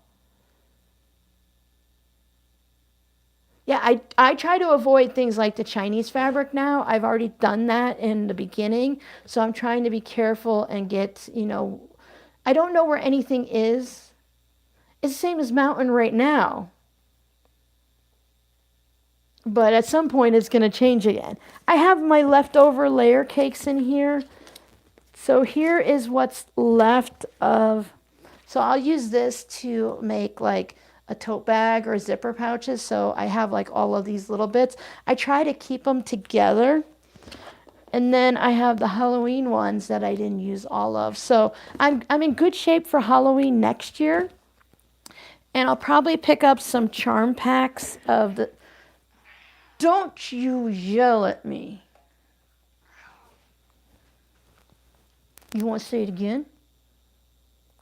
Yeah, I try to avoid things like the Chinese fabric now. I've already done that in the beginning. So I'm trying to be careful and get, you know, I don't know where anything is. It's the same as Mountain right now. But at some point it's going to change again. I have my leftover layer cakes in here. So here is what's left of, so I'll use this to make like a tote bag or zipper pouches. So I have like all of these little bits. I try to keep them together. And then I have the Halloween ones that I didn't use all of. So I'm in good shape for Halloween next year. And I'll probably pick up some charm packs of the... Don't you yell at me. You want to say it again?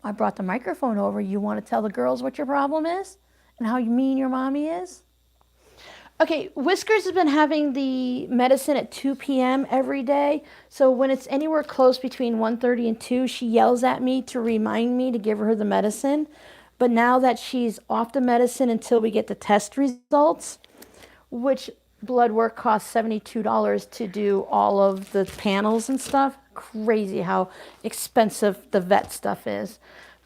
I brought the microphone over. You want to tell the girls what your problem is? And how mean your mommy is? Okay, Whiskers has been having the medicine at 2 p.m. every day. So when it's anywhere close between 1:30 and 2, she yells at me to remind me to give her the medicine. But now that she's off the medicine until we get the test results, which blood work costs $72 to do all of the panels and stuff. Crazy how expensive the vet stuff is.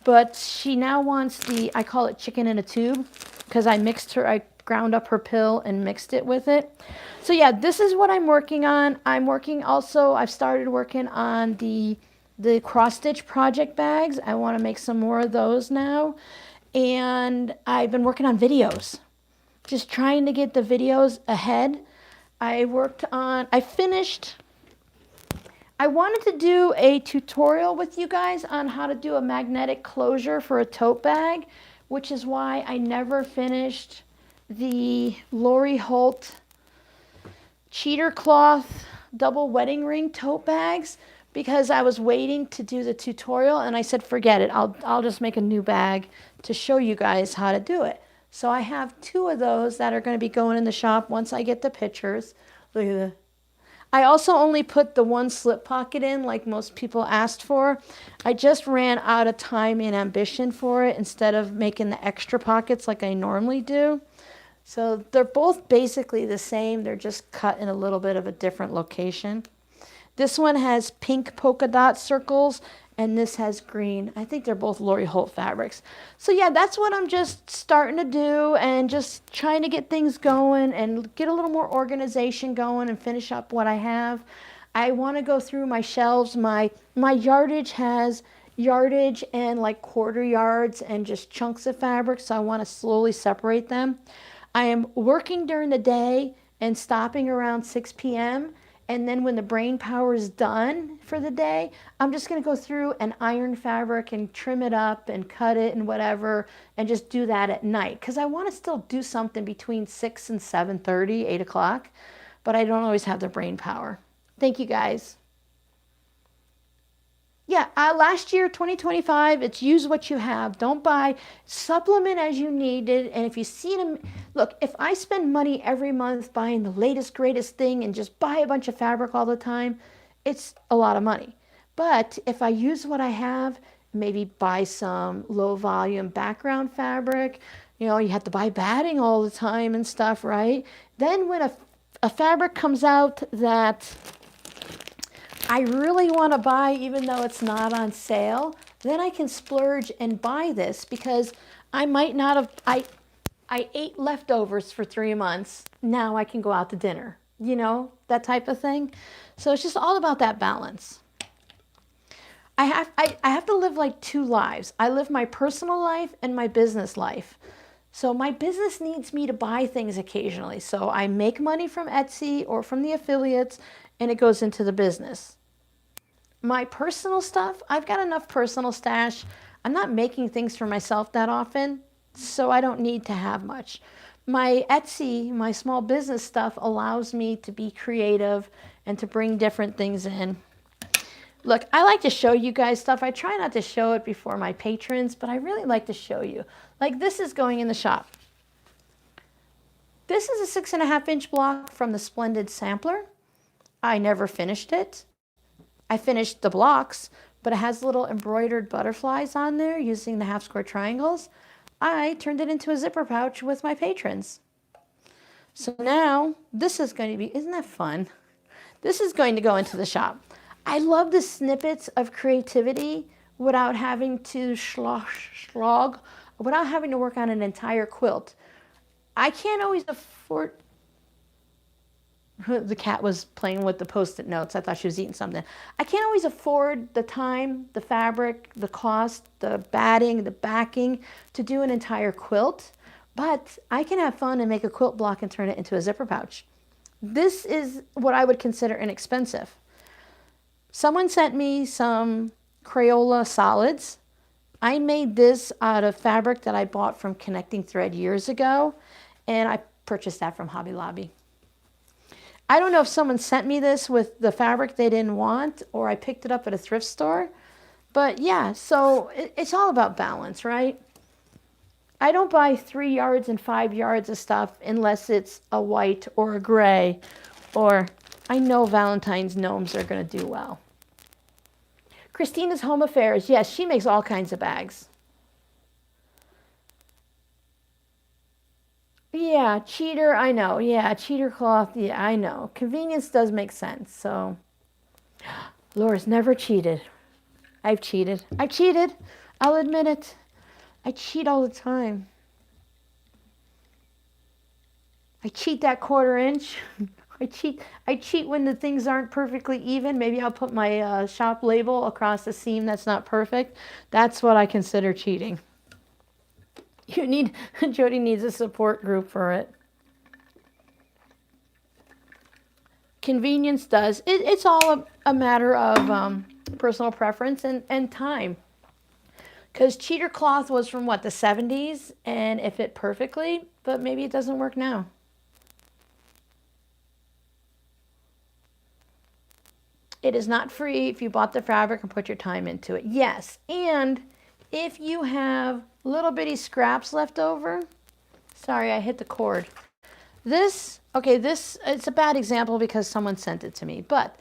But she now wants the, I call it chicken in a tube, because I ground up her pill and mixed it with it. So yeah, this is what I'm working on. I've started working on the cross stitch project bags. I want to make some more of those now. And I've been working on videos. Just trying to get the videos ahead. I wanted to do a tutorial with you guys on how to do a magnetic closure for a tote bag, which is why I never finished the Lori Holt cheater cloth double wedding ring tote bags, because I was waiting to do the tutorial and I said, forget it. I'll just make a new bag to show you guys how to do it. So I have 2 of those that are going to be going in the shop once I get the pictures. Look at that. I also only put the 1 slip pocket in like most people asked for. I just ran out of time and ambition for it instead of making the extra pockets like I normally do. So they're both basically the same. They're just cut in a little bit of a different location. This one has pink polka dot circles and this has green. I think they're both Lori Holt fabrics. So yeah, that's what I'm just starting to do and just trying to get things going and get a little more organization going and finish up what I have. I want to go through my shelves. My yardage has yardage and like quarter yards and just chunks of fabric, so I want to slowly separate them. I am working during the day and stopping around 6 p.m. And then when the brain power is done for the day, I'm just going to go through and iron fabric and trim it up and cut it and whatever, and just do that at night. Because I want to still do something between 6 and 7:30, 8 o'clock, but I don't always have the brain power. Thank you guys. Yeah, last year, 2025, it's use what you have. Don't buy, supplement as you need it. And if you see them, look, if I spend money every month buying the latest, greatest thing and just buy a bunch of fabric all the time, it's a lot of money. But if I use what I have, maybe buy some low volume background fabric, you know, you have to buy batting all the time and stuff, right? Then when a fabric comes out that I really want to buy, even though it's not on sale, then I can splurge and buy this, because I might not have, I ate leftovers for 3 months. Now I can go out to dinner, you know, that type of thing. So it's just all about that balance. I have to live like 2 lives. I live my personal life and my business life. So my business needs me to buy things occasionally. So I make money from Etsy or from the affiliates, and it goes into the business. My personal stuff, I've got enough personal stash. I'm not making things for myself that often, so I don't need to have much. My Etsy, my small business stuff, allows me to be creative and to bring different things in. Look, I like to show you guys stuff. I try not to show it before my patrons, but I really like to show you. Like this is going in the shop. This is a 6.5 inch block from the Splendid Sampler. I never finished it. I finished the blocks, but it has little embroidered butterflies on there using the half square triangles. I turned it into a zipper pouch with my patrons. So now this is going to be, isn't that fun? This is going to go into the shop. I love the snippets of creativity without having to slog, without having to work on an entire quilt. I can't always afford... The cat was playing with the Post-it notes. I thought she was eating something. I can't always afford the time, the fabric, the cost, the batting, the backing to do an entire quilt. but I can have fun and make a quilt block and turn it into a zipper pouch. This is what I would consider inexpensive. Someone sent me some Crayola solids. I made this out of fabric that I bought from Connecting Thread years ago, and I purchased that from Hobby Lobby. I don't know if someone sent me this with the fabric they didn't want, or I picked it up at a thrift store. But yeah, so it's all about balance, right? I don't buy 3 yards and 5 yards of stuff unless it's a white or a gray, or I know Valentine's gnomes are going to do well. Christina's Home Affairs. Yes, she makes all kinds of bags. Yeah, cheater, I know. Yeah, cheater cloth, yeah, I know. Convenience does make sense, so. Laura's never cheated. I've cheated. I've cheated. I'll admit it. I cheat all the time. I cheat that 1/4 inch. I cheat when the things aren't perfectly even. Maybe I'll put my shop label across the seam that's not perfect. That's what I consider cheating. Jody needs a support group for it. Convenience does. It's all a matter of personal preference and time. Because cheater cloth was from what, the 70s, and it fit perfectly, but maybe it doesn't work now. It is not free if you bought the fabric and put your time into it. Yes, and if you have little bitty scraps left over, sorry, I hit the cord. This, it's a bad example because someone sent it to me, but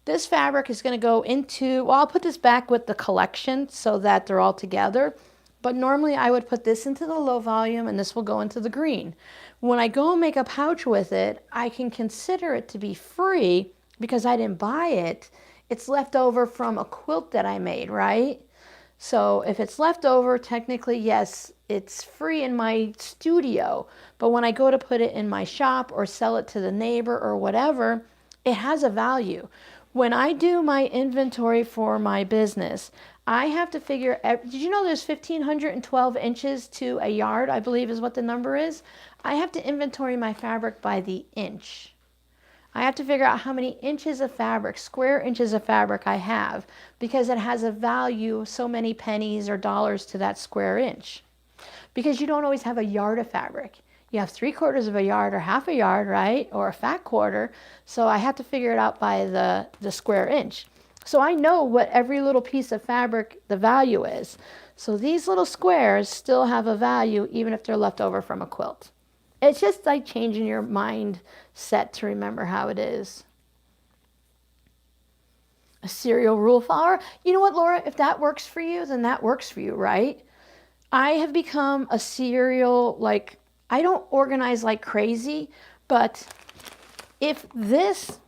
this fabric is going to go into, well, I'll put this back with the collection so that they're all together. But normally I would put this into the low volume and this will go into the green. When I go and make a pouch with it, I can consider it to be free because I didn't buy it. It's left over from a quilt that I made, right? So if it's left over, technically, yes, it's free in my studio. But when I go to put it in my shop or sell it to the neighbor or whatever, it has a value. When I do my inventory for my business, I have to figure, did you know there's 1,512 inches to a yard, I believe is what the number is? I have to inventory my fabric by the inch. I have to figure out how many inches of fabric, square inches of fabric I have, because it has a value, so many pennies or dollars to that square inch. Because you don't always have a yard of fabric. You have 3/4 of a yard or half a yard, right? Or a fat quarter. So I have to figure it out by the square inch. So I know what every little piece of fabric, the value is. So these little squares still have a value even if they're left over from a quilt. It's just like changing your mindset to remember how it is. A serial rule follower. You know what, Laura? If that works for you, then that works for you, right? I have become a serial, like, I don't organize like crazy, but if this,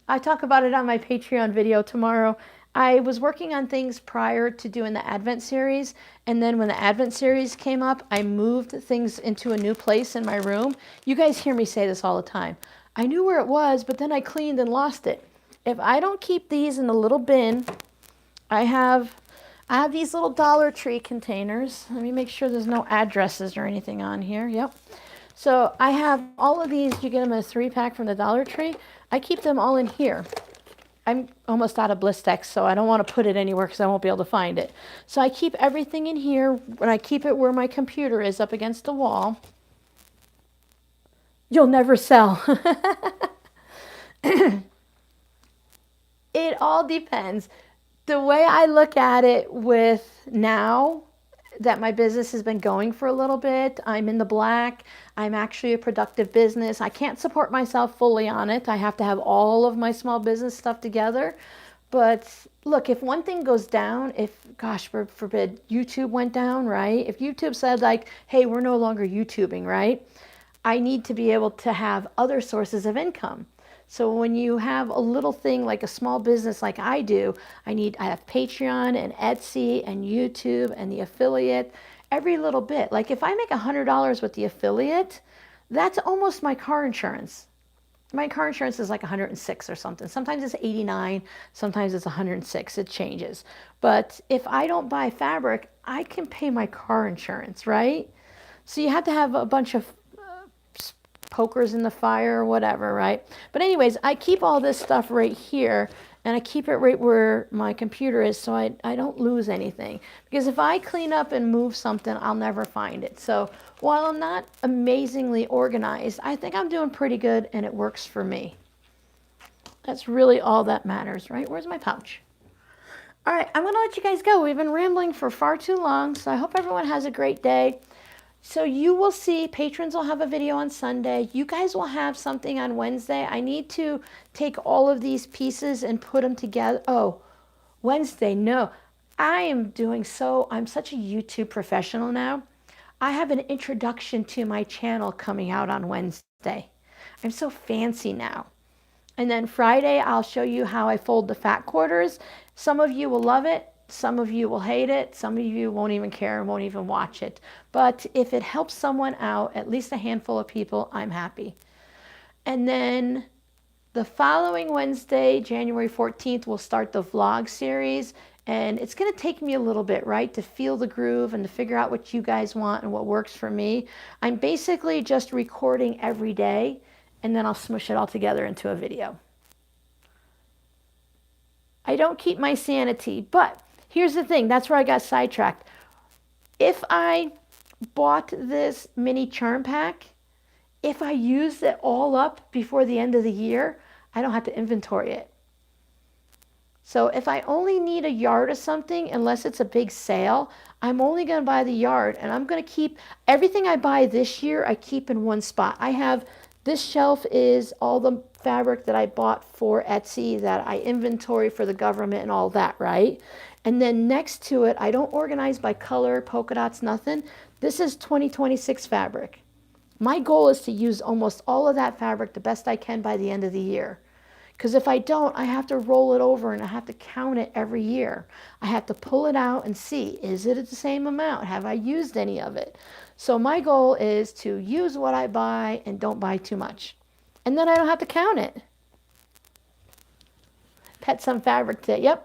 I talk about it on my Patreon video tomorrow. I was working on things prior to doing the Advent series, and then when the Advent series came up, I moved things into a new place in my room. You guys hear me say this all the time. I knew where it was, but then I cleaned and lost it. If I don't keep these in a little bin, I have these little Dollar Tree containers. Let me make sure there's no addresses or anything on here. Yep. So I have all of these. You get them in a 3-pack from the Dollar Tree. I keep them all in here. I'm almost out of Blistex, so I don't want to put it anywhere because I won't be able to find it. So I keep everything in here, and I keep it where my computer is, up against the wall. You'll never sell. It all depends. The way I look at it with now that my business has been going for a little bit, I'm in the black, I'm actually a productive business. I can't support myself fully on it. I have to have all of my small business stuff together. But look, if one thing goes down, if, gosh forbid, YouTube went down, right? If YouTube said like, hey, we're no longer YouTubing, right? I need to be able to have other sources of income. So when you have a little thing like a small business like I do, I have Patreon and Etsy and YouTube and the affiliate, every little bit. Like if I make $100 with the affiliate, that's almost my car insurance. My car insurance is like 106 or something. Sometimes it's 89, sometimes it's 106, it changes. But if I don't buy fabric, I can pay my car insurance, right? So you have to have a bunch of pokers in the fire or whatever, right? But anyways, I keep all this stuff right here, and I keep it right where my computer is so I don't lose anything. Because if I clean up and move something, I'll never find it. So while I'm not amazingly organized, I think I'm doing pretty good and it works for me. That's really all that matters, right? Where's my pouch? All right, I'm gonna let you guys go. We've been rambling for far too long, so I hope everyone has a great day. So you will see, patrons will have a video on Sunday. You guys will have something on Wednesday. I need to take all of these pieces and put them together. Oh, Wednesday, no. I'm such a YouTube professional now. I have an introduction to my channel coming out on Wednesday. I'm so fancy now. And then Friday, I'll show you how I fold the fat quarters. Some of you will love it. Some of you will hate it. Some of you won't even care and won't even watch it. But if it helps someone out, at least a handful of people, I'm happy. And then the following Wednesday, January 14th, we'll start the vlog series. And it's going to take me a little bit, right, to feel the groove and to figure out what you guys want and what works for me. I'm basically just recording every day, and then I'll smush it all together into a video. I don't keep my sanity, but here's the thing. That's where I got sidetracked. If I bought this mini charm pack, if I used it all up before the end of the year, I don't have to inventory it. So if I only need a yard or something, unless it's a big sale, I'm only going to buy the yard. And I'm going to keep everything I buy this year, I keep in one spot. I have this shelf is all the fabric that I bought for Etsy that I inventory for the government and all that, right? And then next to it, I don't organize by color, polka dots, nothing. This is 2026 fabric. My goal is to use almost all of that fabric the best I can by the end of the year. Because if I don't, I have to roll it over and I have to count it every year. I have to pull it out and see, is it the same amount? Have I used any of it? So my goal is to use what I buy and don't buy too much. And then I don't have to count it. Pet some fabric today. Yep.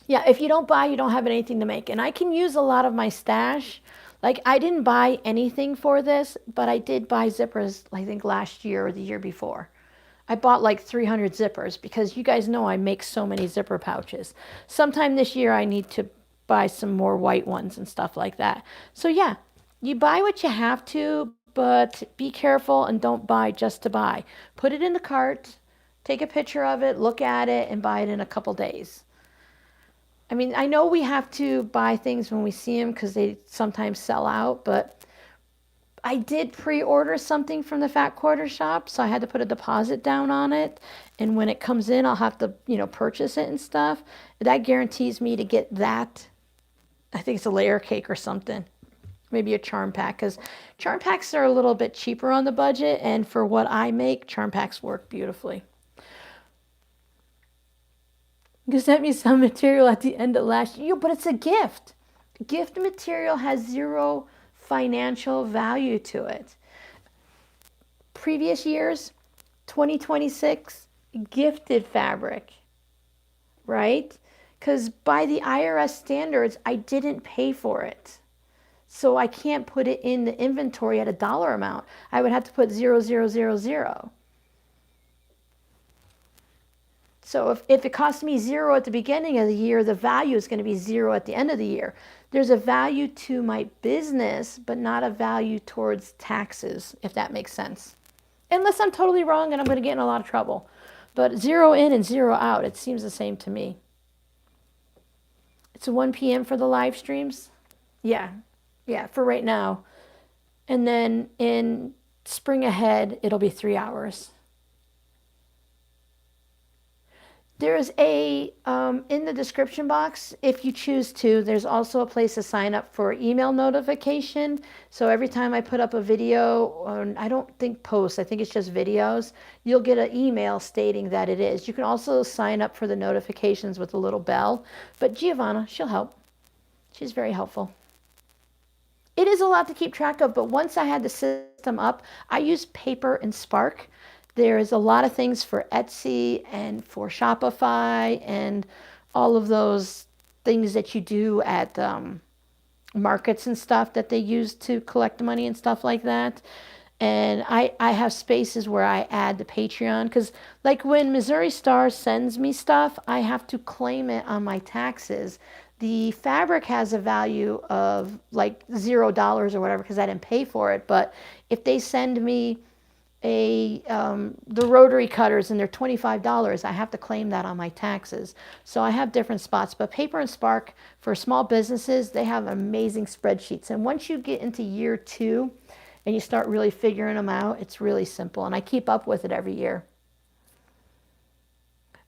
Yeah, if you don't buy, you don't have anything to make. And I can use a lot of my stash. Like, I didn't buy anything for this, but I did buy zippers, I think, last year or the year before. I bought like 300 zippers because you guys know I make so many zipper pouches. Sometime this year, I need to buy some more white ones and stuff like that. So yeah, you buy what you have to, but be careful and don't buy just to buy. Put it in the cart, take a picture of it, look at it, and buy it in a couple days. I mean, I know we have to buy things when we see them because they sometimes sell out, but I did pre-order something from the Fat Quarter shop, so I had to put a deposit down on it. And when it comes in, I'll have to, purchase it and stuff. That guarantees me to get that. I think it's a layer cake or something. Maybe a charm pack, because charm packs are a little bit cheaper on the budget, and for what I make, charm packs work beautifully. You sent me some material at the end of last year, but it's a gift. Gift material has zero financial value to it. Previous years, 2026, gifted fabric, right? Because by the IRS standards, I didn't pay for it. So I can't put it in the inventory at a dollar amount. I would have to put 0000. So if it costs me zero at the beginning of the year, the value is going to be zero at the end of the year. There's a value to my business, but not a value towards taxes, if that makes sense. Unless I'm totally wrong and I'm going to get in a lot of trouble. But zero in and zero out, it seems the same to me. It's 1 p.m. for the live streams. Yeah, for right now. And then in spring ahead, it'll be 3 hours. There's a, in the description box, if you choose to, there's also a place to sign up for email notification. So every time I put up a video, or I don't think posts, I think it's just videos, you'll get an email stating that it is. You can also sign up for the notifications with a little bell. But Giovanna, she'll help. She's very helpful. It is a lot to keep track of, but once I had the system up, I use Paper and Spark. There's a lot of things for Etsy and for Shopify and all of those things that you do at markets and stuff that they use to collect money and stuff like that. And I have spaces where I add the Patreon, because like when Missouri Star sends me stuff, I have to claim it on my taxes. The fabric has a value of like $0 or whatever because I didn't pay for it. But if they send me the rotary cutters and they're $25, I have to claim that on my taxes. So I have different spots. But Paper and Spark, for small businesses, they have amazing spreadsheets. And once you get into year 2 and you start really figuring them out, it's really simple. And I keep up with it every year.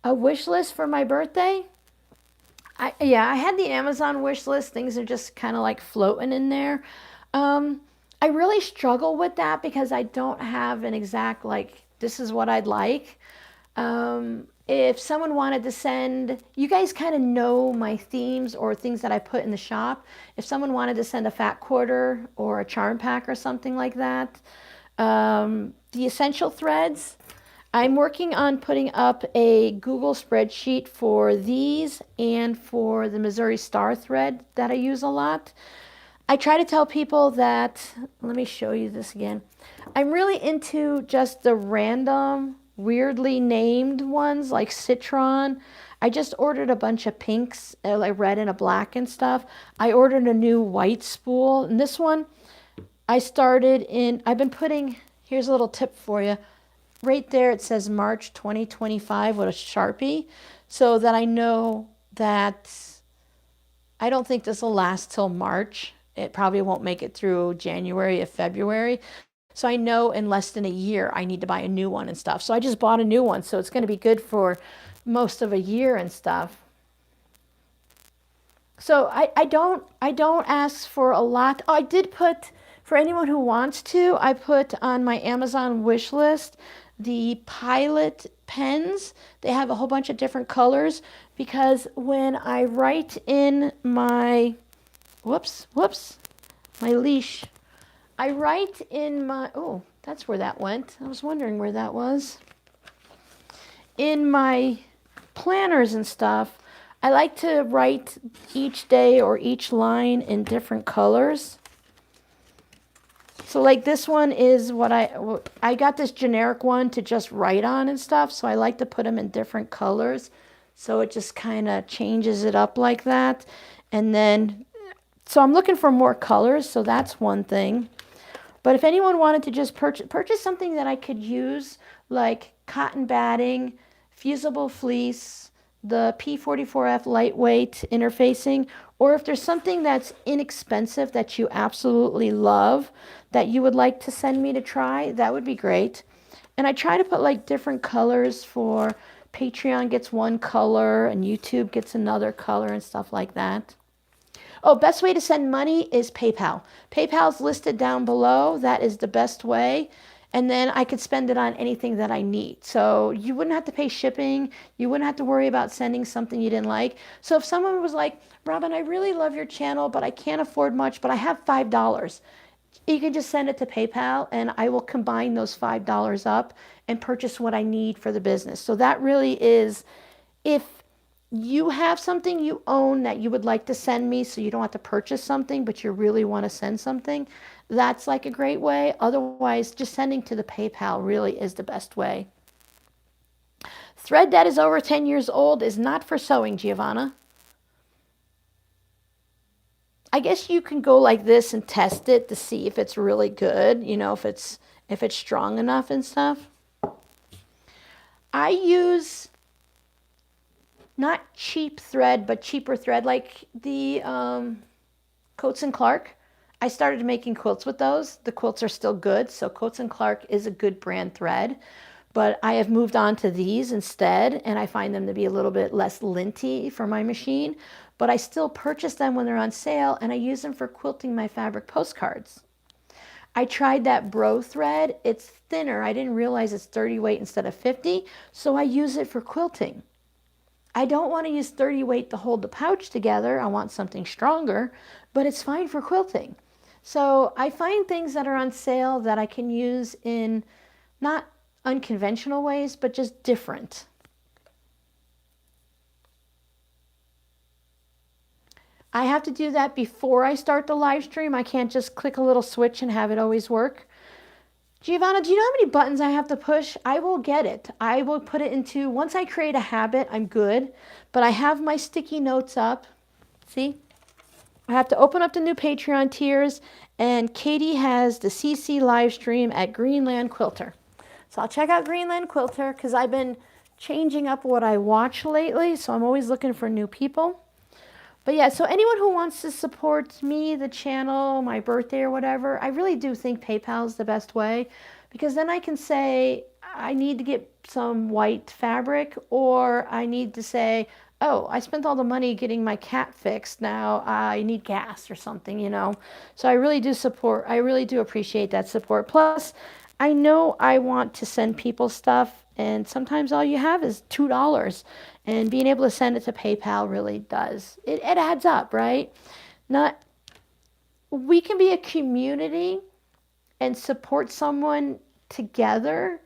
A wish list for my birthday? I had the Amazon wish list. Things are just kind of like floating in there. I really struggle with that because I don't have an exact, like, this is what I'd like. If someone wanted to send, you guys kind of know my themes or things that I put in the shop. If someone wanted to send a fat quarter or a charm pack or something like that, the essential threads, I'm working on putting up a Google spreadsheet for these and for the Missouri Star thread that I use a lot. I try to tell people that, let me show you this again. I'm really into just the random, weirdly named ones like Citron. I just ordered a bunch of pinks, like red and a black and stuff. I ordered a new white spool. And this one, I've been putting, here's a little tip for you. Right there it says March 2025 with a Sharpie, so that I know that I don't think this will last till March. It probably won't make it through January or February. So I know in less than a year I need to buy a new one and stuff. So I just bought a new one, so it's going to be good for most of a year and stuff. So I don't ask for a lot. Oh, I did put, for anyone who wants to, I put on my Amazon wish list the Pilot pens. They have a whole bunch of different colors, because when I write in my, my leash, I write in my, oh, that's where that went. I was wondering where that was. In my planners and stuff, I like to write each day or each line in different colors. So like this one is what I got this generic one to just write on and stuff. So I like to put them in different colors. So it just kind of changes it up like that. And then, so I'm looking for more colors. So that's one thing. But if anyone wanted to just purchase something that I could use, like cotton batting, fusible fleece, the P44F lightweight interfacing, or if there's something that's inexpensive that you absolutely love that you would like to send me to try, that would be great. And I try to put like different colors for Patreon gets one color and YouTube gets another color and stuff like that. Oh, best way to send money is PayPal. PayPal's listed down below. That is the best way. And then I could spend it on anything that I need. So you wouldn't have to pay shipping. You wouldn't have to worry about sending something you didn't like. So if someone was like, Robin, I really love your channel, but I can't afford much, but I have $5. You can just send it to PayPal and I will combine those $5 up and purchase what I need for the business. So that really is, if you have something you own that you would like to send me so you don't have to purchase something, but you really want to send something, that's like a great way. Otherwise, just sending to the PayPal really is the best way. Thread that is over 10 years old is not for sewing, Giovanna. I guess you can go like this and test it to see if it's really good, you know, if it's strong enough and stuff. I use not cheap thread, but cheaper thread, like the Coats and Clark. I started making quilts with those. The quilts are still good, so Coats and Clark is a good brand thread. But I have moved on to these instead, and I find them to be a little bit less linty for my machine. But I still purchase them when they're on sale, and I use them for quilting my fabric postcards. I tried that Bro thread. It's thinner. I didn't realize it's 30 weight instead of 50, so I use it for quilting. I don't want to use 30 weight to hold the pouch together. I want something stronger, but it's fine for quilting. So I find things that are on sale that I can use in not unconventional ways, but just different. I have to do that before I start the live stream. I can't just click a little switch and have it always work. Giovanna, do you know how many buttons I have to push? I will get it. I will put it into, once I create a habit, I'm good. But I have my sticky notes up. See? I have to open up the new Patreon tiers, and Katie has the CC live stream at Greenland Quilter. So I'll check out Greenland Quilter because I've been changing up what I watch lately, so I'm always looking for new people. But yeah, so anyone who wants to support me, the channel, my birthday or whatever, I really do think PayPal is the best way, because then I can say I need to get some white fabric, or I need to say, oh, I spent all the money getting my cat fixed, now I need gas or something, you know. So I really do support, I really do appreciate that support. Plus, I know I want to send people stuff, and sometimes all you have is $2. And being able to send it to PayPal really does. It adds up, right? We can be a community and support someone together.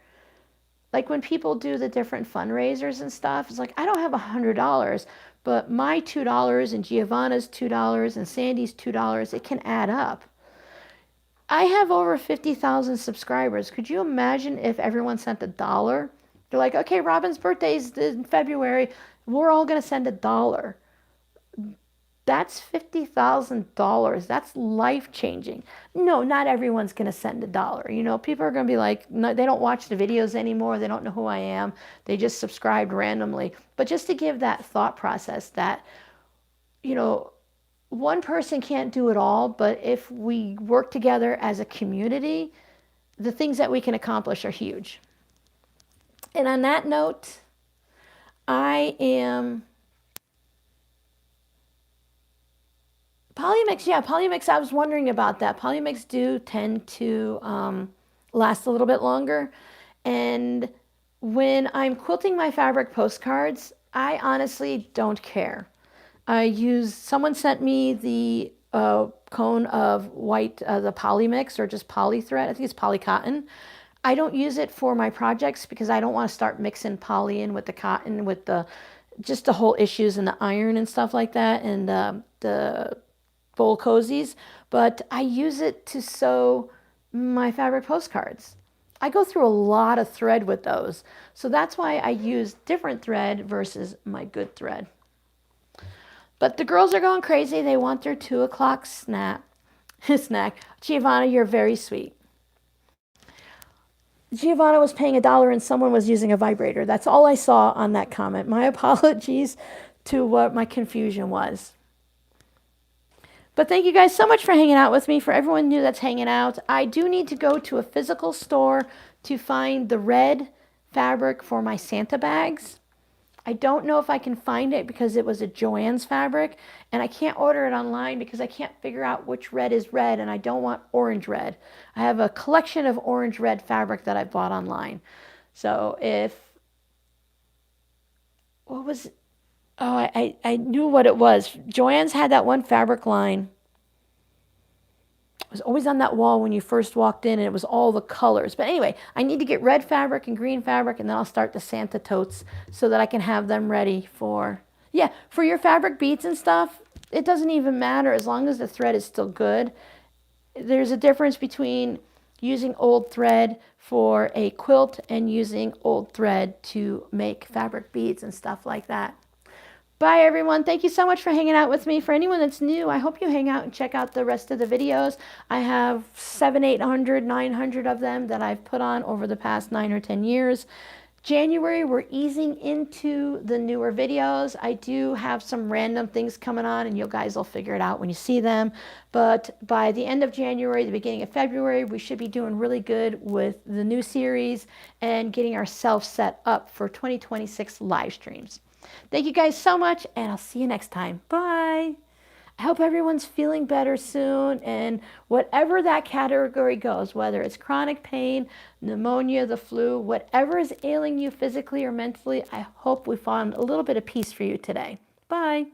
Like when people do the different fundraisers and stuff, it's like, I don't have $100, but my $2 and Giovanna's $2 and Sandy's $2, it can add up. I have over 50,000 subscribers. Could you imagine if everyone sent $1? They're like, okay, Robin's birthday is in February. We're all going to send $1. That's $50,000. That's life-changing. No, not everyone's going to send $1. You know, people are going to be like, no, they don't watch the videos anymore. They don't know who I am. They just subscribed randomly. But just to give that thought process that, you know, one person can't do it all, but if we work together as a community, the things that we can accomplish are huge. And on that note, I am Polymix. Yeah, Polymix, I was wondering about that. Polymix do tend to last a little bit longer. And when I'm quilting my fabric postcards, I honestly don't care. Someone sent me the cone of white, the Polymix, or just poly thread. I think it's poly cotton. I don't use it for my projects because I don't want to start mixing poly in with the cotton, with just the whole issues and the iron and stuff like that, and the bowl cozies. But I use it to sew my fabric postcards. I go through a lot of thread with those. So that's why I use different thread versus my good thread. But the girls are going crazy. They want their 2 o'clock snack. Giovanna, you're very sweet. Giovanna was paying $1 and someone was using a vibrator. That's all I saw on that comment. My apologies to what my confusion was. But thank you guys so much for hanging out with me. For everyone new that's hanging out, I do need to go to a physical store to find the red fabric for my Santa bags. I don't know if I can find it because it was a Joann's fabric, and I can't order it online because I can't figure out which red is red, and I don't want orange red. I have a collection of orange red fabric that I bought online. So I knew what it was. Joann's had that one fabric line. It was always on that wall when you first walked in, and it was all the colors. But anyway, I need to get red fabric and green fabric, and then I'll start the Santa totes so that I can have them ready for, for your fabric beads and stuff. It doesn't even matter as long as the thread is still good. There's a difference between using old thread for a quilt and using old thread to make fabric beads and stuff like that. Bye, everyone. Thank you so much for hanging out with me. For anyone that's new, I hope you hang out and check out the rest of the videos. I have 700, 800, 900 of them that I've put on over the past 9 or 10 years. January, we're easing into the newer videos. I do have some random things coming on, and you guys will figure it out when you see them. But by the end of January, the beginning of February, we should be doing really good with the new series and getting ourselves set up for 2026 live streams. Thank you guys so much, and I'll see you next time. Bye. I hope everyone's feeling better soon, and whatever that category goes, whether it's chronic pain, pneumonia, the flu, whatever is ailing you physically or mentally, I hope we found a little bit of peace for you today. Bye.